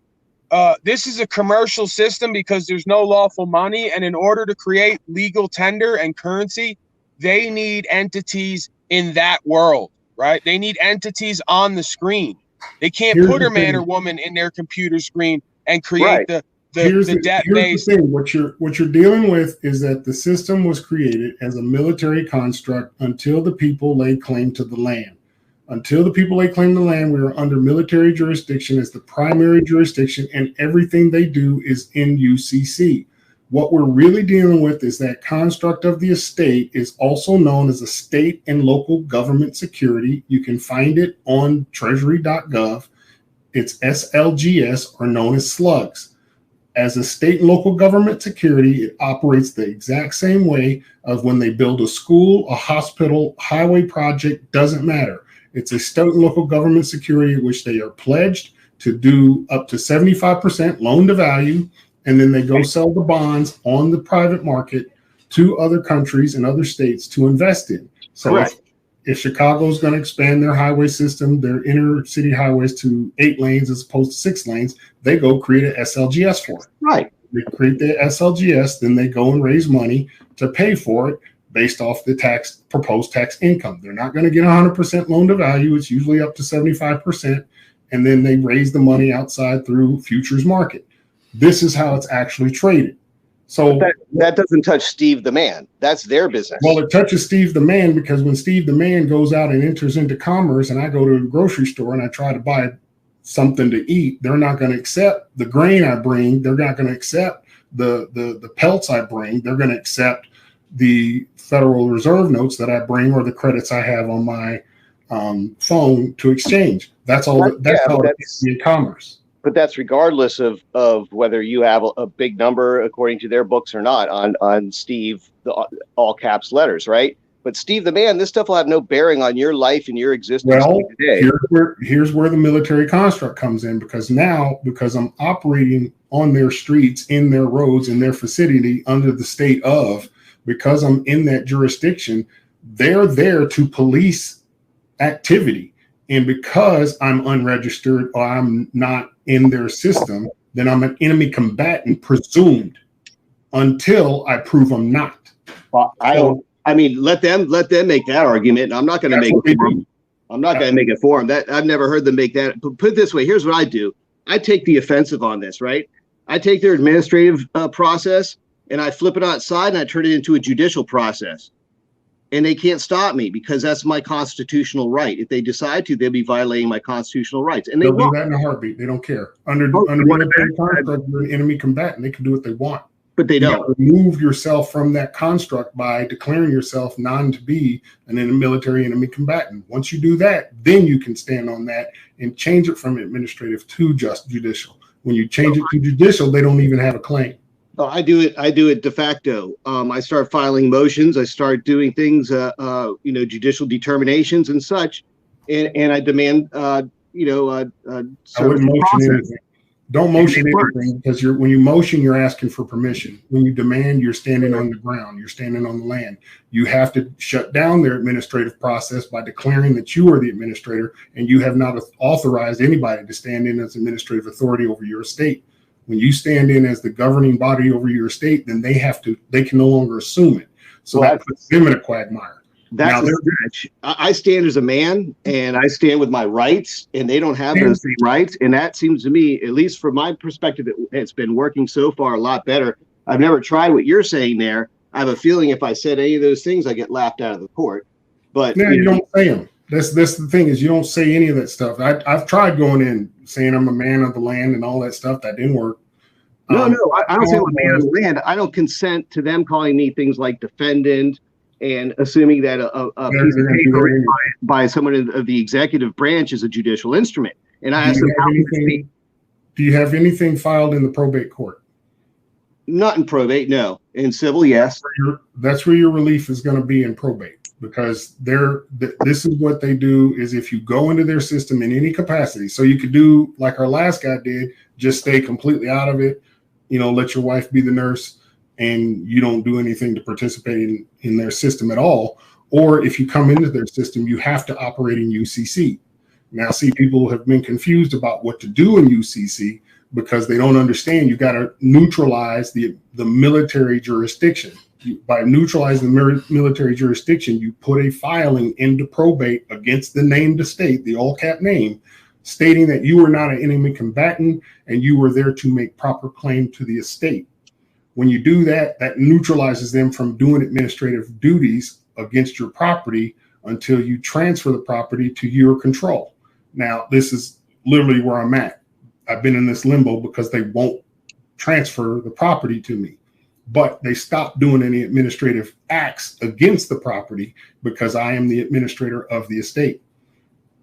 this is a commercial system because there's no lawful money, and in order to create legal tender and currency, they need entities in that world, right? They need entities on the screen. They can't put a man or woman in their computer screen and create the debt base. The thing. What you're dealing with is that the system was created as a military construct until the people laid claim to the land. Until the people laid claim to the land, we are under military jurisdiction as the primary jurisdiction, and everything they do is in UCC. What we're really dealing with is that construct of the estate is also known as a state and local government security. You can find it on treasury.gov. It's SLGS, or known as slugs. As a state and local government security, it operates the exact same way of when they build a school, a hospital, highway project, doesn't matter. It's a state and local government security, which they are pledged to do up to 75% loan to value. And then they go sell the bonds on the private market to other countries and other states to invest in. So if Chicago's going to expand their highway system, their inner city highways to 8 lanes as opposed to 6 lanes, they go create an SLGS for it. Right. They create the SLGS, then they go and raise money to pay for it based off the proposed tax income. They're not going to get 100% loan to value. It's usually up to 75%. And then they raise the money outside through futures market. This is how it's actually traded. So that doesn't touch Steve the man. That's their business. Well, it touches Steve the man, because when Steve the man goes out and enters into commerce, and I go to the grocery store and I try to buy something to eat, they're not going to accept the grain I bring. They're not going to accept the pelts I bring. They're going to accept the Federal Reserve notes that I bring, or the credits I have on my phone to exchange. That's all. That's how it's in commerce. But that's regardless of whether you have a big number according to their books or not on Steve, the all caps letters, right? But Steve the man, this stuff will have no bearing on your life and your existence today. Here's where the military construct comes in, because I'm operating on their streets, in their roads, in their vicinity, under the state of, because I'm in that jurisdiction, they're there to police activity. And because I'm unregistered or I'm not in their system, then I'm an enemy combatant presumed until I prove I'm not. I mean, let them make that argument. I'm not going to make it for them. I'm not going to make it for them. That I've never heard them make that. But put it this way, here's what I do. I take the offensive on this, right? I take their administrative process and I flip it outside and I turn it into a judicial process. And they can't stop me, because that's my constitutional right. If they decide to, they'll be violating my constitutional rights. And they'll do that in a heartbeat. They don't care. Under military contract, you're an enemy combatant. They can do what they want. But they You don't. have to remove yourself from that construct by declaring yourself non to be an military enemy combatant. Once you do that, then you can stand on that and change it from administrative to just judicial. When you change it to judicial, they don't even have a claim. Oh, I do it de facto. I start filing motions. I start doing things, judicial determinations and such, and I demand, I wouldn't motion anything. Don't motion anything, because when you motion, you're asking for permission. When you demand, you're standing on the ground. You're standing on the land. You have to shut down their administrative process by declaring that you are the administrator, and you have not authorized anybody to stand in as administrative authority over your estate. When you stand in as the governing body over your estate, then they can no longer assume it. So that puts them in a quagmire. That's a stretch. I stand as a man, and I stand with my rights, and they don't have those same rights. And that seems to me, at least from my perspective, it's been working so far a lot better. I've never tried what you're saying there. I have a feeling if I said any of those things, I get laughed out of the court. But you don't say them. That's the thing, is you don't say any of that stuff. I've tried going in saying I'm a man of the land and all that stuff. That didn't work. No, I don't say I'm a man of the land. I don't consent to them calling me things like defendant, and assuming that a piece of paper written by someone of the executive branch is a judicial instrument. And I asked them, do you have anything filed in the probate court? Not in probate, no. In civil, yes. That's where your relief is going to be, in probate, because this is what they do, is if you go into their system in any capacity, so you could do like our last guy did, just stay completely out of it, let your wife be the nurse, and you don't do anything to participate in their system at all. Or if you come into their system, you have to operate in UCC. Now, see, people have been confused about what to do in UCC because they don't understand. You got to neutralize the military jurisdiction. By neutralizing the military jurisdiction, you put a filing into probate against the named estate, the all cap name, stating that you are not an enemy combatant and you were there to make proper claim to the estate. When you do that, that neutralizes them from doing administrative duties against your property until you transfer the property to your control. Now, this is literally where I'm at. I've been in this limbo because they won't transfer the property to me, but they stopped doing any administrative acts against the property because I am the administrator of the estate.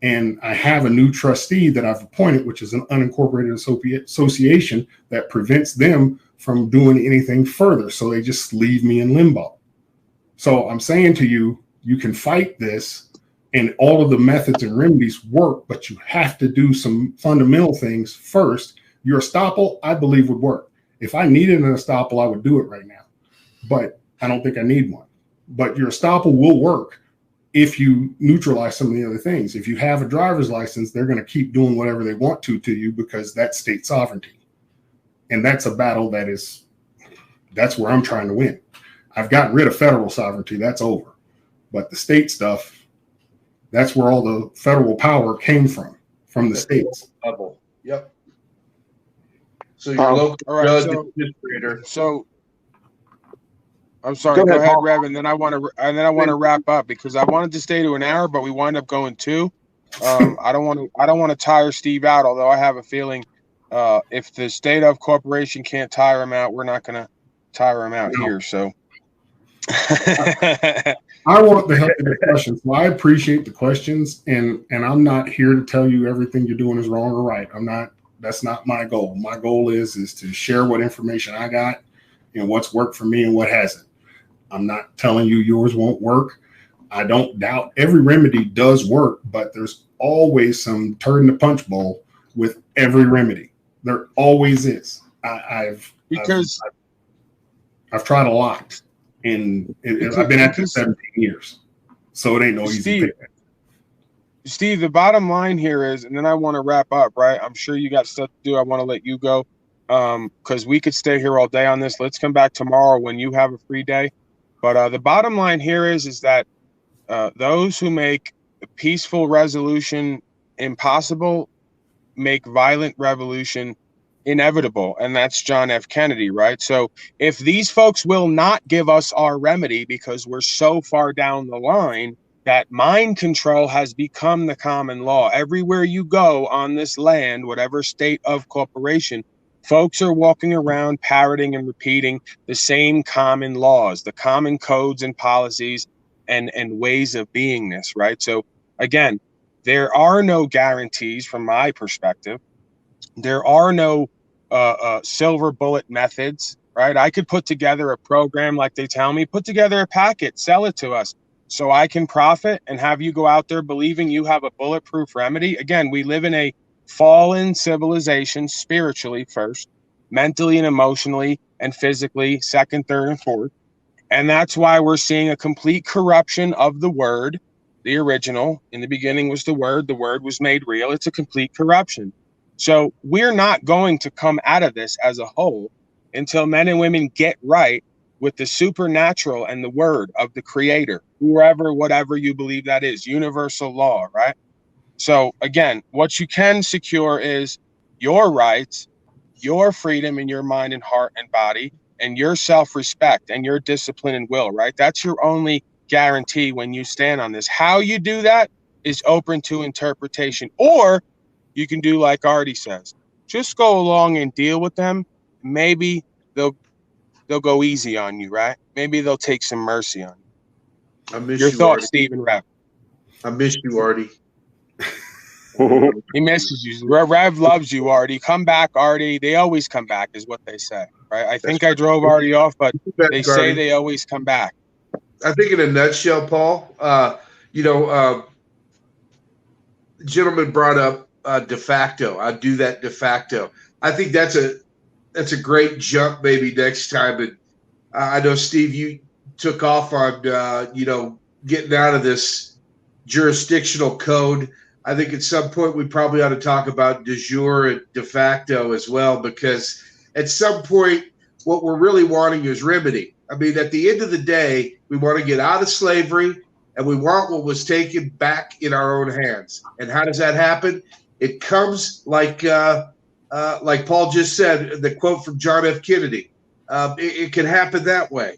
And I have a new trustee that I've appointed, which is an unincorporated association that prevents them from doing anything further. So they just leave me in limbo. So I'm saying to you, you can fight this and all of the methods and remedies work, but you have to do some fundamental things first. Your estoppel, I believe, would work. If I needed an estoppel, I would do it right now, but I don't think I need one. But your estoppel will work if you neutralize some of the other things. If you have a driver's license, they're going to keep doing whatever they want to you because that's state sovereignty. And that's a battle that's where I'm trying to win. I've gotten rid of federal sovereignty. That's over. But the state stuff, that's where all the federal power came from the states. Level. Yep. So your local judge administrator. So I'm sorry. Go ahead, Rev, and then I want to wrap up because I wanted to stay to an hour, but we wind up going 2. I don't want to tire Steve out. Although I have a feeling if the state of corporation can't tire him out, we're not going to tire him out here. So I want the healthy discussion. So I appreciate the questions, and I'm not here to tell you everything you're doing is wrong or right. That's not my goal. My goal is to share what information I got and what's worked for me and what hasn't. I'm not telling you yours won't work. I don't doubt every remedy does work, but there's always some turd in the punch bowl with every remedy. There always is. I've tried a lot, and I've been at this 17 years, so it ain't no easy thing. Steve, the bottom line here is, and then I want to wrap up, right? I'm sure you got stuff to do. I want to let you go because we could stay here all day on this. Let's come back tomorrow when you have a free day. But the bottom line here is that those who make a peaceful resolution impossible make violent revolution inevitable. And that's John F. Kennedy, right? So if these folks will not give us our remedy because we're so far down the line that mind control has become the common law. Everywhere you go on this land, whatever state of corporation, Folks are walking around parroting and repeating the same common laws, the common codes and policies and ways of beingness, right? So again, there are no guarantees from my perspective. There are no silver bullet methods, right? I could put together a program like they tell me, put together a packet, sell it to us so I can profit and have you go out there believing you have a bulletproof remedy. Again, we live in a fallen civilization, spiritually first, mentally and emotionally and physically second, third, and fourth. And that's why we're seeing a complete corruption of the word, the original. In the beginning was the word was made real. It's a complete corruption. So we're not going to come out of this as a whole until men and women get right with the supernatural and the word of the creator, whoever, whatever you believe that is, universal law, right? So again, what you can secure is your rights, your freedom in your mind and heart and body, and your self-respect and your discipline and will, right? That's your only guarantee when you stand on this. How you do that is open to interpretation. Or you can do like Artie says, just go along and deal with them. Maybe they'll go easy on you, right? Maybe they'll take some mercy on you. I miss your you, thoughts, Artie. Stephen Rev. I miss you, Artie. He misses you. Rev loves you, Artie. Come back, Artie. They always come back, is what they say, right? I think I drove Artie off, but they say they always come back. I think in a nutshell, Paul, gentleman brought up de facto. I do that de facto. I think that's a great jump maybe next time. And I know, Steve, you took off on, getting out of this jurisdictional code. I think at some point we probably ought to talk about de jure and de facto as well, because at some point what we're really wanting is remedy. I mean, at the end of the day, we want to get out of slavery and we want what was taken back in our own hands. And how does that happen? It comes like Paul just said, the quote from John F. Kennedy. It can happen that way.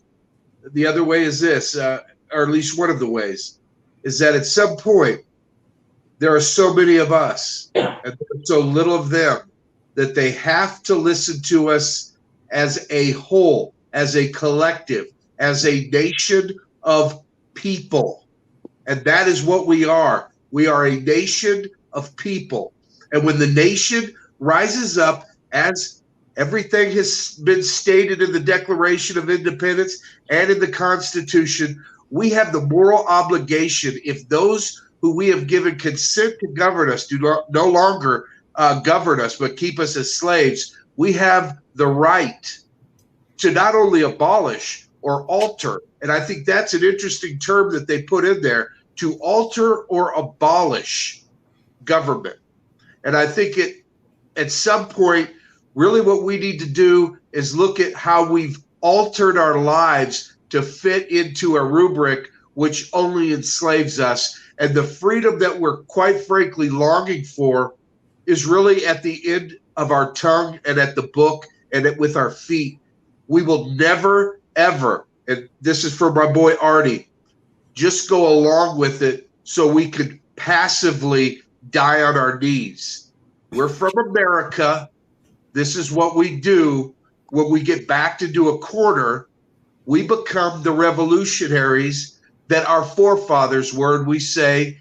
The other way is this, or at least one of the ways, is that at some point there are so many of us and so little of them that they have to listen to us as a whole, as a collective, as a nation of people. And that is what we are. We are a nation of people. And when the nation rises up, as everything has been stated in the Declaration of Independence and in the Constitution, we have the moral obligation, if those who we have given consent to govern us do no longer govern us, but keep us as slaves, we have the right to not only abolish or alter, and I think that's an interesting term that they put in there, to alter or abolish government. And I think at some point, really what we need to do is look at how we've altered our lives to fit into a rubric which only enslaves us. And the freedom that we're quite frankly longing for is really at the end of our tongue and at the book and with our feet. We will never, ever, and this is for my boy Artie, just go along with it so we could passively die on our knees. We're from America. This is what we do. When we get back to do a quarter, we become the revolutionaries that our forefathers were, and we say,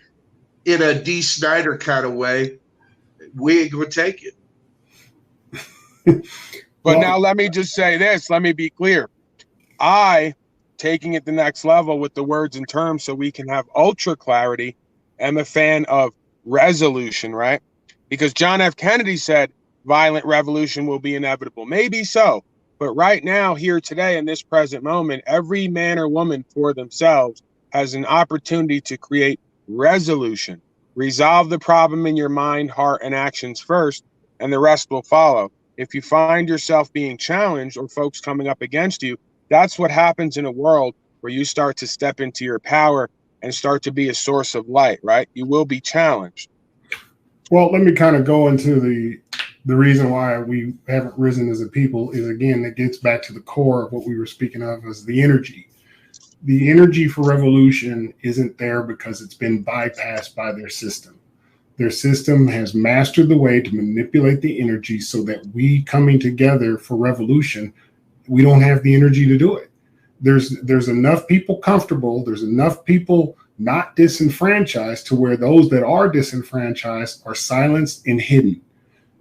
in a D. Snyder kind of way, we ain't going to take it. But now let me just say this. Let me be clear. Taking it the next level with the words and terms so we can have ultra clarity, am a fan of resolution, right? Because John F. Kennedy said violent revolution will be inevitable. Maybe so. But right now, here today, in this present moment, every man or woman for themselves has an opportunity to create resolution. Resolve the problem in your mind, heart, and actions first, and the rest will follow. If you find yourself being challenged or folks coming up against you, that's what happens in a world where you start to step into your power and start to be a source of light, right? You will be challenged. Well, let me kind of go into the reason why we haven't risen as a people is, again, it gets back to the core of what we were speaking of as the energy. The energy for revolution isn't there because it's been bypassed by their system. Their system has mastered the way to manipulate the energy so that we coming together for revolution, we don't have the energy to do it. There's enough people comfortable. There's enough people not disenfranchised to where those that are disenfranchised are silenced and hidden.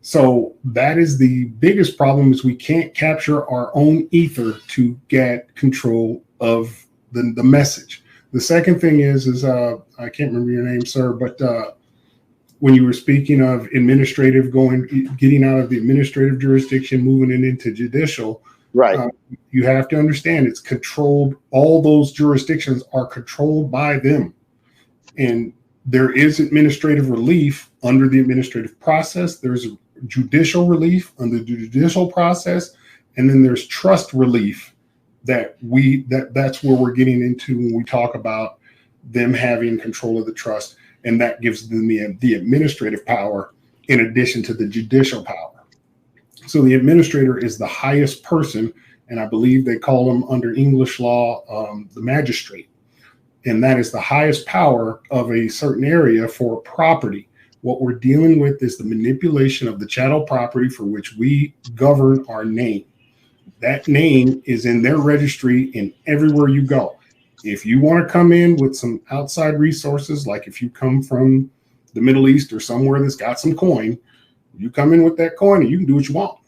So that is the biggest problem, is we can't capture our own ether to get control of the message. The second thing is I can't remember your name, sir, but when you were speaking of administrative, getting out of the administrative jurisdiction, moving it into judicial, right? You have to understand it's controlled. All those jurisdictions are controlled by them, and there is administrative relief under the administrative process. There's judicial relief under the judicial process, and then there's trust relief that's where we're getting into when we talk about them having control of the trust, and that gives them the administrative power in addition to the judicial power. So the administrator is the highest person, and I believe they call them under English law the magistrate, and that is the highest power of a certain area for property. What we're dealing with is the manipulation of the chattel property for which we govern our name. That name is in their registry and everywhere you go. If you want to come in with some outside resources, like if you come from the Middle East or somewhere that's got some coin, you come in with that coin and you can do what you want.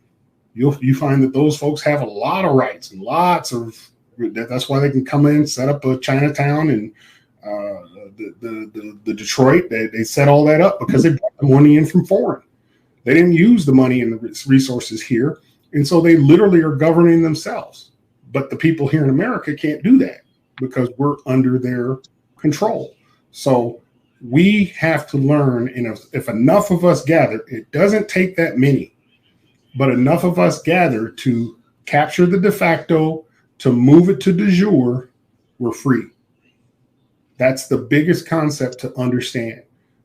You find that those folks have a lot of rights and lots of, that's why they can come in, set up a Chinatown and the Detroit, they set all that up because they brought the money in from foreign. They didn't use the money and the resources here. And so they literally are governing themselves. But the people here in America can't do that because we're under their control. So we have to learn, and if enough of us gather, it doesn't take that many, but enough of us gather to capture the de facto, to move it to de jure, we're free. That's the biggest concept to understand.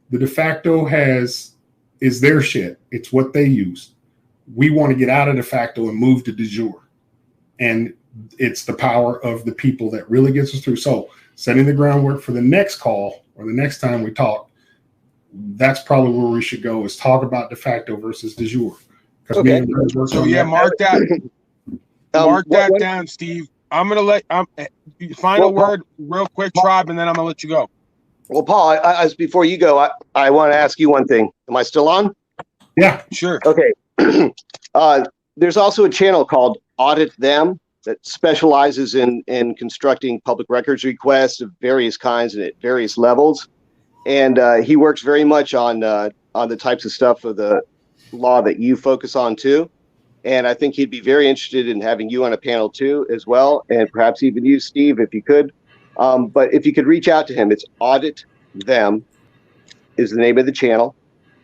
The de facto is their shit. It's what they use. We want to get out of de facto and move to de jure. And it's the power of the people that really gets us through. So setting the groundwork for the next call or the next time we talk, that's probably where we should go, is talk about de facto versus de jure. Okay. So yeah, mark that. Mark that down, Steve. I'm gonna let final word real quick, Tribe, and then I'm gonna let you go. Well, Paul, as before you go, I want to ask you one thing. Am I still on? Yeah, sure. Okay. There's also a channel called Audit Them that specializes in constructing public records requests of various kinds and at various levels, and he works very much on the types of stuff of the law that you focus on too. And I think he'd be very interested in having you on a panel too, as well, and perhaps even you, Steve, if you could. But if you could reach out to him, it's Audit Them is the name of the channel,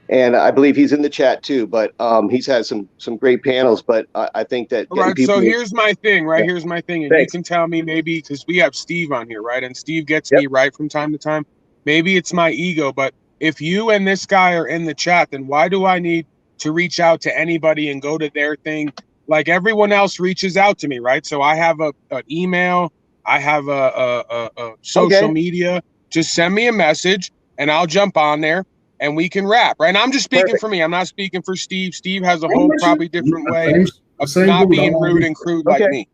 and I believe he's in the chat too. But he's had some great panels. But I think that all right. So here's my thing, right? Yeah. Here's my thing, and Thanks. you can tell me maybe because we have Steve on here, right? And Steve gets me right from time to time. Maybe it's my ego, but if you and this guy are in the chat, then why do I need to reach out to anybody and go to their thing like everyone else reaches out to me, right? So I have an email, I have a social media. Just send me a message and I'll jump on there and we can rap, right? And I'm just speaking for me. I'm not speaking for Steve. Steve has a whole probably different way of not being rude and crude like me.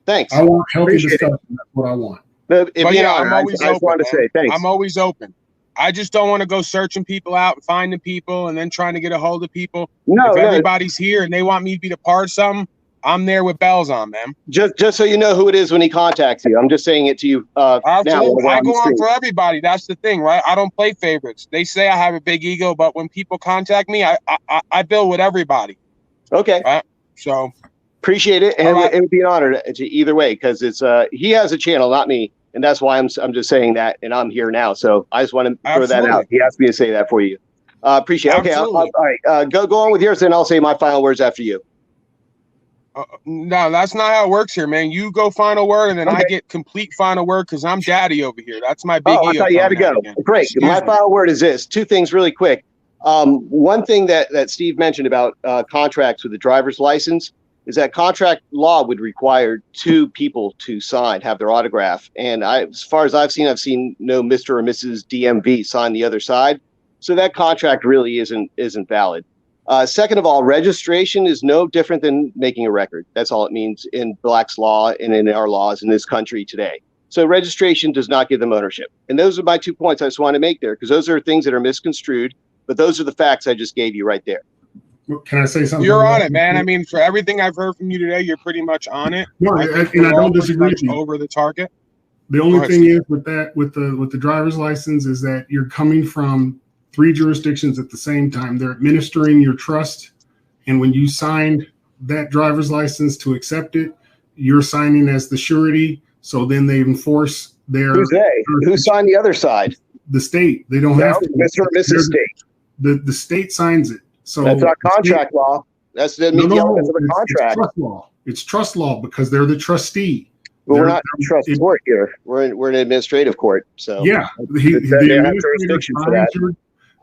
Thanks. I want healthy discussion. That's what I want. But yeah, I'm always open. I just wanted to say thanks. I'm always open. I just don't want to go searching people out and finding people and then trying to get a hold of people. If everybody's here and they want me to be the part of something, I'm there with bells on, man. Just so you know who it is when he contacts you. I'm just saying it to you now. I go on for everybody. That's the thing, right? I don't play favorites. They say I have a big ego, but when people contact me, I build with everybody. Okay. Right? So appreciate it, and it would be an honor to either way, because it's he has a channel, not me. And that's why I'm just saying that, and I'm here now. So I just want to throw that out. He asked me to say that for you. Appreciate it. Okay, all right. Go on with yours, and I'll say my final words after you. No, that's not how it works here, man. You go final word, and then I get complete final word because I'm daddy over here. That's my big ego. I thought you had to go. Great. My final word is this. Two things really quick. One thing that Steve mentioned about contracts with the driver's license is that contract law would require two people to sign, have their autograph. And as far as I've seen no Mr. or Mrs. DMV sign the other side. So that contract really isn't valid. Second of all, registration is no different than making a record. That's all it means in Black's law and in our laws in this country today. So registration does not give them ownership. And those are my 2 points I just want to make there, because those are things that are misconstrued, but those are the facts I just gave you right there. Can I say something? You're on it, man. I mean, for everything I've heard from you today, you're pretty much on it. No, I and I don't disagree with you. Over the target. The only thing is with that, with the driver's license, is that you're coming from 3 jurisdictions at the same time. They're administering your trust, and when you signed that driver's license to accept it, you're signing as the surety. So then they enforce their. Who's they? Who signed the other side? The state. They don't have to. Mr. or Mrs. State. The state signs it. So that's not contract law. That's the elements of a contract. It's trust law. It's trust law because they're the trustee. But we're not in trust court here. We're in administrative court. So yeah, the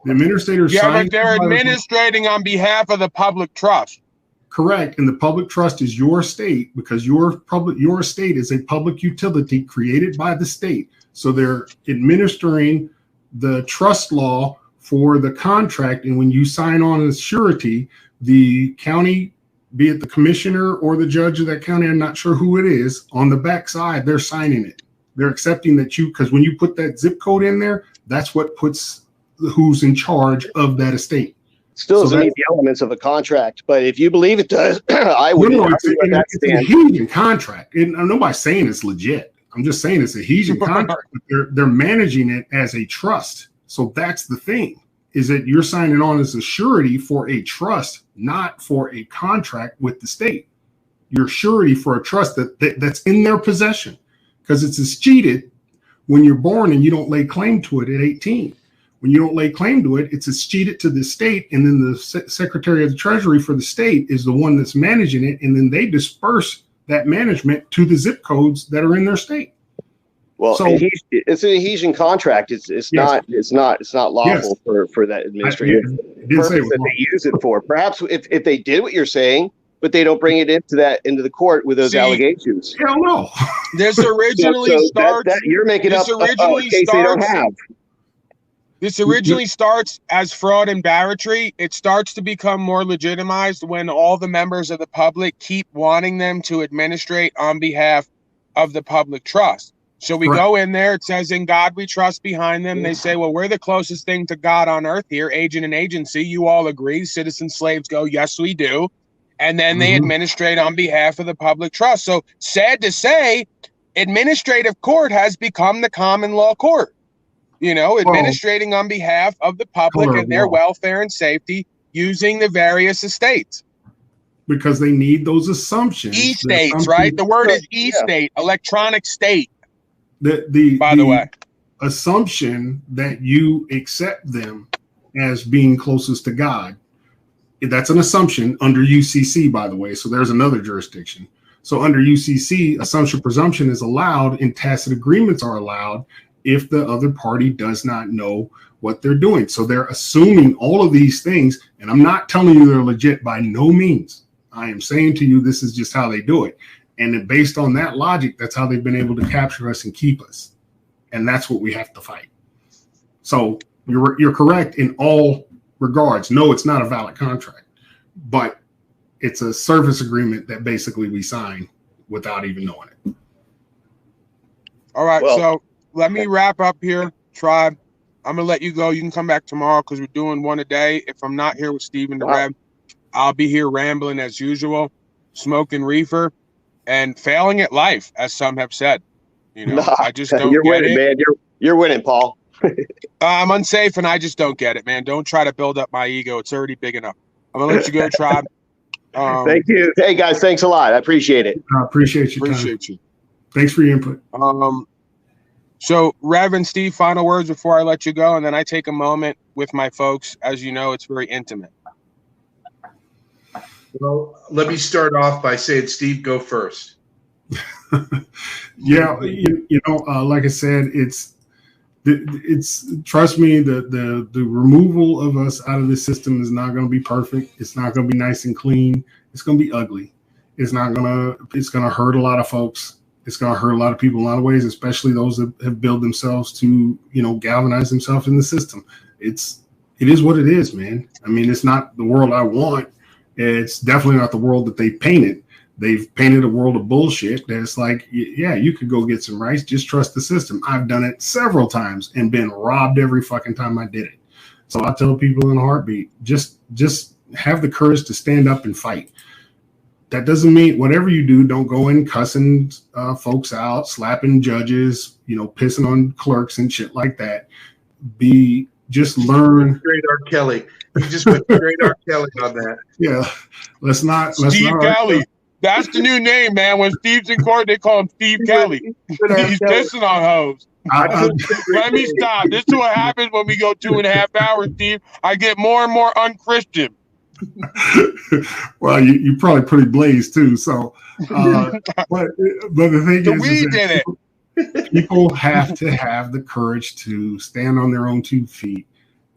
administrator but they're administrating on behalf of the public trust. Correct, and the public trust is your state, because your state is a public utility created by the state. So they're administering the trust law for the contract, and when you sign on as surety, the county, be it the commissioner or the judge of that county, I'm not sure who it is, on the back side, they're signing it. They're accepting that because when you put that zip code in there, that's what puts who's in charge of that estate. Still doesn't meet the elements of a contract, but if you believe it does, I would. No, it's an adhesion contract. And nobody's saying it's legit. I'm just saying it's a adhesion contract. But they're managing it as a trust. So that's the thing, is that you're signing on as a surety for a trust, not for a contract with the state. You're surety for a trust that's in their possession, because it's cheated when you're born and you don't lay claim to it at 18. When you don't lay claim to it, it's cheated to the state, and then the Secretary of the Treasury for the state is the one that's managing it, and then they disperse that management to the zip codes that are in their state. Well, so, it's an adhesion contract. It's not lawful for that administrative purpose that they use it for. Perhaps if they did what you're saying, but they don't bring it into the court with those allegations. Hell no. This originally starts. You're making up a case they don't have. This originally starts as fraud and barratry. It starts to become more legitimized when all the members of the public keep wanting them to administrate on behalf of the public trust. So we go in there, it says, "In God we trust" behind them. They say, well, we're the closest thing to God on earth here, agent and agency. You all agree. Citizen slaves go, yes, we do. And then they administrate on behalf of the public trust. So sad to say, administrative court has become the common law court. You know, administrating on behalf of the public and their welfare and safety using the various estates. Because they need those assumptions. E-states, right? The word is e-state, electronic state. By the way, assumption that you accept them as being closest to God, that's an assumption under UCC, by the way. So there's another jurisdiction. So under UCC, assumption presumption is allowed, and tacit agreements are allowed if the other party does not know what they're doing. So they're assuming all of these things, and I'm not telling you they're legit by no means. I am saying to you, this is just how they do it. And then based on that logic, that's how they've been able to capture us and keep us. And that's what we have to fight. So you're correct in all regards. No, it's not a valid contract, but it's a service agreement that basically we sign without even knowing it. All right, so let me wrap up here, Tribe. I'm going to let you go. You can come back tomorrow because we're doing one a day. If I'm not here with Steve and the Rev, I'll be here rambling as usual, smoking reefer, and failing at life, as some have said. You know, I just don't You're get winning, it. man. You're winning, Paul. I'm unsafe, and I just don't get it, man. Don't try to build up my ego. It's already big enough. I'm going to let you go, Tribe. Thank you. Hey, guys, thanks a lot. I appreciate it. I appreciate you. Appreciate you. Thanks for your input. So, Rev and Steve, final words before I let you go, and then I take a moment with my folks. As you know, it's very intimate. Well, let me start off by saying, Steve, go first. Yeah, like I said, it's trust me, the removal of us out of this system is not going to be perfect. It's not going to be nice and clean. It's going to be ugly. It's going to hurt a lot of folks. It's going to hurt a lot of people in a lot of ways, especially those that have built themselves to, galvanize themselves in the system. It's it is what it is, man. I mean, it's not the world I want. It's definitely not the world that they painted. They've painted a world of bullshit that's like, yeah, you could go get some rice. Just trust the system. I've done it several times and been robbed every fucking time I did it. So I tell people in a heartbeat, just have the courage to stand up and fight. That doesn't mean whatever you do, don't go in cussing folks out, slapping judges, pissing on clerks and shit like that. Just learn. Straight R. Kelly. You just went straight R. Kelly on that. Yeah. Let's not. Steve Kelly. That's the new name, man. When Steve's in court, they call him Steve Kelly. He's pissing on hoes. Let me stop. This is what happens when we go 2.5 hours, Steve. I get more and more unchristian. Well, you probably pretty blazed too. So, but the thing is, we did it. People have to have the courage to stand on their own 2 feet.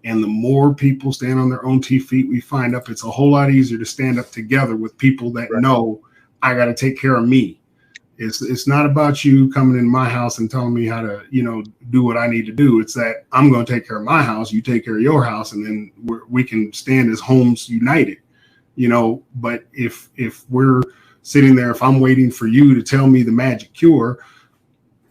And the more people stand on their own 2 feet, we find up it's a whole lot easier to stand up together with people that know I got to take care of me. It's not about you coming in my house and telling me how to, do what I need to do. It's that I'm going to take care of my house, you take care of your house, and then we can stand as homes united, But if we're sitting there, if I'm waiting for you to tell me the magic cure,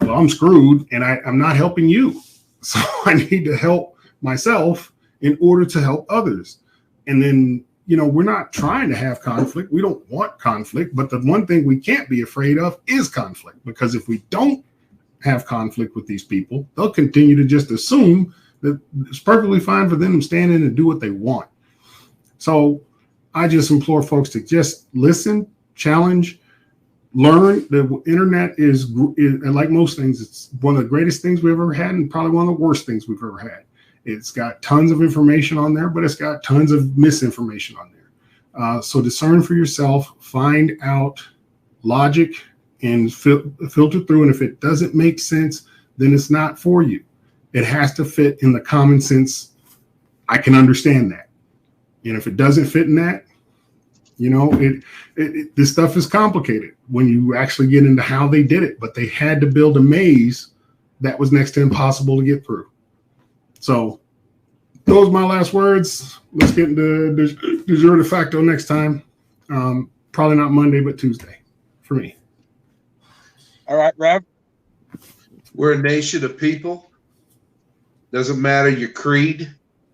well, I'm screwed, and I'm not helping you. So I need to help myself in order to help others. And then, we're not trying to have conflict. We don't want conflict, but the one thing we can't be afraid of is conflict, because if we don't have conflict with these people, they'll continue to just assume that it's perfectly fine for them to stand in and do what they want. So I just implore folks to just listen, challenge, learn. The internet is, and like most things, it's one of the greatest things we've ever had and probably one of the worst things we've ever had. It's got tons of information on there, but it's got tons of misinformation on there. So discern for yourself, find out logic, and filter through. And if it doesn't make sense, then it's not for you. It has to fit in the common sense. I can understand that. And if it doesn't fit in that, this stuff is complicated when you actually get into how they did it. But they had to build a maze that was next to impossible to get through. So those are my last words. Let's get into de jure de facto next time. Probably not Monday, but Tuesday for me. All right, Rev. We're a nation of people. Doesn't matter your creed,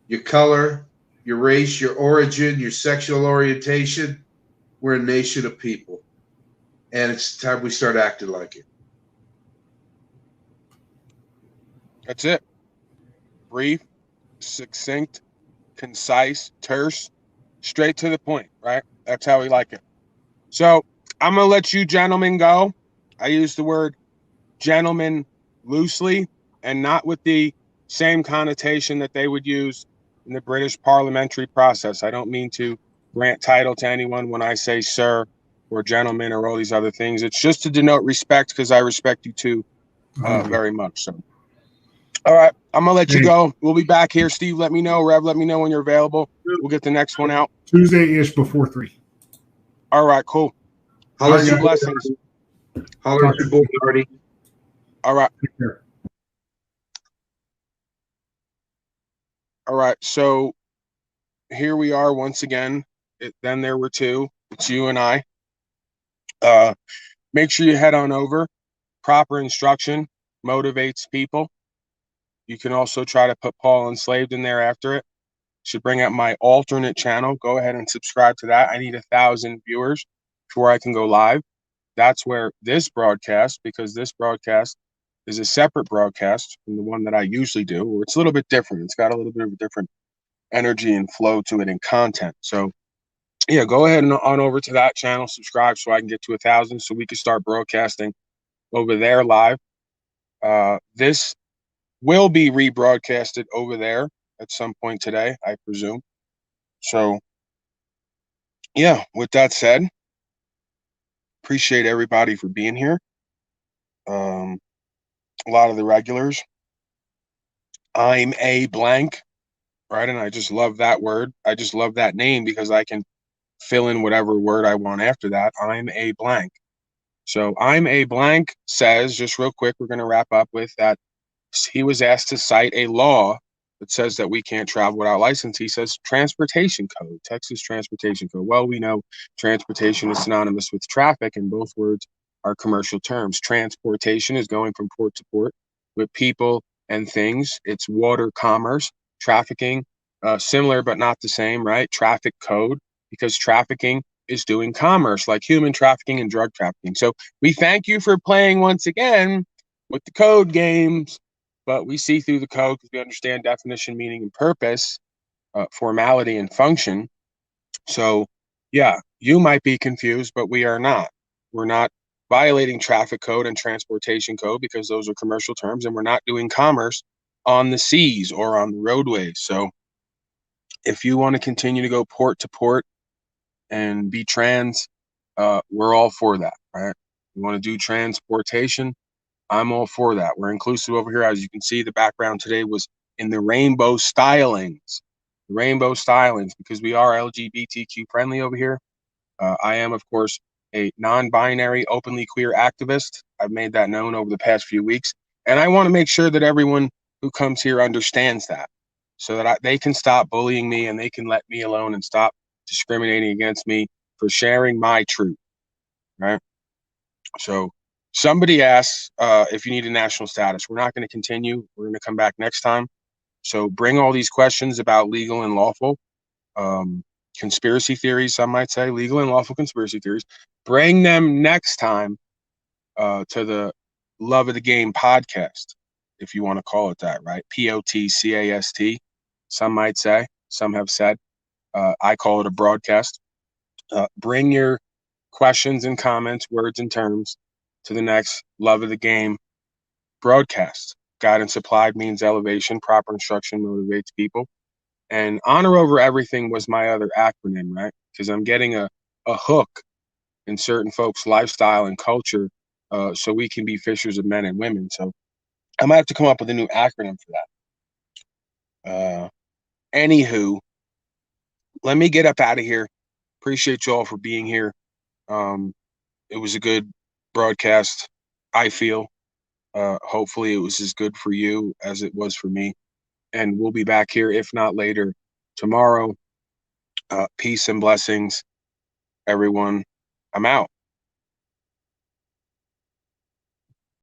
your color, your race, your origin, your sexual orientation. We're a nation of people. And it's time we start acting like it. That's it. Brief, succinct, concise, terse, straight to the point, right? That's how we like it. So I'm going to let you gentlemen go. I use the word gentleman loosely and not with the same connotation that they would use in the British parliamentary process. I don't mean to grant title to anyone when I say sir or gentleman or all these other things. It's just to denote respect, because I respect you too very much. So, all right, I'm going to let you go. We'll be back here. Steve, let me know. Rev, let me know when you're available. We'll get the next one out. Tuesday-ish before 3. All right, cool. Blessings. Holler at your boy, Artie. All right. All right, so here we are once again. Then there were two. It's you and I. Make sure you head on over. Proper instruction motivates people. You can also try to put Paul Enslaved in there after it. Should bring up my alternate channel. Go ahead and subscribe to that. I need 1,000 viewers before I can go live. That's where this broadcast, because this broadcast is a separate broadcast from the one that I usually do, where it's a little bit different. It's got a little bit of a different energy and flow to it and content. So yeah, go ahead and on over to that channel, subscribe so I can get to 1,000 so we can start broadcasting over there live. This will be rebroadcasted over there at some point today, I presume. So yeah, with that said, appreciate everybody for being here. A lot of the regulars. I'm a blank, right? And I just love that word. I just love that name because I can fill in whatever word I want after that. I'm a blank. So I'm a blank says, just real quick, we're going to wrap up with that. He was asked to cite a law that says that we can't travel without license. He says transportation code, Texas transportation code. Well, we know transportation is synonymous with traffic, and both words are commercial terms. Transportation is going from port to port with people and things. It's water commerce. Trafficking, similar but not the same, right? Traffic code, because trafficking is doing commerce, like human trafficking and drug trafficking. So we thank you for playing once again with the code games, but we see through the code because we understand definition, meaning, and purpose, formality, and function. So yeah, you might be confused, but we are not. We're not violating traffic code and transportation code because those are commercial terms, and we're not doing commerce on the seas or on the roadways. So if you want to continue to go port to port and be trans, we're all for that, right? You want to do transportation, I'm all for that. We're inclusive over here. As you can see, the background today was in the rainbow stylings. Rainbow stylings, because we are LGBTQ friendly over here. I am, of course, a non-binary, openly queer activist. I've made that known over the past few weeks. And I want to make sure that everyone who comes here understands that, so that they can stop bullying me and they can let me alone and stop discriminating against me for sharing my truth, right? So somebody asks if you need a national status. We're not going to continue. We're going to come back next time. So bring all these questions about legal and lawful, conspiracy theories, some might say, legal and lawful conspiracy theories. Bring them next time to the Love of the Game podcast, if you want to call it that, right? POTCAST, some might say, some have said. I call it a broadcast. Bring your questions and comments, words and terms to the next Love of the Game broadcast. Guidance applied means elevation. Proper instruction motivates people. And honor over everything was my other acronym, right? Because I'm getting a hook in certain folks' lifestyle and culture, so we can be fishers of men and women. So I might have to come up with a new acronym for that. Anywho, let me get up out of here. Appreciate you all for being here. It was a good broadcast, I feel. Hopefully it was as good for you as it was for me. And we'll be back here, if not later, tomorrow. Peace and blessings, everyone. I'm out.